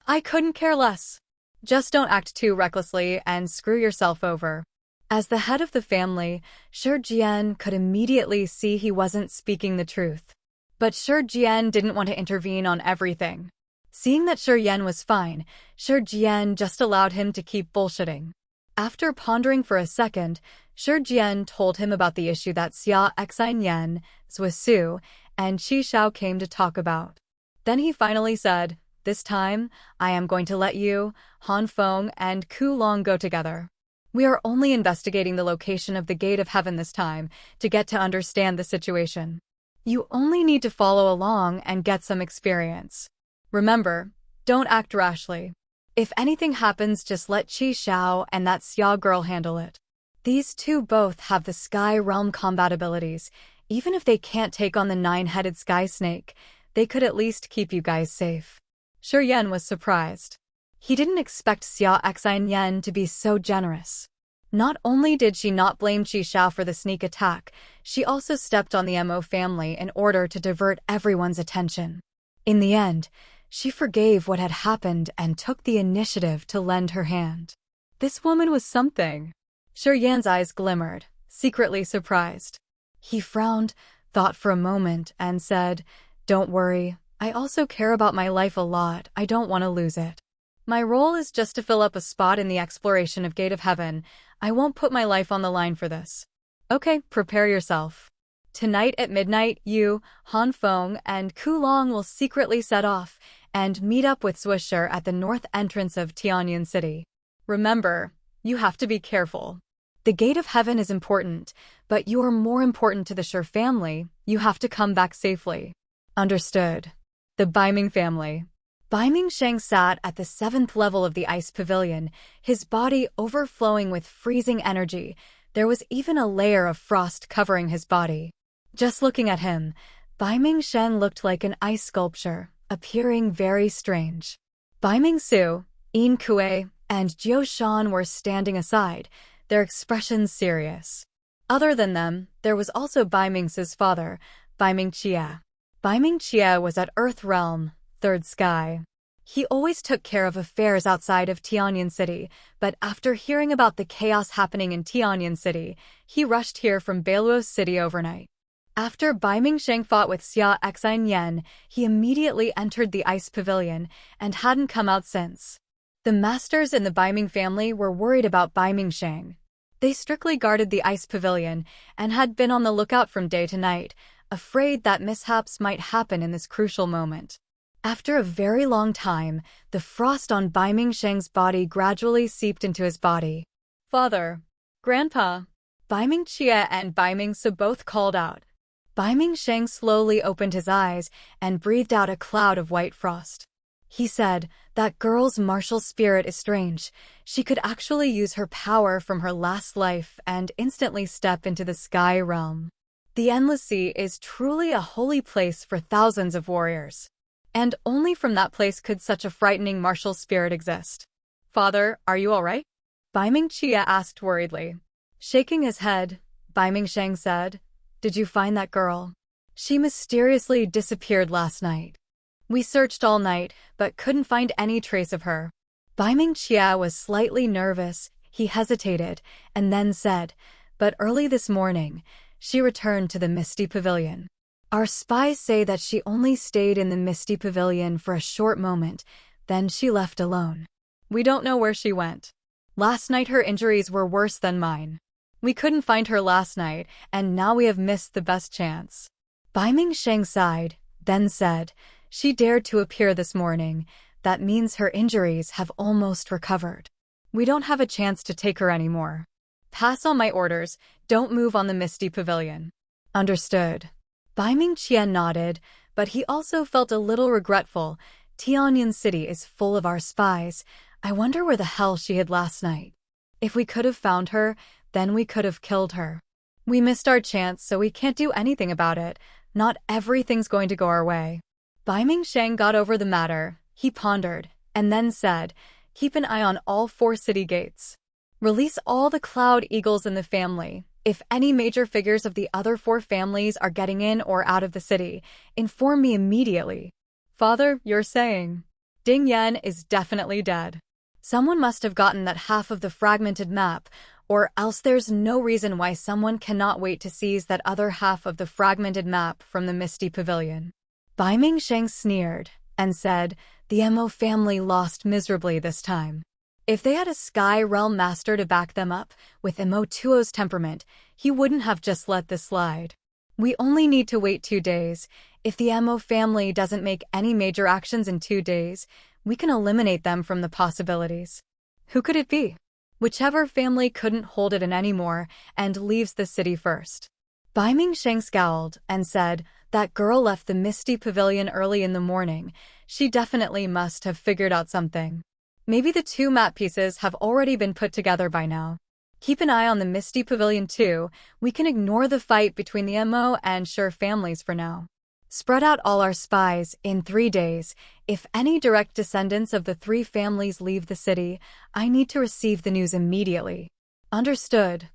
I couldn't care less. Just don't act too recklessly and screw yourself over." As the head of the family, Shi Jian could immediately see he wasn't speaking the truth. But Shi Jian didn't want to intervene on everything. Seeing that Shi Yan was fine, Shi Jian just allowed him to keep bullshitting. After pondering for a second, Shi Jian told him about the issue that Xia Exquisite, Zhuo Su, and Qi Shao came to talk about. Then he finally said, "This time, I am going to let you, Han Feng, and Ku Long go together. We are only investigating the location of the Gate of Heaven this time to get to understand the situation. You only need to follow along and get some experience. Remember, don't act rashly. If anything happens, just let Qi Shao and that Xia girl handle it. These two both have the Sky Realm combat abilities. Even if they can't take on the 9-headed Sky Snake, they could at least keep you guys safe." Shi Yan was surprised. He didn't expect Xia Exquisite to be so generous. Not only did she not blame Qi Shao for the sneak attack, she also stepped on the Mo family in order to divert everyone's attention. In the end, she forgave what had happened and took the initiative to lend her hand. This woman was something. Shi Yan's eyes glimmered, secretly surprised. He frowned, thought for a moment, and said, "Don't worry, I also care about my life a lot. I don't want to lose it. My role is just to fill up a spot in the exploration of Gate of Heaven. I won't put my life on the line for this. Okay, prepare yourself. Tonight at midnight, you, Han Feng, and Ku Long will secretly set off and meet up with Swisher at the north entrance of Tianyan City. Remember, you have to be careful. The Gate of Heaven is important, but you are more important to the Shi family. You have to come back safely." "Understood." The Baiming family. Baiming Sheng sat at the 7th level of the ice pavilion, his body overflowing with freezing energy. There was even a layer of frost covering his body. Just looking at him, Baiming Sheng looked like an ice sculpture, appearing very strange. Baiming Su, Yin Kue, and Jiu Shan were standing aside, their expressions serious. Other than them, there was also Baiming Su's father, Baiming Chia. Baiming Chia was at Earth Realm, 3rd Sky. He always took care of affairs outside of Tianyan City, but after hearing about the chaos happening in Tianyan City, he rushed here from Beiluo City overnight. After Baiming Sheng fought with Xia Exquisite, he immediately entered the ice pavilion and hadn't come out since. The masters in the Baiming family were worried about Baiming Sheng. They strictly guarded the ice pavilion and had been on the lookout from day to night, afraid that mishaps might happen in this crucial moment. After a very long time, the frost on Baiming Sheng's body gradually seeped into his body. "Father, Grandpa." Baiming Chia and Baiming Su both called out. Baiming Sheng slowly opened his eyes and breathed out a cloud of white frost. He said, "That girl's martial spirit is strange. She could actually use her power from her last life and instantly step into the Sky Realm. The Endless Sea is truly a holy place for thousands of warriors. And only from that place could such a frightening martial spirit exist." "Father, are you all right?" Baiming Chia asked worriedly. Shaking his head, Bai Mingsheng said, "Did you find that girl? She mysteriously disappeared last night. We searched all night, but couldn't find any trace of her." Bai Mingxia was slightly nervous. He hesitated, and then said, "But early this morning, she returned to the Misty Pavilion. Our spies say that she only stayed in the Misty Pavilion for a short moment, then she left alone. We don't know where she went. Last night her injuries were worse than mine. We couldn't find her last night, and now we have missed the best chance." Bai Mingsheng sighed, then said, "She dared to appear this morning. That means her injuries have almost recovered. We don't have a chance to take her anymore. Pass on my orders, don't move on the Misty Pavilion." "Understood." Bai Mingqian nodded, but he also felt a little regretful. Tianyan City is full of our spies. I wonder where the hell she hid last night. If we could have found her, then we could have killed her. We missed our chance, so we can't do anything about it. Not everything's going to go our way." Bai Mingsheng got over the matter. He pondered, and then said, "Keep an eye on all 4 city gates. Release all the Cloud Eagles in the family. If any major figures of the other 4 families are getting in or out of the city, inform me immediately." "Father, you're saying Ding Yan is definitely dead. Someone must have gotten that half of the fragmented map, or else there's no reason why someone cannot wait to seize that other half of the fragmented map from the Misty Pavilion." Bai Mingsheng sneered and said, "The Mo family lost miserably this time. If they had a Sky Realm Master to back them up, with Mo Tuo's temperament, he wouldn't have just let this slide. We only need to wait 2 days. If the Mo family doesn't make any major actions in 2 days, we can eliminate them from the possibilities." Who could it be? Whichever family couldn't hold it in anymore and leaves the city first. Bai Mingsheng scowled and said, "That girl left the Misty Pavilion early in the morning. She definitely must have figured out something. Maybe the 2 map pieces have already been put together by now. Keep an eye on the Misty Pavilion too. We can ignore the fight between the Mo and Sher families for now. Spread out all our spies in 3 days. If any direct descendants of the 3 families leave the city, I need to receive the news immediately." Understood.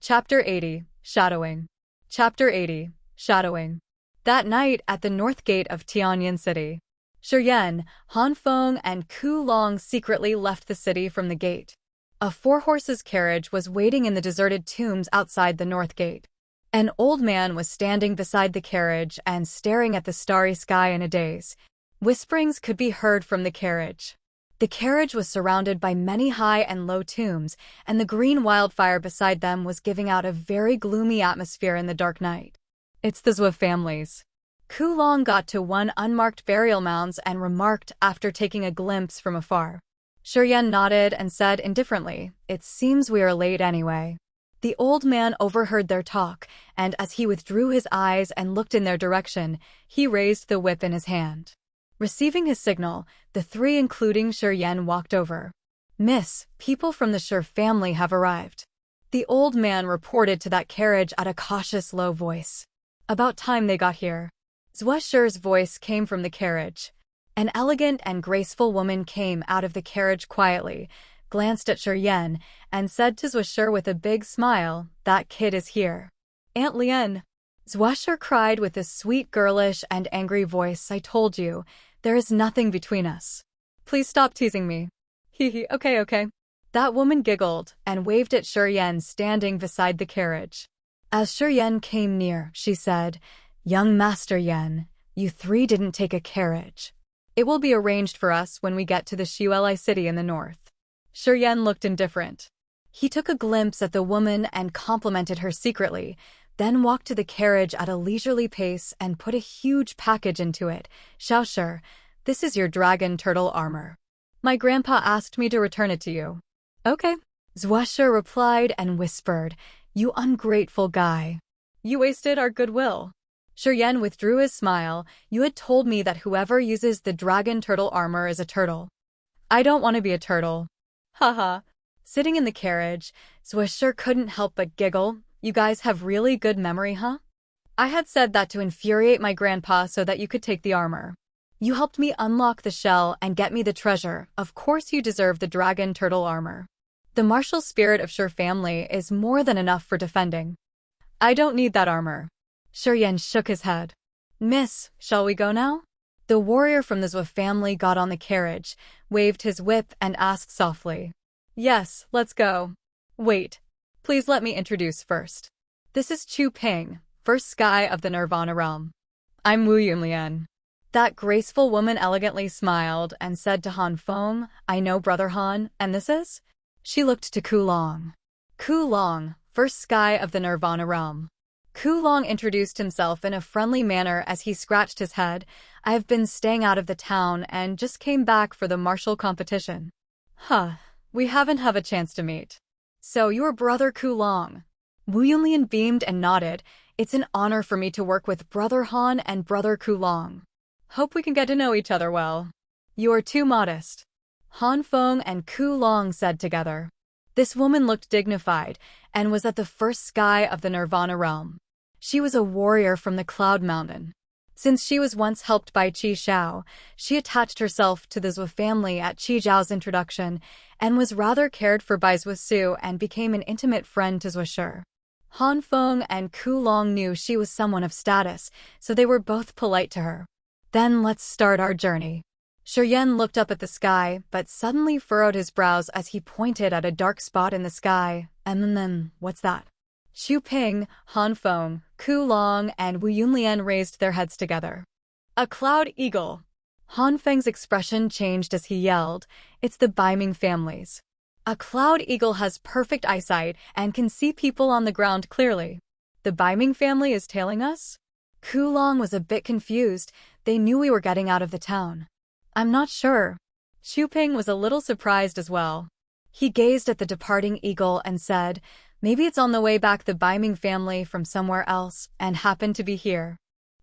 Chapter 80, Shadowing. Chapter 80, Shadowing. That night at the north gate of Tianyan City, Shiyan, Han Feng, and Ku Long secretly left the city from the gate. A 4-horses carriage was waiting in the deserted tombs outside the north gate. An old man was standing beside the carriage and staring at the starry sky in a daze. Whisperings could be heard from the carriage. The carriage was surrounded by many high and low tombs, and the green wildfire beside them was giving out a very gloomy atmosphere in the dark night. "It's the Zhou families." Ku Long got to one unmarked burial mounds and remarked after taking a glimpse from afar. Shiyan nodded and said indifferently, "It seems we are late anyway." The old man overheard their talk, and as he withdrew his eyes and looked in their direction, he raised the whip in his hand. Receiving his signal, the 3 including Shiyan walked over. "Miss, people from the Sher family have arrived." The old man reported to that carriage at a cautious low voice. "About time they got here." Zhou Sher's voice came from the carriage. An elegant and graceful woman came out of the carriage quietly, glanced at Shiyan, and said to Zhou Sher with a big smile, "That kid is here." "Aunt Lian." Zhou Sher cried with a sweet girlish and angry voice, "I told you, there is nothing between us. Please stop teasing me." "Hee, okay. That woman giggled and waved at Shiyan standing beside the carriage. As Shiyan came near, she said, "Young Master Yan, you 3 didn't take a carriage. It will be arranged for us when we get to the Xueli city in the north." Shiyan looked indifferent. He took a glimpse at the woman and complimented her secretly, then walked to the carriage at a leisurely pace and put a huge package into it. "Xiaoshi, this is your dragon turtle armor. My grandpa asked me to return it to you." "Okay." Zhou Sher replied and whispered, "You ungrateful guy. You wasted our goodwill." Shiyan withdrew his smile. "You had told me that whoever uses the dragon turtle armor is a turtle. I don't want to be a turtle." Haha. Sitting in the carriage, Zhou Sher couldn't help but giggle. "You guys have really good memory, huh? I had said that to infuriate my grandpa so that you could take the armor. You helped me unlock the shell and get me the treasure. Of course you deserve the dragon turtle armor. The martial spirit of Sher family is more than enough for defending. I don't need that armor. Shiryen shook his head. Miss, shall we go now? The warrior from the Zhou family got on the carriage, waved his whip and asked softly. Yes, let's go. Wait. Please let me introduce first. This is Chu Ping, first sky of the Nirvana realm. I'm Wu Yunlian. That graceful woman elegantly smiled and said to Han Feng, I know Brother Han, and this is? She looked to Ku Long. Ku Long, first sky of the Nirvana realm. Ku Long introduced himself in a friendly manner as he scratched his head. I have been staying out of the town and just came back for the martial competition. We haven't had a chance to meet. So you're Brother Ku Long. Wu Yunlian beamed and nodded. It's an honor for me to work with Brother Han and Brother Ku Long. Hope we can get to know each other well. You're too modest. Han Feng and Ku Long said together. This woman looked dignified and was at the first sky of the Nirvana realm. She was a warrior from the Cloud Mountain. Since she was once helped by Qi Xiao, she attached herself to the Zhou family at Qi Zhao's introduction and was rather cared for by Zhou Su and became an intimate friend to Zhou Shi. Han Feng and Ku Long knew she was someone of status, so they were both polite to her. Then let's start our journey. Shiryen looked up at the sky, but suddenly furrowed his brows as he pointed at a dark spot in the sky. And then, what's that? Xu Ping, Han Feng, Ku Long, and Wu Yunlian raised their heads together. A cloud eagle. Han Feng's expression changed as he yelled, It's the Baiming families. A cloud eagle has perfect eyesight and can see people on the ground clearly. The Baiming family is tailing us? Ku Long was a bit confused. They knew we were getting out of the town. I'm not sure. Xu Ping was a little surprised as well. He gazed at the departing eagle and said, Maybe it's on the way back the Baiming family from somewhere else and happened to be here.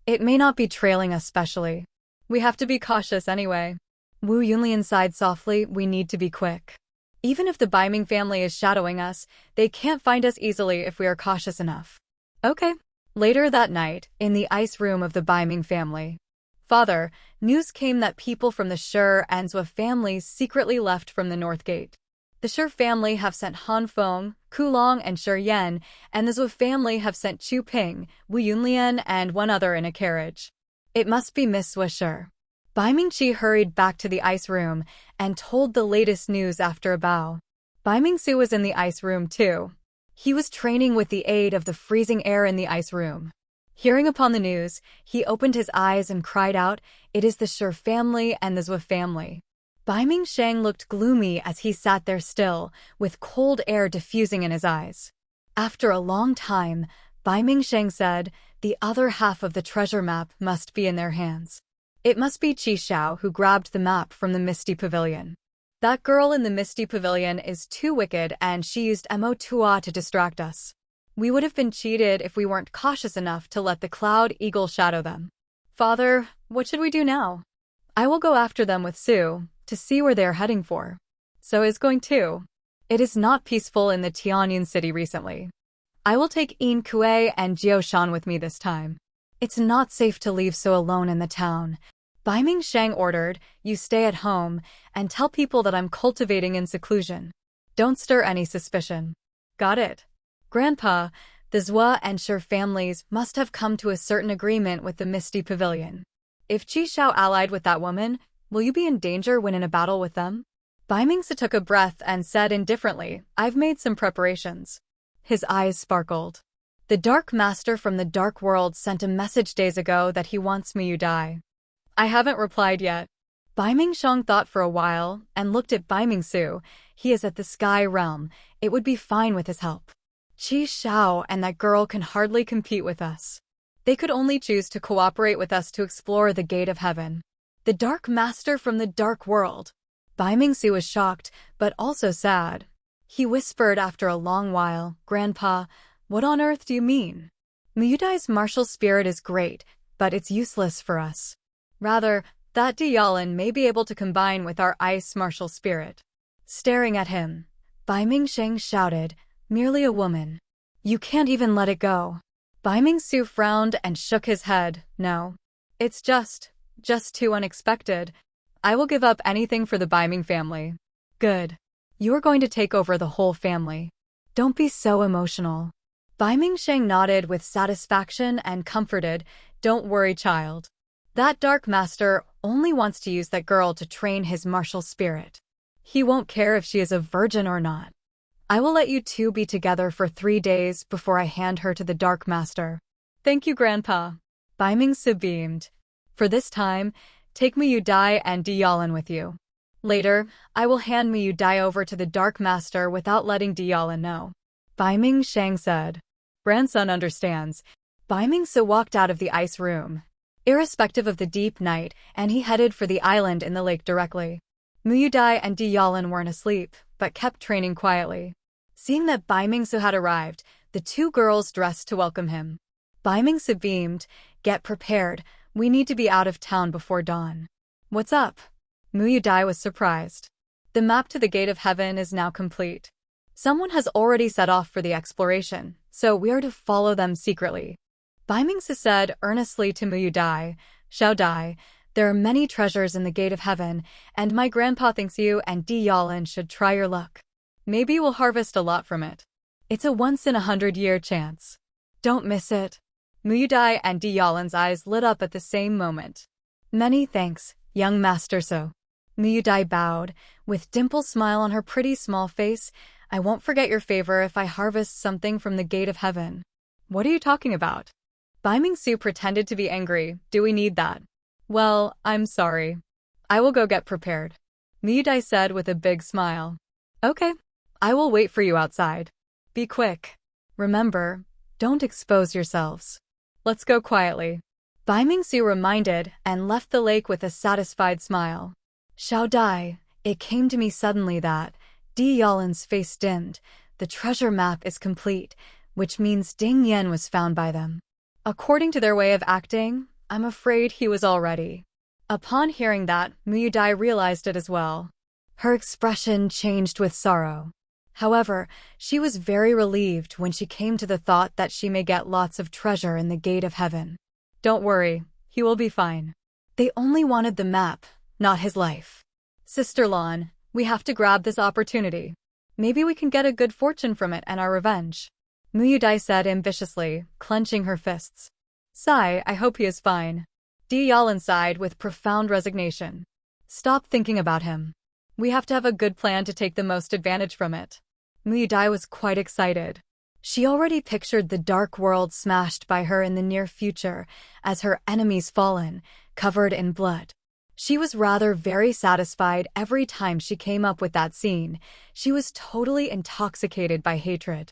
It may not be trailing us specially. We have to be cautious anyway. Wu Yunlian sighed softly, we need to be quick. Even if the Baiming family is shadowing us, they can't find us easily if we are cautious enough. Okay. Later that night, in the ice room of the Baiming family. Father, news came that people from the Shi and Zhou families secretly left from the North Gate. The Shi family have sent Han Feng, Ku Long, and Shiryen, and the Zhou family have sent Chu Ping, Wu Yunlian, and one other in a carriage. It must be Miss Zhou Shi. Bai Mingqi hurried back to the ice room and told the latest news after a bow. Bai Mingsu was in the ice room too. He was training with the aid of the freezing air in the ice room. Hearing upon the news, he opened his eyes and cried out, It is the Shi family and the Zhou family. Bai Mingsheng looked gloomy as he sat there still, with cold air diffusing in his eyes. After a long time, Bai Mingsheng said, The other half of the treasure map must be in their hands. It must be Qi Xiao who grabbed the map from the Misty Pavilion. That girl in the Misty Pavilion is too wicked and she used Mo Tua to distract us. We would have been cheated if we weren't cautious enough to let the Cloud Eagle shadow them. Father, what should we do now? I will go after them with Su, to see where they are heading for. So is going too. It is not peaceful in the Tianyun city recently. I will take Yin Kue and Jiao Shan with me this time. It's not safe to leave Su alone in the town. Bai Mingsheng ordered, You stay at home, and tell people that I'm cultivating in seclusion. Don't stir any suspicion. Got it. Grandpa, the Zhou and Shi families must have come to a certain agreement with the Misty Pavilion. If Qi Xiao allied with that woman, will you be in danger when in a battle with them? Bai Mingsi took a breath and said indifferently, I've made some preparations. His eyes sparkled. The Dark Master from the Dark World sent a message days ago that he wants me to die. I haven't replied yet. Bai Mingsheng thought for a while and looked at Bai Mingsu. He is at the Sky Realm. It would be fine with his help. Qi Xiao and that girl can hardly compete with us. They could only choose to cooperate with us to explore the Gate of Heaven. The Dark Master from the Dark World. Bai Mingsu was shocked, but also sad. He whispered after a long while, Grandpa, what on earth do you mean? Miyudai's martial spirit is great, but it's useless for us. Rather, that Diyalan may be able to combine with our ice martial spirit. Staring at him, Bai Mingsheng shouted, Merely a woman. You can't even let it go. Bai Mingsu frowned and shook his head. No. It's just just too unexpected. I will give up anything for the Biming family. Good. You are going to take over the whole family. Don't be so emotional. Biming Sheng nodded with satisfaction and comforted, "Don't worry, child. That Dark Master only wants to use that girl to train his martial spirit. He won't care if she is a virgin or not. I will let you two be together for 3 days before I hand her to the Dark Master." "Thank you, Grandpa." Biming Su beamed. "For this time, take Mu Dai and Di Yalan with you. Later, I will hand Mu Dai over to the Dark Master without letting Di Yalan know." Biming Shang said. "Grandson understands." Biming Su walked out of the ice room, irrespective of the deep night, and he headed for the island in the lake directly. Mu Dai and Di Yalan weren't asleep, but kept training quietly. Seeing that Biming Su had arrived, the two girls dressed to welcome him. Biming Su beamed, "Get prepared, we need to be out of town before dawn." "What's up?" Mu Dai was surprised. "The map to the Gate of Heaven is now complete. Someone has already set off for the exploration, so we are to follow them secretly." Biming Su said earnestly to Mu Dai, "Xiao Dai, there are many treasures in the Gate of Heaven, and my grandpa thinks you and Di Yalan should try your luck. Maybe you will harvest a lot from it. It's a once-in-a-100-year chance. Don't miss it." Mu Dai and Di Yalan's eyes lit up at the same moment. "Many thanks, young Master Su." Mu Dai bowed, with Dimple's smile on her pretty small face. "I won't forget your favor if I harvest something from the Gate of Heaven." "What are you talking about?" Biming Su pretended to be angry. "Do we need that?" "Well, I'm sorry. I will go get prepared," Mu Dai said with a big smile. "Okay. I will wait for you outside. Be quick. Remember, don't expose yourselves. Let's go quietly." Biming Su reminded and left the lake with a satisfied smile. "Xiao Dai, it came to me suddenly that..." Di Yalan's face dimmed. "The treasure map is complete, which means Ding Yen was found by them. According to their way of acting, I'm afraid he was already." Upon hearing that, Mu Dai realized it as well. Her expression changed with sorrow. However, she was very relieved when she came to the thought that she may get lots of treasure in the Gate of Heaven. "Don't worry, he will be fine." They only wanted the map, not his life. "Sister Lan, we have to grab this opportunity. Maybe we can get a good fortune from it and our revenge," Mu Dai said ambitiously, clenching her fists. "Sigh, I hope he is fine." Di Yalan sighed with profound resignation. "Stop thinking about him. We have to have a good plan to take the most advantage from it." Mu Dai was quite excited. She already pictured the dark world smashed by her in the near future, as her enemies fallen, covered in blood. She was rather very satisfied every time she came up with that scene. She was totally intoxicated by hatred.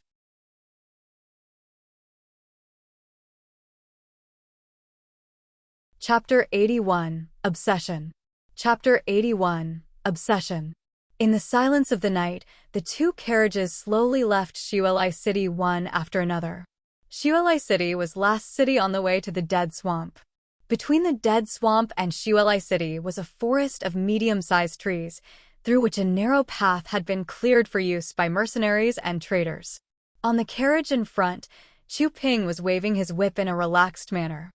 Chapter 81, Obsession. Chapter 81, Obsession. In the silence of the night, the two carriages slowly left Xueli City one after another. Xueli City was last city on the way to the Dead Swamp. Between the Dead Swamp and Xueli City was a forest of medium-sized trees, through which a narrow path had been cleared for use by mercenaries and traders. On the carriage in front, Chu Ping was waving his whip in a relaxed manner.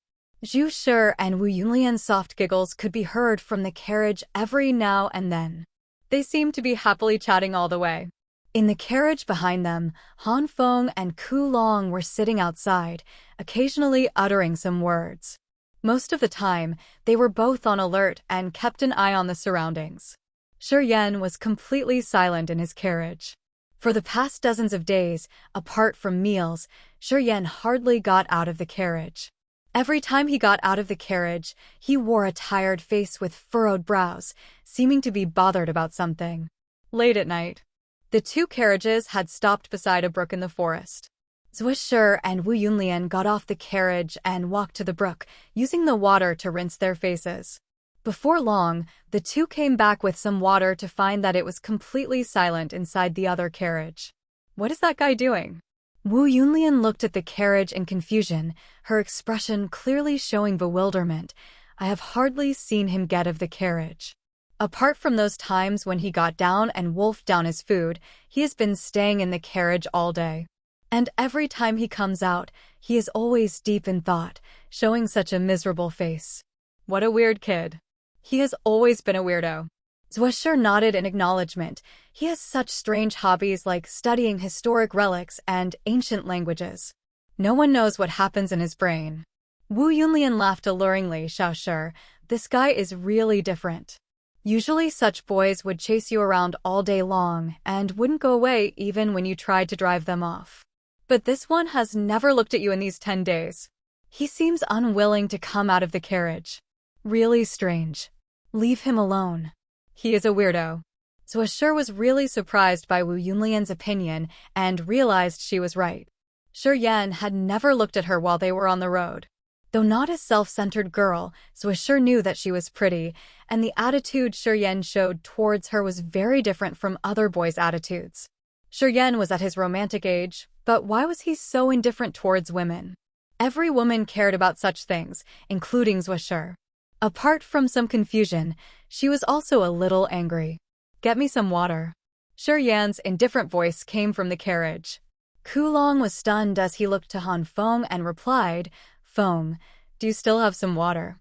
Zhu Shi and Wu Yunlian's soft giggles could be heard from the carriage every now and then. They seemed to be happily chatting all the way. In the carriage behind them, Han Feng and Ku Long were sitting outside, occasionally uttering some words. Most of the time, they were both on alert and kept an eye on the surroundings. Shi Yan was completely silent in his carriage. For the past dozens of days, apart from meals, Shi Yan hardly got out of the carriage. Every time he got out of the carriage, he wore a tired face with furrowed brows, seeming to be bothered about something. Late at night, the two carriages had stopped beside a brook in the forest. Zhu Shi and Wu Yunlian got off the carriage and walked to the brook, using the water to rinse their faces. Before long, the two came back with some water to find that it was completely silent inside the other carriage. "What is that guy doing?" Wu Yunlian looked at the carriage in confusion, her expression clearly showing bewilderment. "I have hardly seen him get out of the carriage. Apart from those times when he got down and wolfed down his food, he has been staying in the carriage all day. And every time he comes out, he is always deep in thought, showing such a miserable face." What a weird kid. He has always been a weirdo. Zhuoshi nodded in acknowledgement. He has such strange hobbies like studying historic relics and ancient languages. No one knows what happens in his brain. Wu Yunlian laughed alluringly. Xiaoshi, this guy is really different. Usually such boys would chase you around all day long and wouldn't go away even when you tried to drive them off. But this one has never looked at you in these 10 days. He seems unwilling to come out of the carriage. Really strange. Leave him alone. He is a weirdo. Zhuoshi was really surprised by Wu Yunlian's opinion and realized she was right. Shi Yan had never looked at her while they were on the road. Though not a self-centered girl, Zhuoshi knew that she was pretty, and the attitude Shi Yan showed towards her was very different from other boys' attitudes. Shi Yan was at his romantic age, but why was he so indifferent towards women? Every woman cared about such things, including Zhuoshi. Apart from some confusion, she was also a little angry. Get me some water. Shi Yan's indifferent voice came from the carriage. Kulong was stunned as he looked to Han Feng and replied, Feng, do you still have some water?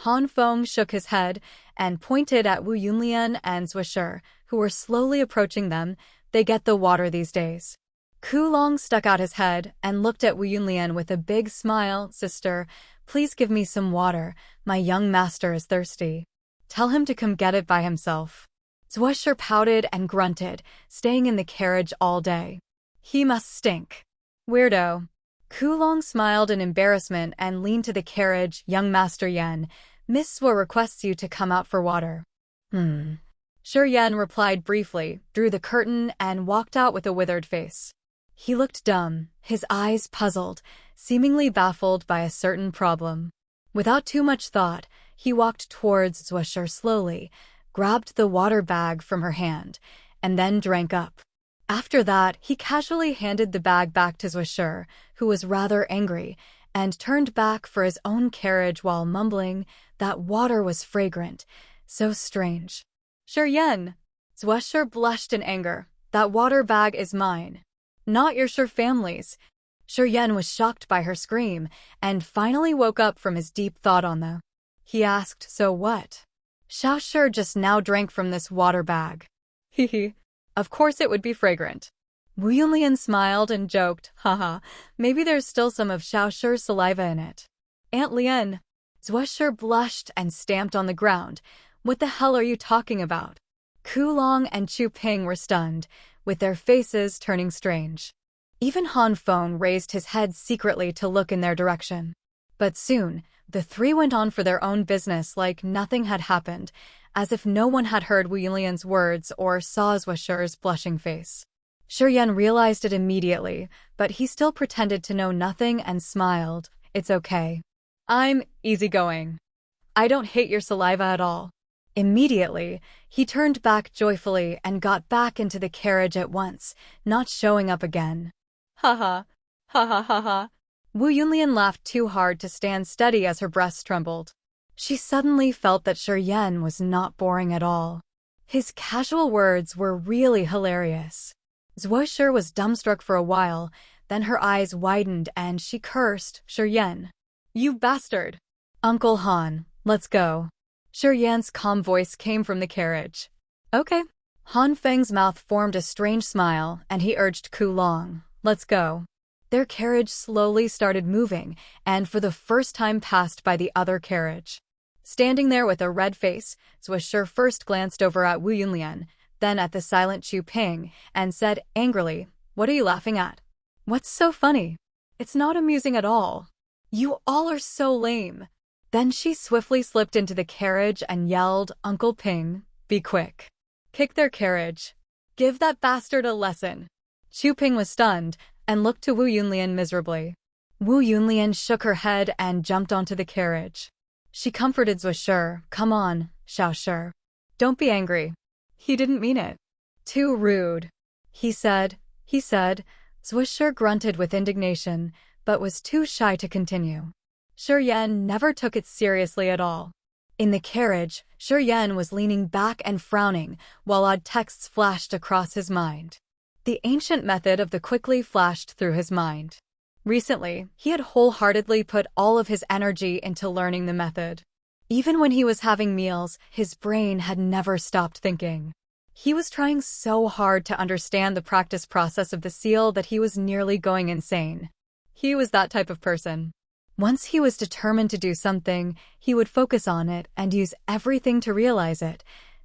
Han Feng shook his head and pointed at Wu Yunlian and Zhuoshi, who were slowly approaching them. They get the water these days. Kulong stuck out his head and looked at Wu Yunlian with a big smile. Sister, please give me some water. My young master is thirsty. Tell him to come get it by himself. Zhuoshi pouted and grunted, staying in the carriage all day. He must stink. Weirdo. Kulong smiled in embarrassment and leaned to the carriage. Young Master Yan, Miss Zhuo requests you to come out for water. Shi Yan replied briefly, drew the curtain, and walked out with a withered face. He looked dumb, his eyes puzzled, seemingly baffled by a certain problem. Without too much thought, he walked towards Zhuoshi slowly, grabbed the water bag from her hand, and then drank up. After that, he casually handed the bag back to Zhuoshi, who was rather angry, and turned back for his own carriage while mumbling, that water was fragrant. So strange. Shi Yan. Zhuoshi blushed in anger. That water bag is mine. Not your Shi family's. Shi Yan was shocked by her scream, and finally woke up from his deep thought on the. He asked, so what? Xiaoshi just now drank from this water bag. Hehe. Of course it would be fragrant. Wu Yunlian smiled and joked, haha, maybe there's still some of Xiaoshi's saliva in it. Aunt Lian. Zhuoshi blushed and stamped on the ground. What the hell are you talking about? Kulong and Chu Ping were stunned, with their faces turning strange. Even Han Feng raised his head secretly to look in their direction. But soon, the three went on for their own business like nothing had happened, as if no one had heard Wu Yunlian's words or saw Zhuoshi's blushing face. Shi Yan realized it immediately, but he still pretended to know nothing and smiled. It's okay. I'm easygoing. I don't hate your saliva at all. Immediately, he turned back joyfully and got back into the carriage at once, not showing up again. Ha ha. Ha ha ha ha. Wu Yunlian laughed too hard to stand steady as her breasts trembled. She suddenly felt that Shi Yan was not boring at all. His casual words were really hilarious. Zhuoshi was dumbstruck for a while, then her eyes widened and she cursed, Shi Yan. You bastard! Uncle Han, let's go. Shi Yan's calm voice came from the carriage. Okay. Han Feng's mouth formed a strange smile and he urged Kulong, let's go. Their carriage slowly started moving and for the first time passed by the other carriage. Standing there with a red face, Zhuoshi first glanced over at Wu Yunlian, then at the silent Chu Ping, and said angrily, what are you laughing at? What's so funny? It's not amusing at all. You all are so lame. Then she swiftly slipped into the carriage and yelled, Uncle Ping, be quick. Kick their carriage. Give that bastard a lesson. Chu Ping was stunned and looked to Wu Yunlian miserably. Wu Yunlian shook her head and jumped onto the carriage. She comforted Zhuoshi, come on, Xiaoshi. Don't be angry. He didn't mean it. Too rude. He said. Zhuoshi grunted with indignation, but was too shy to continue. Shi Yan never took it seriously at all. In the carriage, Shi Yan was leaning back and frowning, while odd texts flashed across his mind. The ancient method of the quickly flashed through his mind. Recently, he had wholeheartedly put all of his energy into learning the method. Even when he was having meals, his brain had never stopped thinking. He was trying so hard to understand the practice process of the seal that he was nearly going insane. He was that type of person. Once he was determined to do something, he would focus on it and use everything to realize it,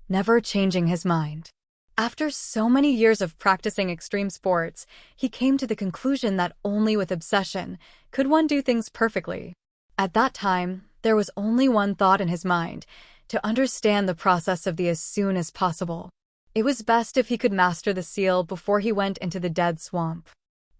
never changing his mind. After so many years of practicing extreme sports, he came to the conclusion that only with obsession could one do things perfectly. At that time, there was only one thought in his mind: to understand the process of the as soon as possible. It was best if he could master the seal before he went into the dead swamp.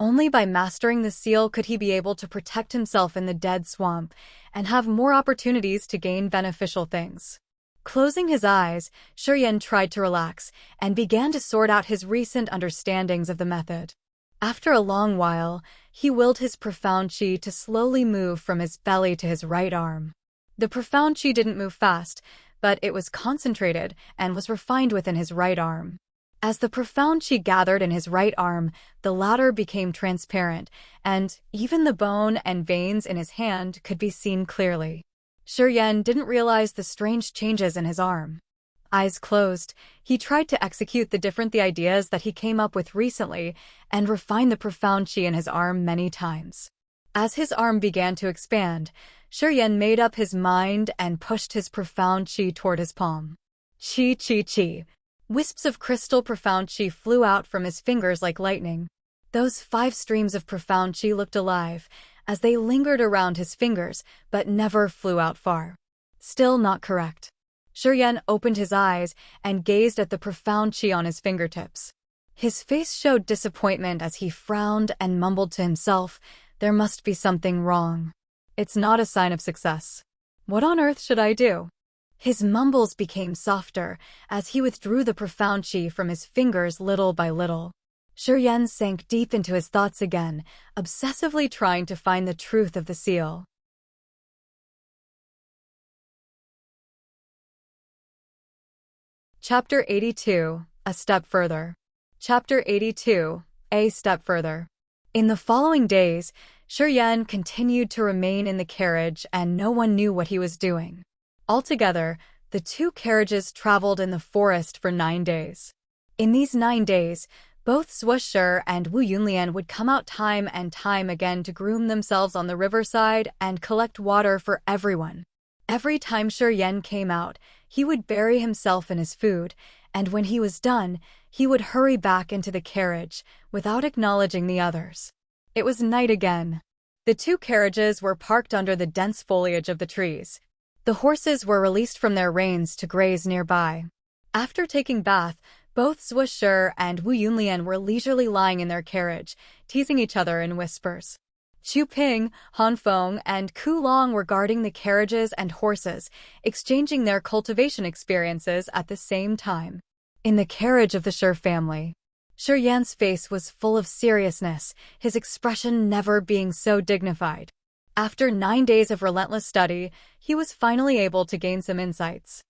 Only by mastering the seal could he be able to protect himself in the dead swamp and have more opportunities to gain beneficial things. Closing his eyes, Shuryen tried to relax and began to sort out his recent understandings of the method. After a long while, he willed his profound chi to slowly move from his belly to his right arm. The profound chi didn't move fast, but it was concentrated and was refined within his right arm. As the profound chi gathered in his right arm, the latter became transparent, and even the bone and veins in his hand could be seen clearly. Shuryen didn't realize the strange changes in his arm. Eyes closed, he tried to execute the ideas that he came up with recently and refine the profound chi in his arm many times. As his arm began to expand, Shuryen made up his mind and pushed his profound chi toward his palm. Chi, chi, chi. Wisps of crystal profound chi flew out from his fingers like lightning. Those 5 streams of profound chi looked alive as they lingered around his fingers, but never flew out far. Still not correct. Shuryen opened his eyes and gazed at the profound chi on his fingertips. His face showed disappointment as he frowned and mumbled to himself, "There must be something wrong. It's not a sign of success. What on earth should I do?" His mumbles became softer as he withdrew the profound chi from his fingers little by little. Shuryen sank deep into his thoughts again, obsessively trying to find the truth of the seal. Chapter 82, A Step Further. Chapter 82, A Step Further. In the following days, Shuryen continued to remain in the carriage and no one knew what he was doing. Altogether, the 2 carriages traveled in the forest for 9 days. In these 9 days, both Zhuo and Wu Yunlian would come out time and time again to groom themselves on the riverside and collect water for everyone. Every time Shuryen came out, he would bury himself in his food, and when he was done, he would hurry back into the carriage without acknowledging the others. It was night again. The 2 carriages were parked under the dense foliage of the trees. The horses were released from their reins to graze nearby. After taking bath, both Zhuo and Wu Yunlian were leisurely lying in their carriage, teasing each other in whispers. Xu Ping, Han Feng, and Ku Long were guarding the carriages and horses, exchanging their cultivation experiences at the same time. In the carriage of the Shi family, Shuryen's face was full of seriousness, his expression never being so dignified. After 9 days of relentless study, he was finally able to gain some insights.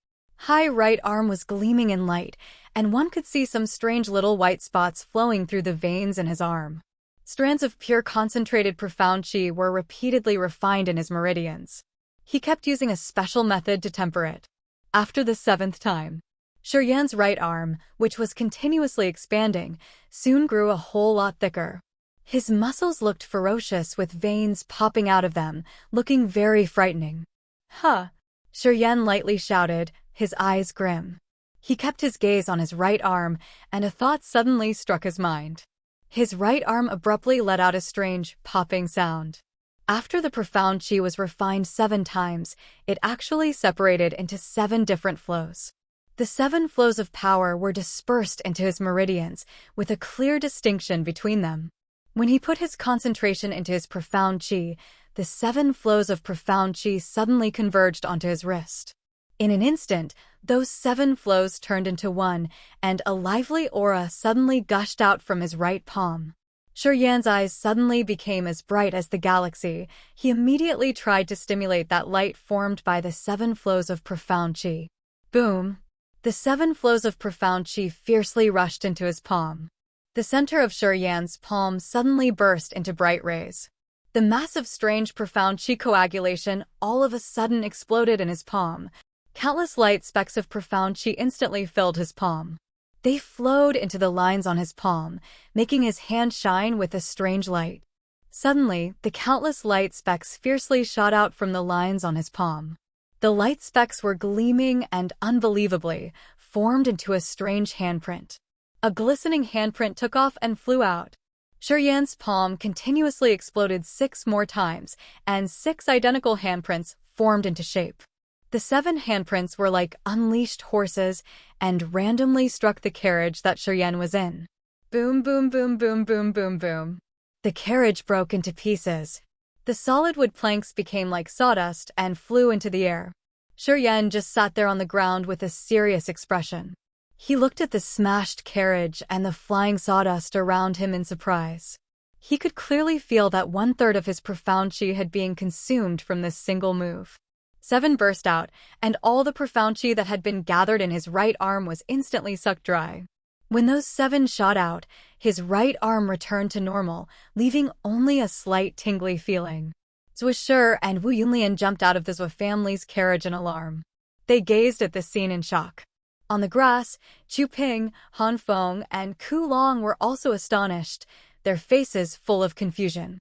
High right arm was gleaming in light, and one could see some strange little white spots flowing through the veins in his arm. Strands of pure concentrated profound chi were repeatedly refined in his meridians. He kept using a special method to temper it. After the 7th time, Shuryen's right arm, which was continuously expanding, soon grew a whole lot thicker. His muscles looked ferocious with veins popping out of them, looking very frightening. "Huh!" Shuryen lightly shouted, his eyes grim. He kept his gaze on his right arm, and a thought suddenly struck his mind. His right arm abruptly let out a strange, popping sound. After the profound chi was refined 7 times, it actually separated into 7 different flows. The 7 flows of power were dispersed into his meridians, with a clear distinction between them. When he put his concentration into his profound chi, the 7 flows of profound chi suddenly converged onto his wrist. In an instant, those 7 flows turned into one, and a lively aura suddenly gushed out from his right palm. Shuryen's eyes suddenly became as bright as the galaxy. He immediately tried to stimulate that light formed by the 7 flows of profound chi. Boom! The 7 flows of profound chi fiercely rushed into his palm. The center of Shuryen's palm suddenly burst into bright rays. The massive, strange, profound chi coagulation all of a sudden exploded in his palm. Countless light specks of profound chi instantly filled his palm. They flowed into the lines on his palm, making his hand shine with a strange light. Suddenly, the countless light specks fiercely shot out from the lines on his palm. The light specks were gleaming and, unbelievably, formed into a strange handprint. A glistening handprint took off and flew out. Shiyan's palm continuously exploded 6 more times, and 6 identical handprints formed into shape. The 7 handprints were like unleashed horses and randomly struck the carriage that Shiyan was in. Boom, boom, boom, boom, boom, boom, boom. The carriage broke into pieces. The solid wood planks became like sawdust and flew into the air. Shiyan just sat there on the ground with a serious expression. He looked at the smashed carriage and the flying sawdust around him in surprise. He could clearly feel that 1/3 of his profound chi had been consumed from this single move. 7 burst out, and all the profound chi that had been gathered in his right arm was instantly sucked dry. When those 7 shot out, his right arm returned to normal, leaving only a slight tingly feeling. Zhuo Shi and Wu Yunlian jumped out of the Zhuo family's carriage in alarm. They gazed at this scene in shock. On the grass, Chu Ping, Han Feng, and Ku Long were also astonished, their faces full of confusion.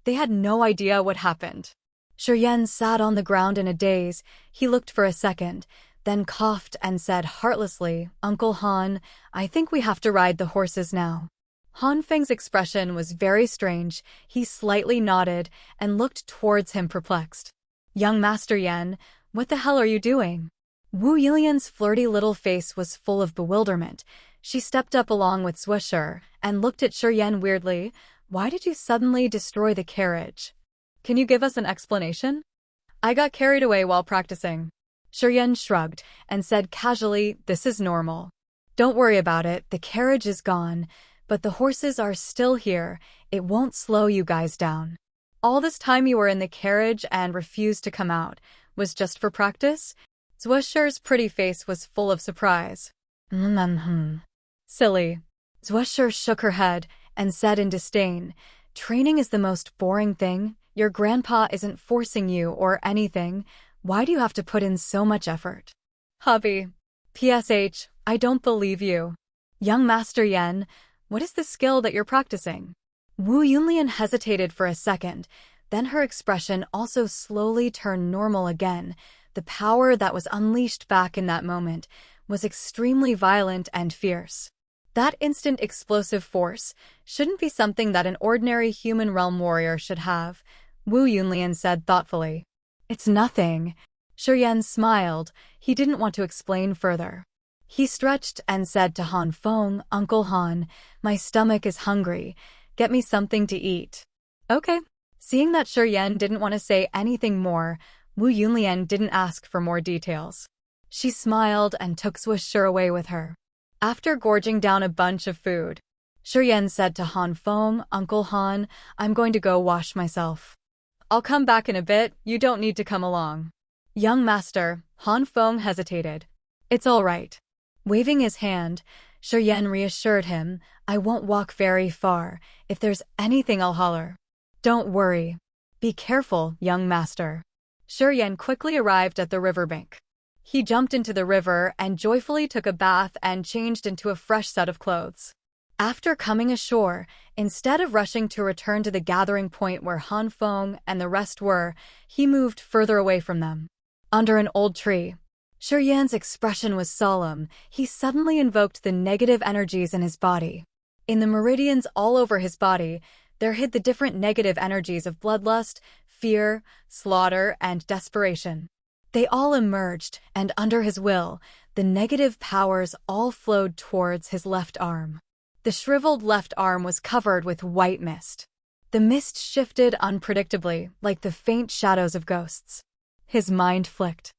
They had no idea what happened. Shiyan sat on the ground in a daze. He looked for a second, then coughed and said heartlessly, "Uncle Han, I think we have to ride the horses now." Han Feng's expression was very strange. He slightly nodded and looked towards him perplexed. "Young Master Yan, what the hell are you doing?" Wu Yilian's flirty little face was full of bewilderment. She stepped up along with Zhuo Shi and looked at Shiyan weirdly. "Why did you suddenly destroy the carriage? Can you give us an explanation?" "I got carried away while practicing." Shiyan shrugged and said casually, "This is normal. Don't worry about it, the carriage is gone, but the horses are still here. It won't slow you guys down. All this time you were in the carriage and refused to come out, was just for practice?" Zhuo Shi's pretty face was full of surprise. Silly. Zhuo Shi shook her head and said in disdain, "Training is the most boring thing. Your grandpa isn't forcing you or anything. Why do you have to put in so much effort?" "Hubby. PSH, I don't believe you." "Young Master Yan, what is the skill that you're practicing?" Wu Yunlian hesitated for a second, then her expression also slowly turned normal again. The power that was unleashed back in that moment was extremely violent and fierce. That instant explosive force shouldn't be something that an ordinary human realm warrior should have, Wu Yunlian said thoughtfully. "It's nothing." Shiyan smiled. He didn't want to explain further. He stretched and said to Han Feng, "Uncle Han, my stomach is hungry. Get me something to eat." "Okay." Seeing that Shiyan didn't want to say anything more, Wu Yunlian didn't ask for more details. She smiled and took Zhuo Shi away with her. After gorging down a bunch of food, Shiyan said to Han Feng, "Uncle Han, I'm going to go wash myself. I'll come back in a bit, you don't need to come along." "Young master," Han Feng hesitated. "It's all right." Waving his hand, Shiyan reassured him, "I won't walk very far. If there's anything I'll holler." "Don't worry. Be careful, young master." Shiyan quickly arrived at the riverbank. He jumped into the river and joyfully took a bath and changed into a fresh set of clothes. After coming ashore, instead of rushing to return to the gathering point where Han Feng and the rest were, he moved further away from them. Under an old tree, Shiyan's expression was solemn. He suddenly invoked the negative energies in his body. In the meridians all over his body, there hid the different negative energies of bloodlust, fear, slaughter, and desperation. They all emerged, and under his will, the negative powers all flowed towards his left arm. The shriveled left arm was covered with white mist. The mist shifted unpredictably, like the faint shadows of ghosts. His mind flicked.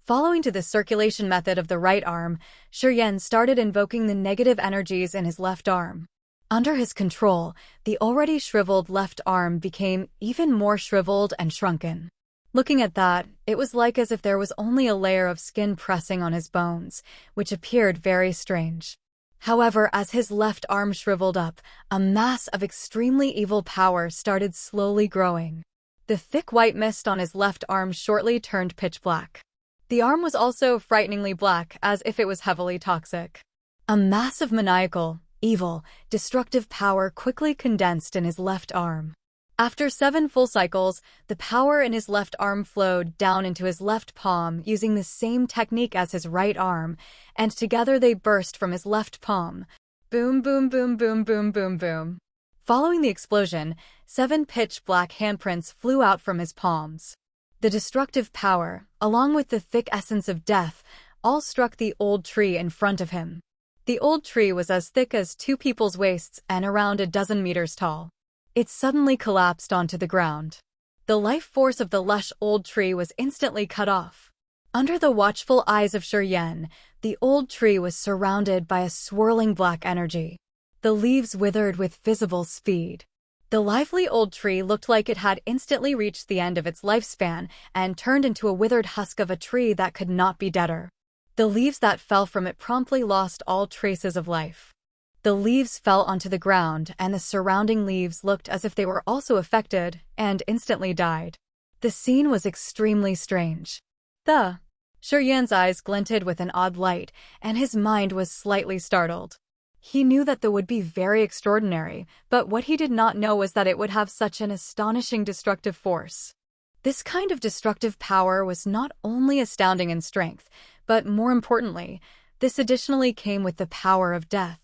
Following to the circulation method of the right arm, Shiyan started invoking the negative energies in his left arm. Under his control, the already shriveled left arm became even more shriveled and shrunken. Looking at that, it was like as if there was only a layer of skin pressing on his bones, which appeared very strange. However, as his left arm shriveled up, a mass of extremely evil power started slowly growing. The thick white mist on his left arm shortly turned pitch black. The arm was also frighteningly black, as if it was heavily toxic. A mass of maniacal, evil, destructive power quickly condensed in his left arm. After 7 full cycles, the power in his left arm flowed down into his left palm using the same technique as his right arm, and together they burst from his left palm. Boom, boom, boom, boom, boom, boom, boom. Following the explosion, 7 pitch black handprints flew out from his palms. The destructive power, along with the thick essence of death, all struck the old tree in front of him. The old tree was as thick as 2 people's waists and around a dozen meters tall. It suddenly collapsed onto the ground. The life force of the lush old tree was instantly cut off. Under the watchful eyes of Serene, the old tree was surrounded by a swirling black energy. The leaves withered with visible speed. The lively old tree looked like it had instantly reached the end of its lifespan and turned into a withered husk of a tree that could not be deader. The leaves that fell from it promptly lost all traces of life. The leaves fell onto the ground, and the surrounding leaves looked as if they were also affected and instantly died. The scene was extremely strange. Shuryen's eyes glinted with an odd light, and his mind was slightly startled. He knew that would be very extraordinary, but what he did not know was that it would have such an astonishing destructive force. This kind of destructive power was not only astounding in strength, but more importantly, this additionally came with the power of death.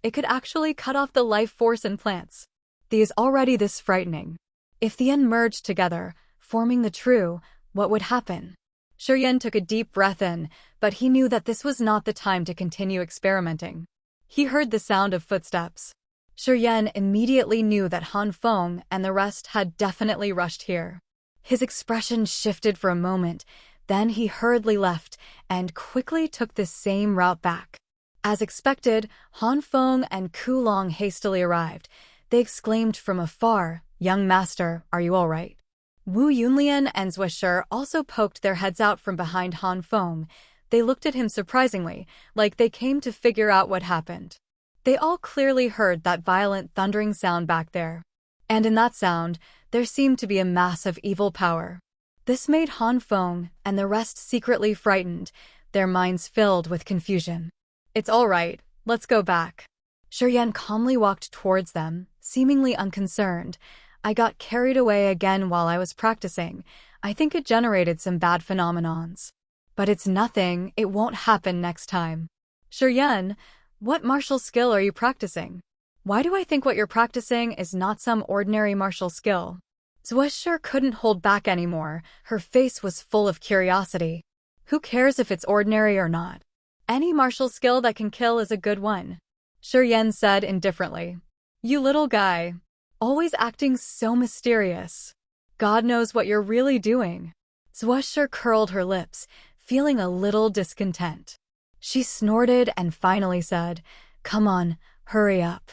It could actually cut off the life force in plants. These already this frightening. If the N merged together, forming the true, what would happen? Shuryen took a deep breath in, but he knew that this was not the time to continue experimenting. He heard the sound of footsteps. Shuryen immediately knew that Han Feng and the rest had definitely rushed here. His expression shifted for a moment, then he hurriedly left and quickly took the same route back. As expected, Han Feng and Ku Long hastily arrived. They exclaimed from afar, "Young master, are you all right?" Wu Yunlian and Zhuoshi also poked their heads out from behind Han Feng. They looked at him surprisingly, like they came to figure out what happened. They all clearly heard that violent thundering sound back there. And in that sound, there seemed to be a mass of evil power. This made Han Feng and the rest secretly frightened, their minds filled with confusion. "It's all right, let's go back." Shuryen calmly walked towards them, seemingly unconcerned. "I got carried away again while I was practicing. I think it generated some bad phenomenons. But it's nothing, it won't happen next time." "Shuryen, what martial skill are you practicing? Why do I think what you're practicing is not some ordinary martial skill?" Zhuoshi couldn't hold back anymore. Her face was full of curiosity. "Who cares if it's ordinary or not? Any martial skill that can kill is a good one," Shuryen said indifferently. "You little guy. Always acting so mysterious. God knows what you're really doing." Zhuoshi curled her lips, feeling a little discontent. She snorted and finally said, "Come on, hurry up.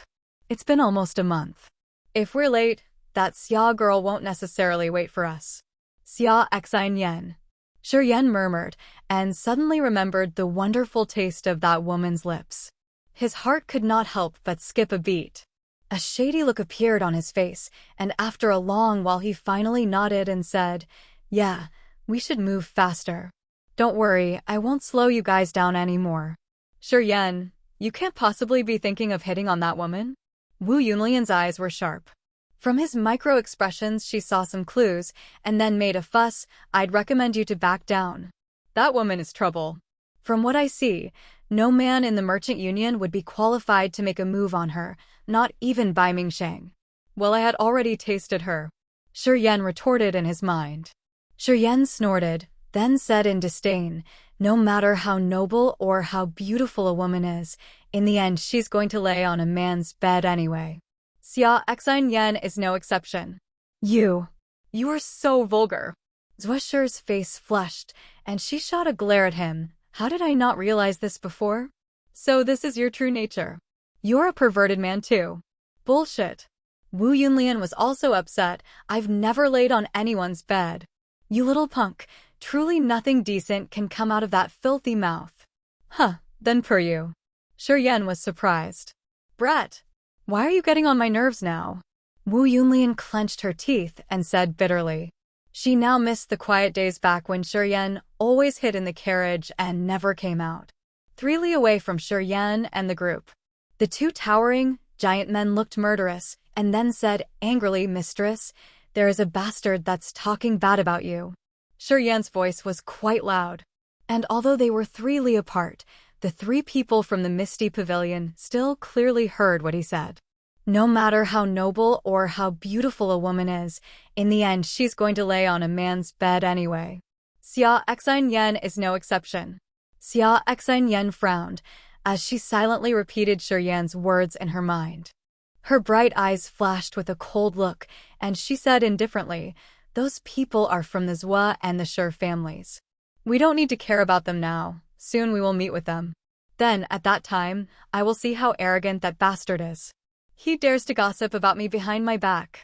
It's been almost a month. If we're late, that Xia girl won't necessarily wait for us." "Xia Exine Yen," Shuryen murmured, and suddenly remembered the wonderful taste of that woman's lips. His heart could not help but skip a beat. A shady look appeared on his face, and after a long while he finally nodded and said, "Yeah, we should move faster. Don't worry, I won't slow you guys down anymore." "Shuryen, you can't possibly be thinking of hitting on that woman?" Wu Yunlian's eyes were sharp. From his micro-expressions she saw some clues, and then made a fuss. "I'd recommend you to back down. That woman is trouble. From what I see, no man in the Merchant Union would be qualified to make a move on her, not even Bai Mingsheng." "Well, I had already tasted her," Shuryen retorted in his mind. Shuryen snorted, then said in disdain, "No matter how noble or how beautiful a woman is, in the end she's going to lay on a man's bed anyway. Xia Exine Yen is no exception." You are so vulgar." Zhuoshi's face flushed, and she shot a glare at him. "How did I not realize this before? So this is your true nature. You're a perverted man too." "Bullshit." Wu Yunlian was also upset. "I've never laid on anyone's bed." "You little punk, truly nothing decent can come out of that filthy mouth." "Huh, then per you." Yan was surprised. Brett, why are you getting on my nerves now? Wu Yunlian clenched her teeth and said bitterly. She now missed the quiet days back when Yan always hid in the carriage and never came out. 3 li away from Yan and the group. The 2 towering, giant men looked murderous and then said angrily, Mistress, there is a bastard that's talking bad about you. Yan's voice was quite loud. And although they were 3 li apart, the 3 people from the Misty Pavilion still clearly heard what he said. No matter how noble or how beautiful a woman is, in the end she's going to lay on a man's bed anyway. Xia Exquisite is no exception. Xia Exquisite frowned as she silently repeated Yan's words in her mind. Her bright eyes flashed with a cold look, and she said indifferently, those people are from the Zhua and the Shi families. We don't need to care about them now. Soon we will meet with them. Then, at that time, I will see how arrogant that bastard is. He dares to gossip about me behind my back.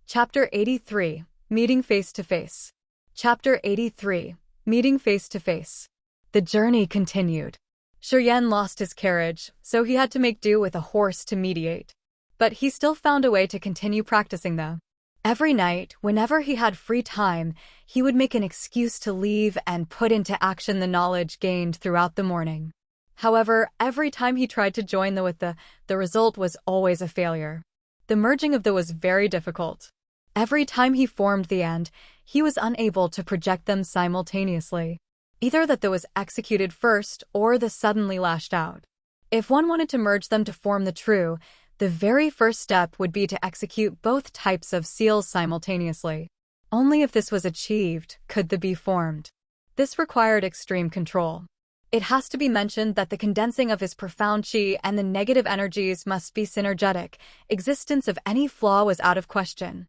Chapter 83. Meeting Face to Face. Chapter 83. Meeting Face to Face. The journey continued. Yan lost his carriage, so he had to make do with a horse to mediate. But he still found a way to continue practicing though. Every night, whenever he had free time, he would make an excuse to leave and put into action the knowledge gained throughout the morning. However, every time he tried to join the result was always a failure. The merging of the was very difficult. Every time he formed the and, he was unable to project them simultaneously. Either that the was executed first or the suddenly lashed out. If one wanted to merge them to form the true, the very first step would be to execute both types of seals simultaneously. Only if this was achieved could the be formed. This required extreme control. It has to be mentioned that the condensing of his profound qi and the negative energies must be synergetic. Existence of any flaw was out of question.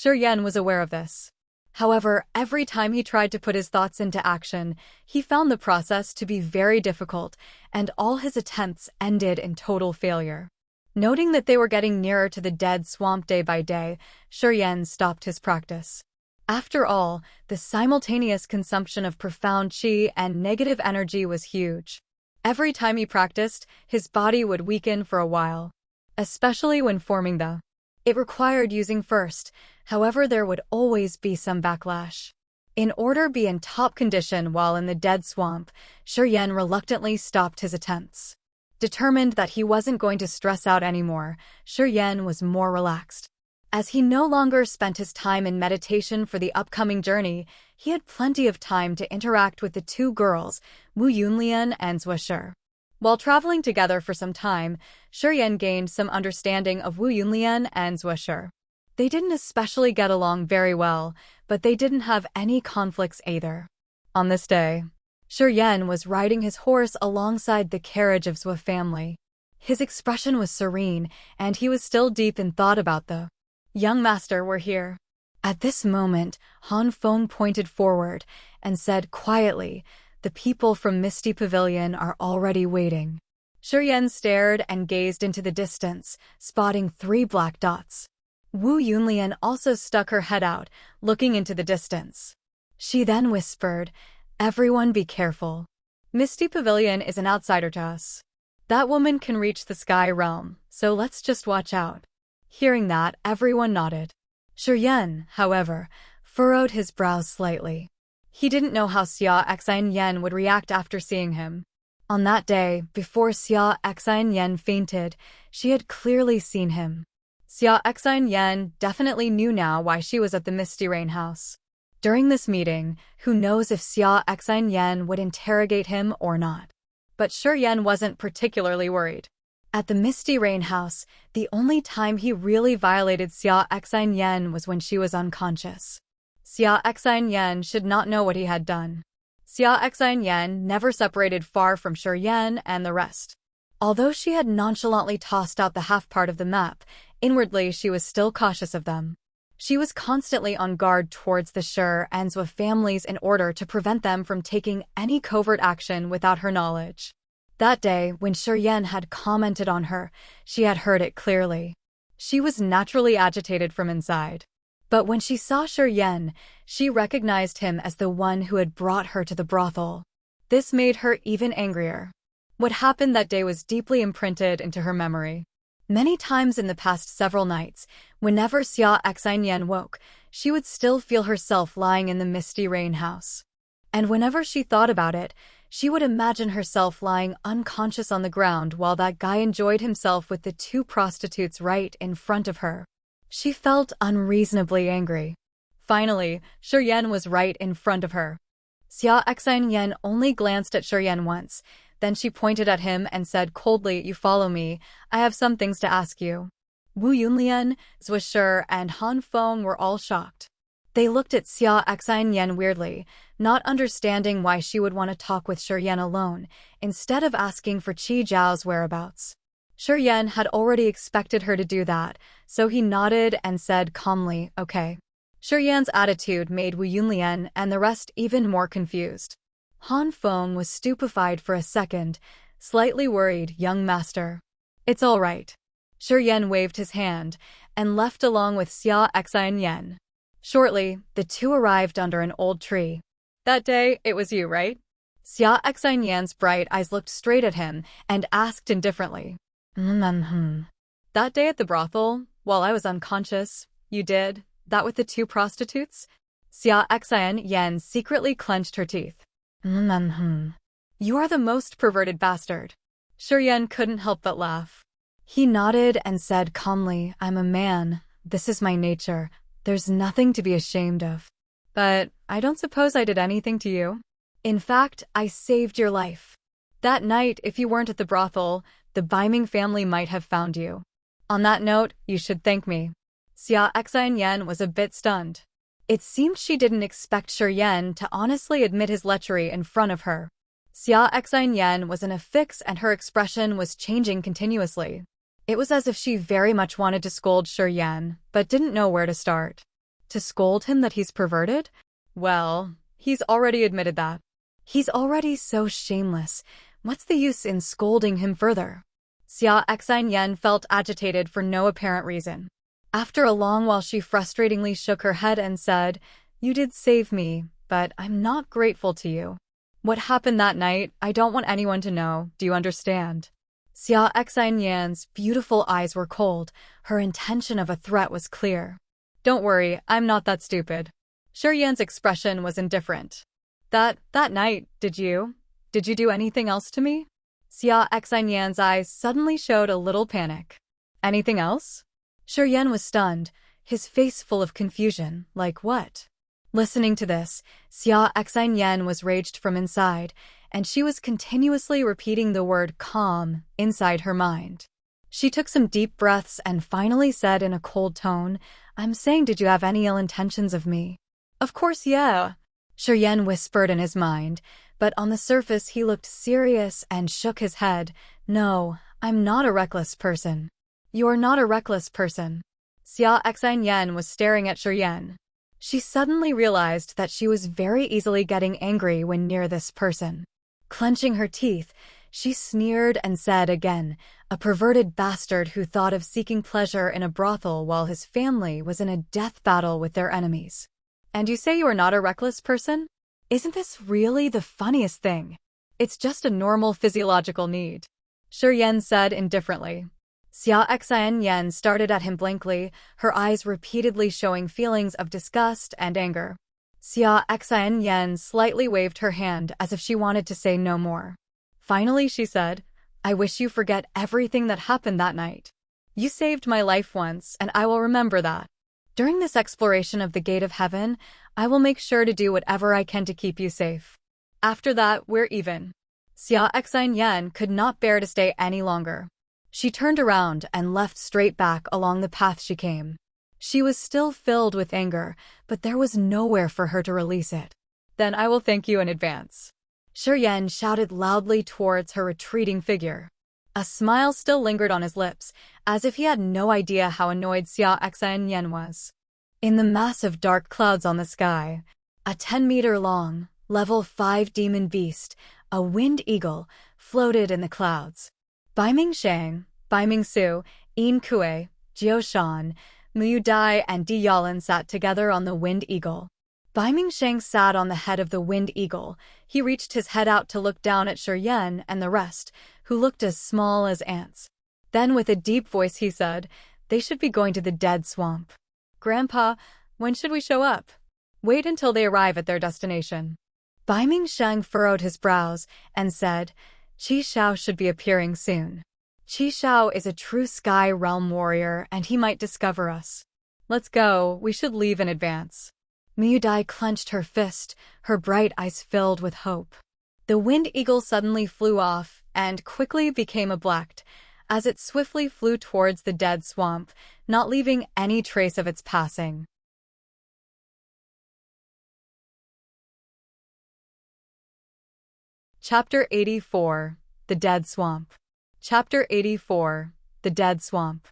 Yan was aware of this. However, every time he tried to put his thoughts into action, he found the process to be very difficult, and all his attempts ended in total failure. Noting that they were getting nearer to the dead swamp day by day, Yan stopped his practice. After all, the simultaneous consumption of profound qi and negative energy was huge. Every time he practiced, his body would weaken for a while. Especially when forming the. It required using first, however there would always be some backlash. In order to be in top condition while in the dead swamp, Yan reluctantly stopped his attempts. Determined that he wasn't going to stress out anymore, Yan was more relaxed. As he no longer spent his time in meditation for the upcoming journey, he had plenty of time to interact with the 2 girls, Wu Yunlian and Zhua Shi. While traveling together for some time, Yan gained some understanding of Wu Yunlian and Zhua Shi. They didn't especially get along very well, but they didn't have any conflicts either. On this day, Yan was riding his horse alongside the carriage of Zhua family. His expression was serene, and he was still deep in thought about the young master were here. At this moment, Han Feng pointed forward and said quietly, the people from Misty Pavilion are already waiting. Yan stared and gazed into the distance, spotting 3 black dots. Wu Yunlian also stuck her head out, looking into the distance. She then whispered, everyone be careful. Misty Pavilion is an outsider to us. That woman can reach the sky realm, so let's just watch out. Hearing that, everyone nodded. Yan, however, furrowed his brows slightly. He didn't know how Xia Exquisite would react after seeing him. On that day, before Xia Exquisite fainted, she had clearly seen him. Xia Exquisite definitely knew now why she was at the Misty Rain house. During this meeting, who knows if Xia Exquisite would interrogate him or not. But Yan wasn't particularly worried. At the Misty Rain house, the only time he really violated Xia Exquisite was when she was unconscious. Xia Exquisite should not know what he had done. Xia Exquisite never separated far from Yan and the rest. Although she had nonchalantly tossed out the half part of the map, inwardly she was still cautious of them. She was constantly on guard towards the Shi and Zhua families in order to prevent them from taking any covert action without her knowledge. That day, when Yan had commented on her, she had heard it clearly. She was naturally agitated from inside. But when she saw Yan, she recognized him as the one who had brought her to the brothel. This made her even angrier. What happened that day was deeply imprinted into her memory. Many times in the past several nights, whenever Exquisite woke, she would still feel herself lying in the misty rain house. And whenever she thought about it, she would imagine herself lying unconscious on the ground while that guy enjoyed himself with the two prostitutes right in front of her. She felt unreasonably angry. Finally, Yan was right in front of her. Exquisite only glanced at Yan once. Then she pointed at him and said coldly, "You follow me, I have some things to ask you." Wu Yunlian, Zwisher, and Han Feng were all shocked. They looked at Exquisite weirdly, not understanding why she would want to talk with Yan alone, instead of asking for Qi Zhao's whereabouts. Yan had already expected her to do that, so he nodded and said calmly, "Okay." Yan's attitude made Wu Yunlian and the rest even more confused. Han Feng was stupefied for a second, slightly worried. "Young master." "It's all right." Yan waved his hand and left along with Exquisite. Shortly, the two arrived under an old tree. "That day, it was you, right?" Exquisite's bright eyes looked straight at him and asked indifferently. "That day at the brothel, while I was unconscious, you did that with the two prostitutes?" Exquisite secretly clenched her teeth. "You are the most perverted bastard." Yan couldn't help but laugh. He nodded and said calmly, "I'm a man. This is my nature. There's nothing to be ashamed of." "But I don't suppose I did anything to you. In fact, I saved your life. That night, if you weren't at the brothel, the Baiming family might have found you. On that note, you should thank me." Exquisite was a bit stunned. It seemed she didn't expect Yan to honestly admit his lechery in front of her. Exquisite was in a fix and her expression was changing continuously. It was as if she very much wanted to scold Yan, but didn't know where to start. To scold him that he's perverted? Well, he's already admitted that. He's already so shameless. What's the use in scolding him further? Exquisite felt agitated for no apparent reason. After a long while she frustratingly shook her head and said, "You did save me, but I'm not grateful to you. What happened that night, I don't want anyone to know, do you understand?" Exquisite's beautiful eyes were cold. Her intention of a threat was clear. "Don't worry, I'm not that stupid." Yan's expression was indifferent. That night, did you do anything else to me?" Exquisite's eyes suddenly showed a little panic. "Anything else?" Yan was stunned, his face full of confusion. "Like what?" Listening to this, Exquisite was raged from inside, and she was continuously repeating the word calm inside her mind. She took some deep breaths and finally said in a cold tone, "I'm saying, did you have any ill intentions of me?" "Of course, yeah," Yan whispered in his mind, but on the surface he looked serious and shook his head. "No, I'm not a reckless person." "You're not a reckless person." Exquisite was staring at Yan. She suddenly realized that she was very easily getting angry when near this person. Clenching her teeth, she sneered and said again, "A perverted bastard who thought of seeking pleasure in a brothel while his family was in a death battle with their enemies. And you say you are not a reckless person? Isn't this really the funniest thing? It's just a normal physiological need." Yan said indifferently. Exquisite started at him blankly, her eyes repeatedly showing feelings of disgust and anger. Exquisite slightly waved her hand as if she wanted to say no more. Finally she said, "I wish you forget everything that happened that night. You saved my life once, and I will remember that. During this exploration of the gate of heaven, I will make sure to do whatever I can to keep you safe. After that, we're even." Exquisite could not bear to stay any longer. She turned around and left straight back along the path she came. She was still filled with anger, but there was nowhere for her to release it. "Then I will thank you in advance." Yan shouted loudly towards her retreating figure. A smile still lingered on his lips, as if he had no idea how annoyed Exquisite was. In the massive dark clouds on the sky, a 10-meter-long, level 5 demon beast, a wind eagle, floated in the clouds. Baiming Shang, Baiming Su, Yin Kue, Jiu Shan, Mu Dai and Di Yalan sat together on the Wind Eagle. Bai Mingsheng sat on the head of the Wind Eagle. He reached his head out to look down at Shi Yan and the rest, who looked as small as ants. Then with a deep voice he said, "They should be going to the dead swamp." "Grandpa, when should we show up?" "Wait until they arrive at their destination." Bai Mingsheng furrowed his brows and said, "Qi Shao should be appearing soon. Qi Shao is a true sky realm warrior and he might discover us. Let's go, we should leave in advance." Mu Dai clenched her fist, her bright eyes filled with hope. The Wind Eagle suddenly flew off and quickly became blacked, as it swiftly flew towards the dead swamp, not leaving any trace of its passing. Chapter 84, The Dead Swamp. Chapter 84, The Dead Swamp.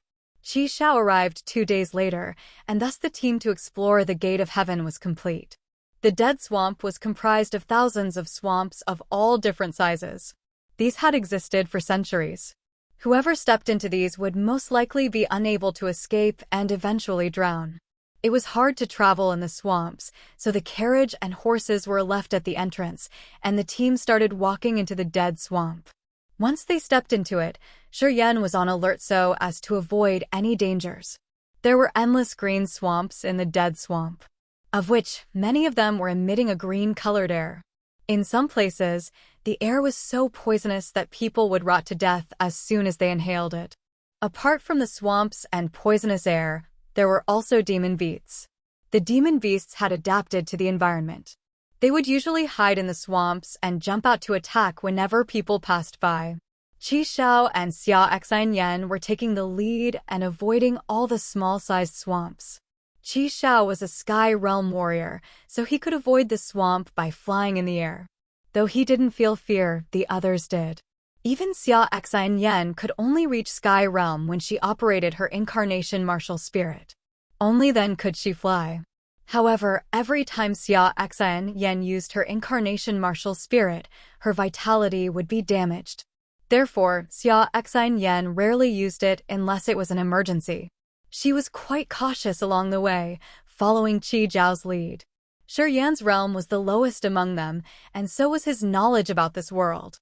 Qi Shao arrived 2 days later, and thus the team to explore the Gate of Heaven was complete. The Dead Swamp was comprised of thousands of swamps of all different sizes. These had existed for centuries. Whoever stepped into these would most likely be unable to escape and eventually drown. It was hard to travel in the swamps, so the carriage and horses were left at the entrance, and the team started walking into the Dead Swamp. Once they stepped into it, Shi Yan was on alert so as to avoid any dangers. There were endless green swamps in the Dead Swamp, of which many of them were emitting a green-colored air. In some places, the air was so poisonous that people would rot to death as soon as they inhaled it. Apart from the swamps and poisonous air, there were also demon beasts. The demon beasts had adapted to the environment. They would usually hide in the swamps and jump out to attack whenever people passed by. Qi Shao and Xia Exquisite were taking the lead and avoiding all the small-sized swamps. Qi Shao was a sky realm warrior, so he could avoid the swamp by flying in the air. Though he didn't feel fear, the others did. Even Xia Exquisite could only reach sky realm when she operated her incarnation martial spirit. Only then could she fly. However, every time Xia Exquisite used her incarnation martial spirit, her vitality would be damaged. Therefore, Xia Exquisite rarely used it unless it was an emergency. She was quite cautious along the way, following Qi Zhao's lead. Shi Yan's realm was the lowest among them, and so was his knowledge about this world.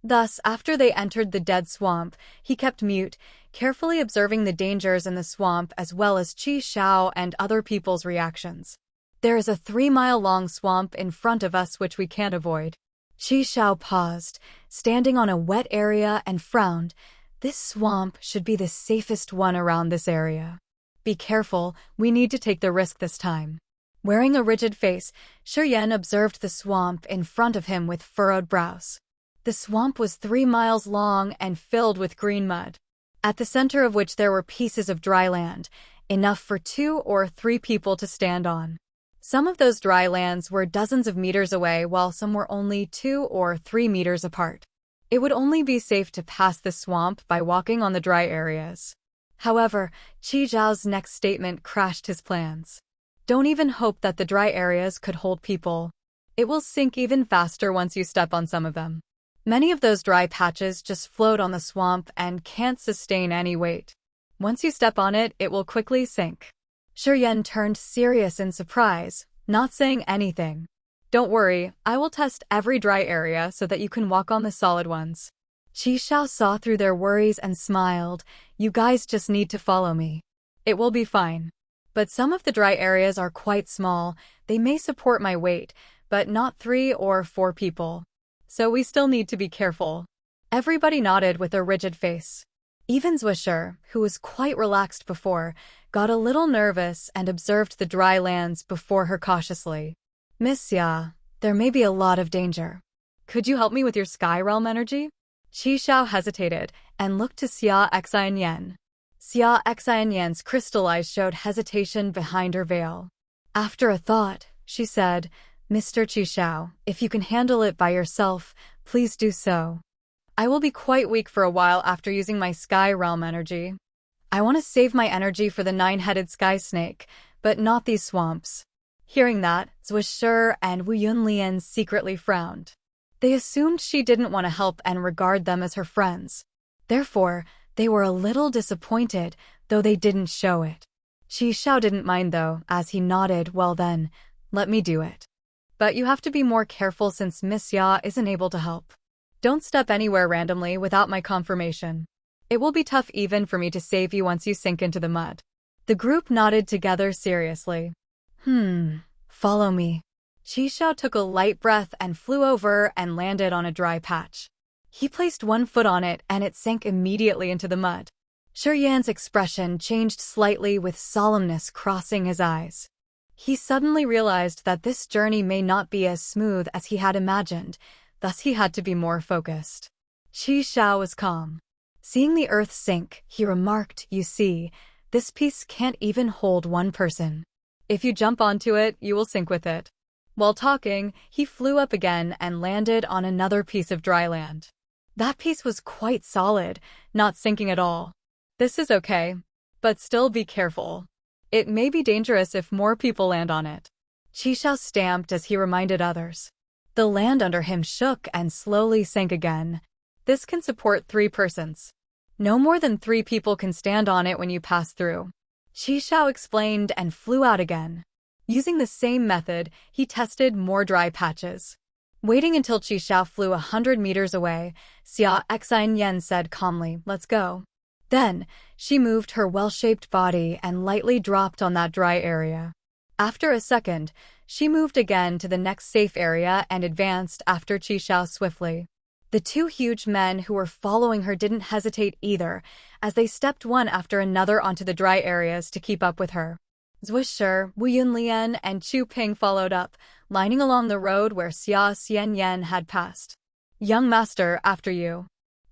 Thus, after they entered the Dead Swamp, he kept mute, carefully observing the dangers in the swamp as well as Qi Shao and other people's reactions. "There is a 3-mile-long swamp in front of us which we can't avoid." Qi Shao paused, standing on a wet area, and frowned. "This swamp should be the safest one around this area. Be careful, we need to take the risk this time." Wearing a rigid face, Shi Yan observed the swamp in front of him with furrowed brows. The swamp was 3 miles long and filled with green mud, at the center of which there were pieces of dry land, enough for 2 or 3 people to stand on. Some of those dry lands were dozens of meters away, while some were only 2 or 3 meters apart. It would only be safe to pass the swamp by walking on the dry areas. However, Qi Zhao's next statement crashed his plans. "Don't even hope that the dry areas could hold people. It will sink even faster once you step on some of them. Many of those dry patches just float on the swamp and can't sustain any weight. Once you step on it, it will quickly sink." Shi Yan turned serious in surprise, not saying anything. "Don't worry, I will test every dry area so that you can walk on the solid ones." Qi Shao saw through their worries and smiled. "You guys just need to follow me. It will be fine. But some of the dry areas are quite small. They may support my weight, but not 3 or 4 people. So we still need to be careful." Everybody nodded with a rigid face. Even Zwisher, who was quite relaxed before, got a little nervous and observed the dry lands before her cautiously. "Miss Xia, there may be a lot of danger. Could you help me with your sky realm energy?" Qi Shao hesitated and looked to Xia Exquisite. Xia Exquisite's crystal eyes showed hesitation behind her veil. After a thought, she said, "Mr. Qi Shao, if you can handle it by yourself, please do so. I will be quite weak for a while after using my sky realm energy. I want to save my energy for the 9-headed sky snake, but not these swamps." Hearing that, Zwisher and Wu Yunlian secretly frowned. They assumed she didn't want to help and regard them as her friends. Therefore, they were a little disappointed, though they didn't show it. Qi Xiao didn't mind though, as he nodded, well then, let me do it. But you have to be more careful since Miss Ya isn't able to help. Don't step anywhere randomly without my confirmation. It will be tough even for me to save you once you sink into the mud. The group nodded together seriously. Follow me. Qi Xiao took a light breath and flew over and landed on a dry patch. He placed one foot on it and it sank immediately into the mud. Shuryan's expression changed slightly with solemnness crossing his eyes. He suddenly realized that this journey may not be as smooth as he had imagined, thus he had to be more focused. Qi Xiao was calm. Seeing the earth sink, he remarked, you see, this piece can't even hold one person. If you jump onto it, you will sink with it. While talking, he flew up again and landed on another piece of dry land. That piece was quite solid, not sinking at all. This is okay, but still be careful. It may be dangerous if more people land on it. Qi Xiao stamped as he reminded others. The land under him shook and slowly sank again. This can support 3 persons. No more than 3 people can stand on it when you pass through. Qi Xiao explained and flew out again. Using the same method, he tested more dry patches. Waiting until Qi Xiao flew 100 meters away, Xia Exquisite said calmly, let's go. Then, she moved her well-shaped body and lightly dropped on that dry area. After a second, she moved again to the next safe area and advanced after Qi Xiao swiftly. The 2 huge men who were following her didn't hesitate either, as they stepped one after another onto the dry areas to keep up with her. Zhui Shi, Wu Yunlian, and Chu Ping followed up, lining along the road where Xia Xianyan had passed. Young master, after you.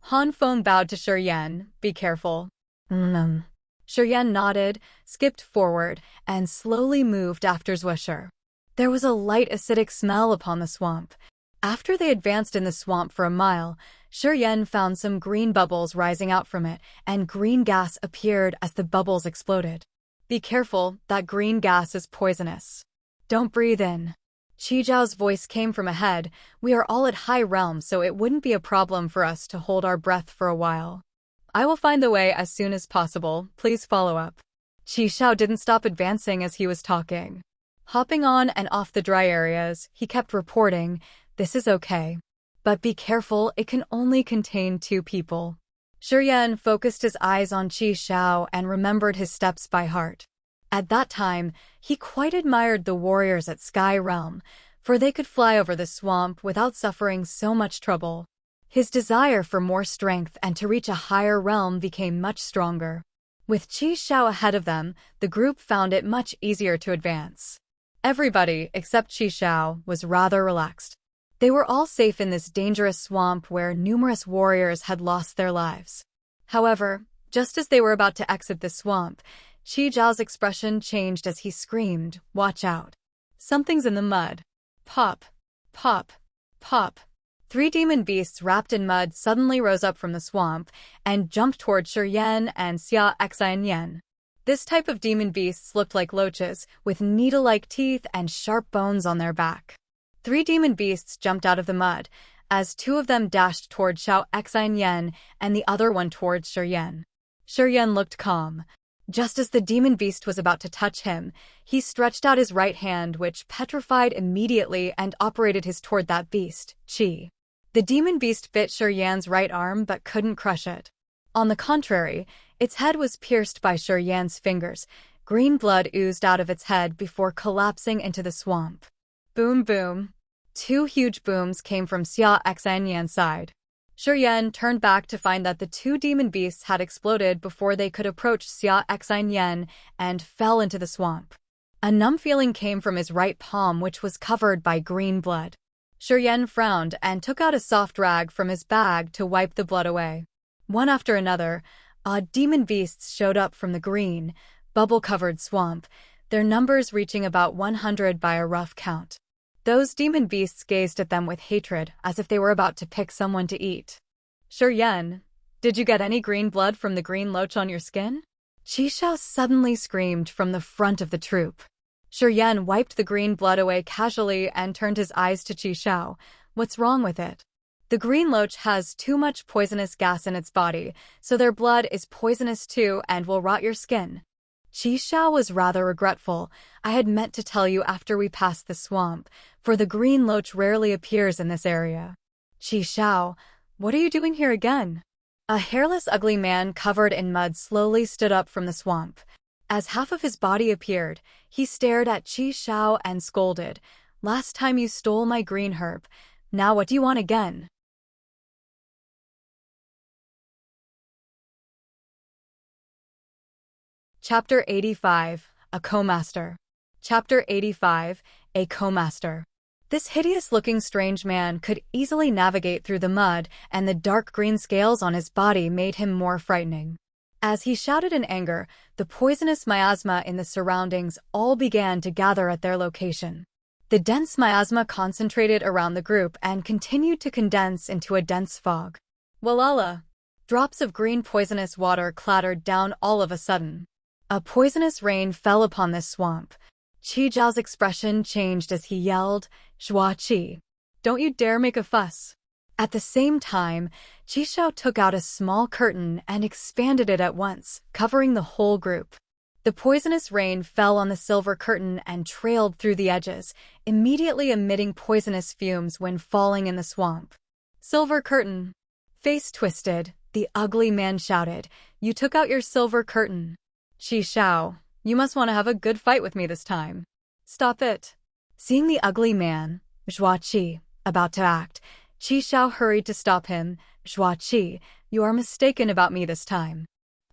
Han Feng bowed to Shuryan, be careful. Shuryan nodded, skipped forward, and slowly moved after Zhui Shi. There was a light acidic smell upon the swamp. After they advanced in the swamp for a mile, Shuryan found some green bubbles rising out from it, and green gas appeared as the bubbles exploded. Be careful, that green gas is poisonous. Don't breathe in. Qi Zhao's voice came from ahead. We are all at high realm, so it wouldn't be a problem for us to hold our breath for a while. I will find the way as soon as possible. Please follow up. Qi Xiao didn't stop advancing as he was talking. Hopping on and off the dry areas, he kept reporting, this is okay. But be careful, it can only contain 2 people. Shuryan focused his eyes on Qi Xiao and remembered his steps by heart. At that time, he quite admired the warriors at Sky Realm, for they could fly over the swamp without suffering so much trouble. His desire for more strength and to reach a higher realm became much stronger. With Qi Xiao ahead of them, the group found it much easier to advance. Everybody, except Qi Xiao, was rather relaxed. They were all safe in this dangerous swamp where numerous warriors had lost their lives. However, just as they were about to exit the swamp, Qi Zhao's expression changed as he screamed, watch out. Something's in the mud. Pop, pop, pop. 3 demon beasts wrapped in mud suddenly rose up from the swamp and jumped toward Shuryan and Xia Exquisite. This type of demon beasts looked like loaches, with needle-like teeth and sharp bones on their back. 3 demon beasts jumped out of the mud, as 2 of them dashed toward Xiao Exquisite and the other one towards Shuryan. Shuryan looked calm. Just as the demon beast was about to touch him, he stretched out his right hand, which petrified immediately and operated his toward that beast, Qi. The demon beast bit Shuryan's right arm but couldn't crush it. On the contrary, its head was pierced by Shuryan's fingers. Green blood oozed out of its head before collapsing into the swamp. Boom boom. 2 huge booms came from Xia Exquisite's side. Shuryan turned back to find that the 2 demon beasts had exploded before they could approach Xia Exquisite and fell into the swamp. A numb feeling came from his right palm, which was covered by green blood. Shuryan frowned and took out a soft rag from his bag to wipe the blood away. One after another, odd demon beasts showed up from the green, bubble-covered swamp, their numbers reaching about 100 by a rough count. Those demon beasts gazed at them with hatred, as if they were about to pick someone to eat. Shuryan, did you get any green blood from the green loach on your skin? Qi Xiao suddenly screamed from the front of the troop. Shuryan wiped the green blood away casually and turned his eyes to Qi Xiao. What's wrong with it? The green loach has too much poisonous gas in its body, so their blood is poisonous too and will rot your skin. Qi Xiao was rather regretful. I had meant to tell you after we passed the swamp, for the green loach rarely appears in this area. Qi Xiao, what are you doing here again? A hairless ugly man covered in mud slowly stood up from the swamp. As half of his body appeared, he stared at Qi Xiao and scolded, "Last time you stole my green herb. Now what do you want again?" Chapter 85, A Co-Master. Chapter 85, A Co-Master. This hideous-looking strange man could easily navigate through the mud, and the dark green scales on his body made him more frightening. As he shouted in anger, the poisonous miasma in the surroundings all began to gather at their location. The dense miasma concentrated around the group and continued to condense into a dense fog. Walala! Drops of green poisonous water clattered down all of a sudden. A poisonous rain fell upon this swamp. Qi Zhao's expression changed as he yelled, "Zhua Qi! Don't you dare make a fuss!" At the same time, Qi Xiao took out a small curtain and expanded it at once, covering the whole group. The poisonous rain fell on the silver curtain and trailed through the edges, immediately emitting poisonous fumes when falling in the swamp. Silver curtain! Face twisted, the ugly man shouted, "You took out your silver curtain. Qi Xiao, you must want to have a good fight with me this time. Stop it." Seeing the ugly man, Zhua Qi, about to act, Qi Xiao hurried to stop him. "Zhua Qi, you are mistaken about me this time.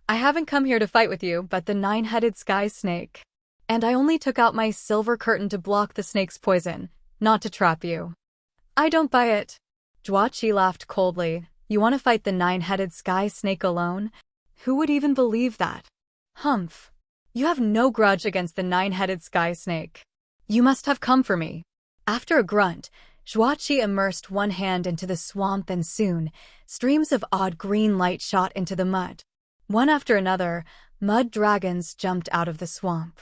I haven't come here to fight with you, but the nine-headed sky snake. And I only took out my silver curtain to block the snake's poison, not to trap you." "I don't buy it." Zhua Qi laughed coldly. "You want to fight the nine-headed sky snake alone? Who would even believe that? Humph. You have no grudge against the nine-headed sky snake. You must have come for me." After a grunt, Zhua Qi immersed one hand into the swamp and soon, streams of odd green light shot into the mud. One after another, mud dragons jumped out of the swamp.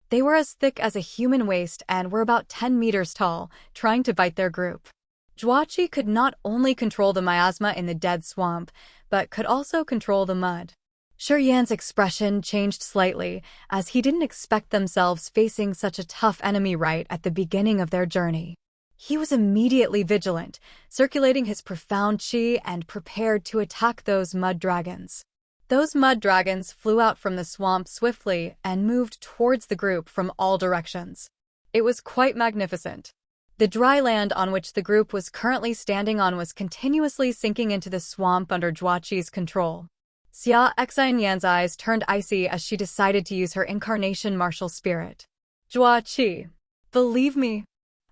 They were as thick as a human waist and were about 10 meters tall, trying to bite their group. Zhua Qi could not only control the miasma in the dead swamp, but could also control the mud. Shi Yan's expression changed slightly, as he didn't expect themselves facing such a tough enemy right at the beginning of their journey. He was immediately vigilant, circulating his profound qi and prepared to attack those mud dragons. Those mud dragons flew out from the swamp swiftly and moved towards the group from all directions. It was quite magnificent. The dry land on which the group was currently standing on was continuously sinking into the swamp under Zhua Qi's control. Xia Exquisite's eyes turned icy as she decided to use her incarnation martial spirit. "Zhua Qi, believe me,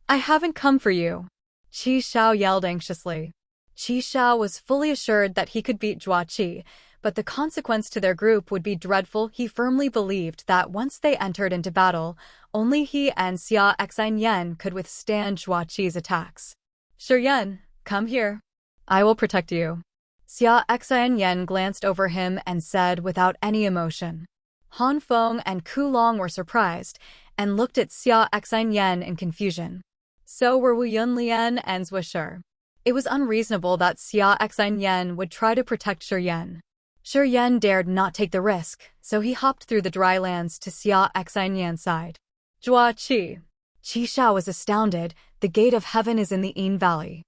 I haven't come for you," Qi Xiao yelled anxiously. Qi Xiao was fully assured that he could beat Zhua Qi, but the consequence to their group would be dreadful. He firmly believed that once they entered into battle, only he and Xia Exquisite could withstand Zhua Qi's attacks. "Shi Yan, come here. I will protect you." Xia Exquisite glanced over him and said without any emotion. Han Feng and Ku Long were surprised and looked at Xia Exquisite in confusion. So were Wu Yunlian and Zhui Shi. It was unreasonable that Xia Exquisite would try to protect Shi Yan. Shi Yan dared not take the risk, so he hopped through the dry lands to Xia Exquisite's side. "Zhua Qi." Qi Xiao was astounded. "The gate of heaven is in the Yin Valley.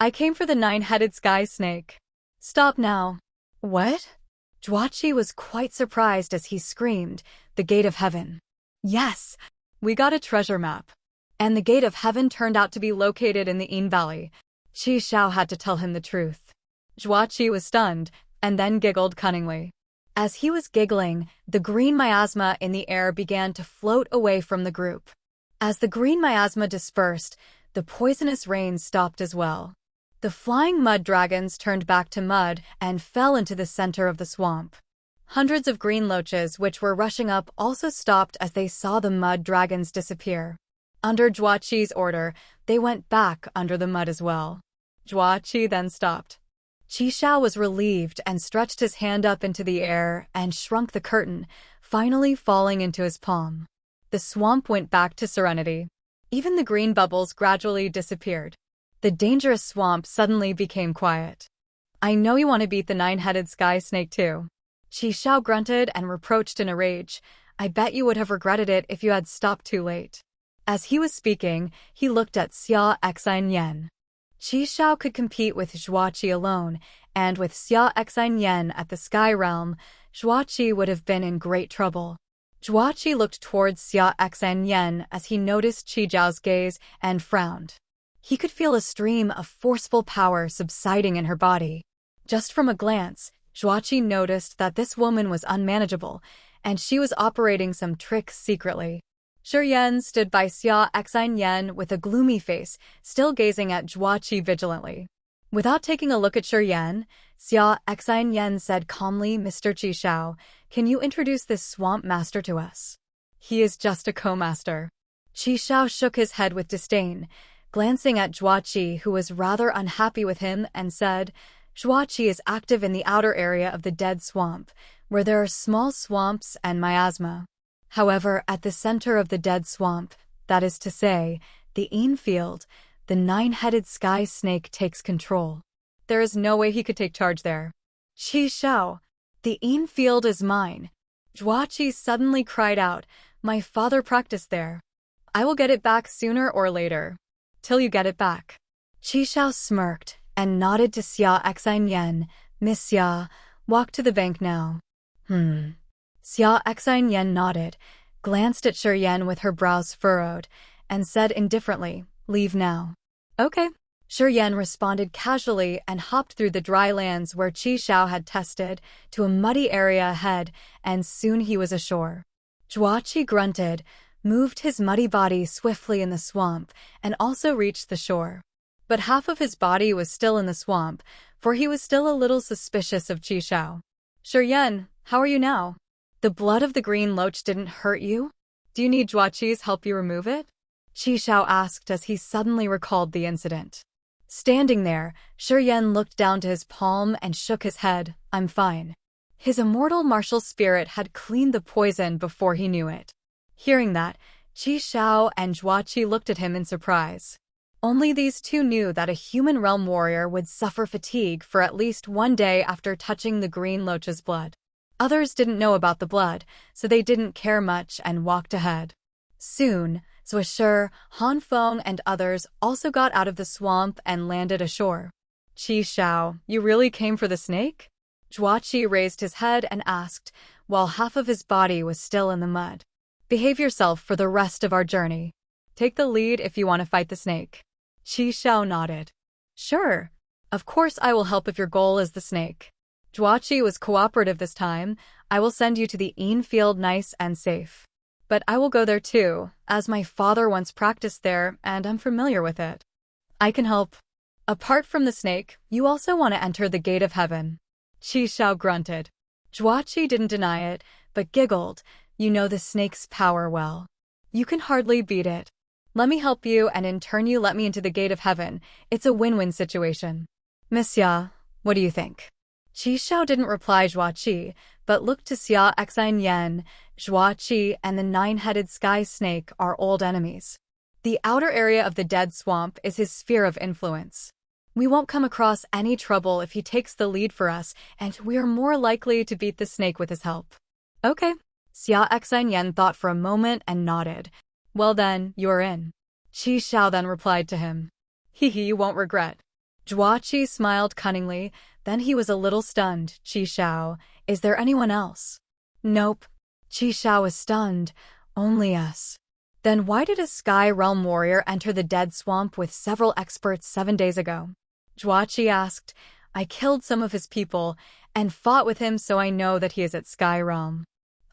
I came for the nine-headed sky snake. Stop now." "What?" Zhua Qi was quite surprised as he screamed, "The gate of heaven." "Yes, we got a treasure map." And the gate of heaven turned out to be located in the Yin Valley. Qi Xiao had to tell him the truth. Zhua Qi was stunned, and then giggled cunningly. As he was giggling, the green miasma in the air began to float away from the group. As the green miasma dispersed, the poisonous rain stopped as well. The flying mud dragons turned back to mud and fell into the center of the swamp. Hundreds of green loaches which were rushing up also stopped as they saw the mud dragons disappear. Under Zhua Qi's order, they went back under the mud as well. Zhua Qi then stopped. Qi Xiao was relieved and stretched his hand up into the air and shrunk the curtain, finally falling into his palm. The swamp went back to serenity. Even the green bubbles gradually disappeared. The dangerous swamp suddenly became quiet. "I know you want to beat the nine-headed sky snake too." Qi Xiao grunted and reproached in a rage. I bet you would have regretted it if you had stopped too late. As he was speaking, he looked at Xia Exine. Qi Xiao could compete with Zhuoqi alone, and with Xia Exine at the Sky Realm, Zhuoqi would have been in great trouble. Zhuoqi looked towards Xia Exine as he noticed Qi Zhao's gaze and frowned. He could feel a stream of forceful power subsiding in her body. Just from a glance, Zhuoqi noticed that this woman was unmanageable, and she was operating some tricks secretly. Shi stood by Xia Exine with a gloomy face, still gazing at Zhuoqi vigilantly. Without taking a look at Shi, Xia Exine said calmly, "Mr. Qi Xiao, can you introduce this swamp master to us? He is just a co-master." Qi Xiao shook his head with disdain, glancing at Zhuoqi, who was rather unhappy with him, and said, "Zhuoqi is active in the outer area of the Dead Swamp, where there are small swamps and miasma. However, at the center of the Dead Swamp, that is to say, the Field, the nine-headed sky snake takes control. There is no way he could take charge there." "Qi Xiao, the Field is mine!" Zhuoqi suddenly cried out, "My father practiced there. I will get it back sooner or later." "Till you get it back." Qi Xiao smirked and nodded to Xia Exine. "Miss Xia, walk to the bank now." Xia Exine nodded, glanced at Shi with her brows furrowed, and said indifferently, "Leave now." "Okay." Shi responded casually and hopped through the dry lands where Qi Xiao had tested to a muddy area ahead, and soon he was ashore. Zhuoqi grunted, moved his muddy body swiftly in the swamp, and also reached the shore. But half of his body was still in the swamp, for he was still a little suspicious of Qi Xiao. "Shi, how are you now? The blood of the green loach didn't hurt you? Do you need Zhuoqi's help you remove it?" Qi Xiao asked as he suddenly recalled the incident. Standing there, Shi looked down to his palm and shook his head. "I'm fine." His immortal martial spirit had cleaned the poison before he knew it. Hearing that, Qi Xiao and Zhuoqi looked at him in surprise. Only these two knew that a human realm warrior would suffer fatigue for at least one day after touching the green loach's blood. Others didn't know about the blood, so they didn't care much and walked ahead. Soon, Zuashur, Han Feng, and others also got out of the swamp and landed ashore. "Qi Xiao, you really came for the snake?" Zhuoqi raised his head and asked, while half of his body was still in the mud. "Behave yourself for the rest of our journey. Take the lead if you want to fight the snake." Qi Xiao nodded. "Sure. Of course I will help if your goal is the snake. Zhuoqi was cooperative this time. I will send you to the Field nice and safe. But I will go there too, as my father once practiced there and I'm familiar with it. I can help. Apart from the snake, you also want to enter the gate of heaven." Qi Xiao grunted. Zhuoqi didn't deny it, but giggled. "You know the snake's power well. You can hardly beat it. Let me help you, and in turn you let me into the gate of heaven. It's a win-win situation. Miss Xia, what do you think?" Qi Xiao didn't reply Zhuoqi, but looked to Xia Exine. Zhuoqi and the nine-headed sky snake are old enemies. The outer area of the Dead Swamp is his sphere of influence. We won't come across any trouble if he takes the lead for us, and we are more likely to beat the snake with his help. "Okay." Xia Exine thought for a moment and nodded. "Well then, you're in." Qi Xiao then replied to him. "Hee, you won't regret." Zhuoqi smiled cunningly, then he was a little stunned. "Qi Xiao, is there anyone else?" "Nope." Qi Xiao was stunned. "Only us." "Then why did a Sky Realm warrior enter the Dead Swamp with several experts 7 days ago?" Zhuoqi asked. "I killed some of his people and fought with him, so I know that he is at Sky Realm.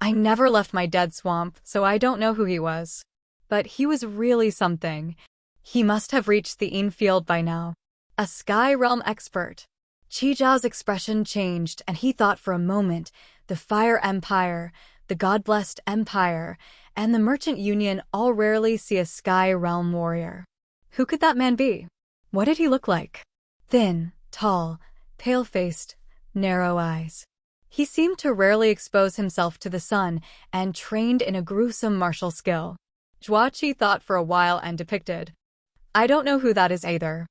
I never left my Dead Swamp, so I don't know who he was. But he was really something. He must have reached the Field by now. A Sky Realm expert." Qi Zhao's expression changed, and he thought for a moment. The Fire Empire, the God-blessed Empire, and the Merchant Union all rarely see a Sky Realm warrior. Who could that man be? What did he look like? Thin, tall, pale-faced, narrow eyes. He seemed to rarely expose himself to the sun and trained in a gruesome martial skill. Zhuoqi thought for a while and depicted. "I don't know who that is either."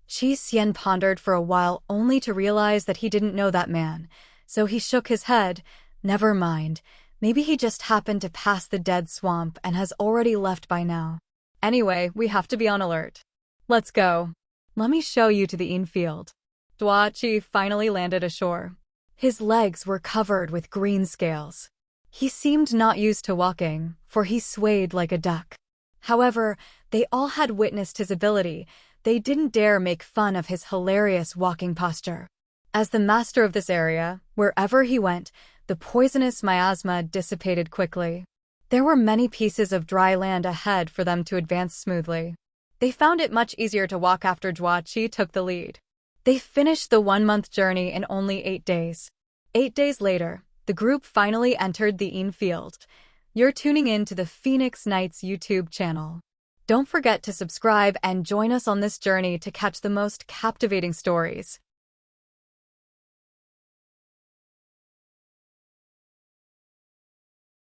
Qi Xian pondered for a while only to realize that he didn't know that man, so he shook his head. "Never mind. Maybe he just happened to pass the dead swamp and has already left by now. Anyway, we have to be on alert. Let's go. Let me show you to the infield. Duachi finally landed ashore. His legs were covered with green scales. He seemed not used to walking, for he swayed like a duck. However, they all had witnessed his ability. They didn't dare make fun of his hilarious walking posture. As the master of this area, wherever he went, the poisonous miasma dissipated quickly. There were many pieces of dry land ahead for them to advance smoothly. They found it much easier to walk after Duachi took the lead. They finished the 1-month journey in only 8 days. 8 days later, the group finally entered the infield. You're tuning in to the Phoenix Nights YouTube channel. Don't forget to subscribe and join us on this journey to catch the most captivating stories.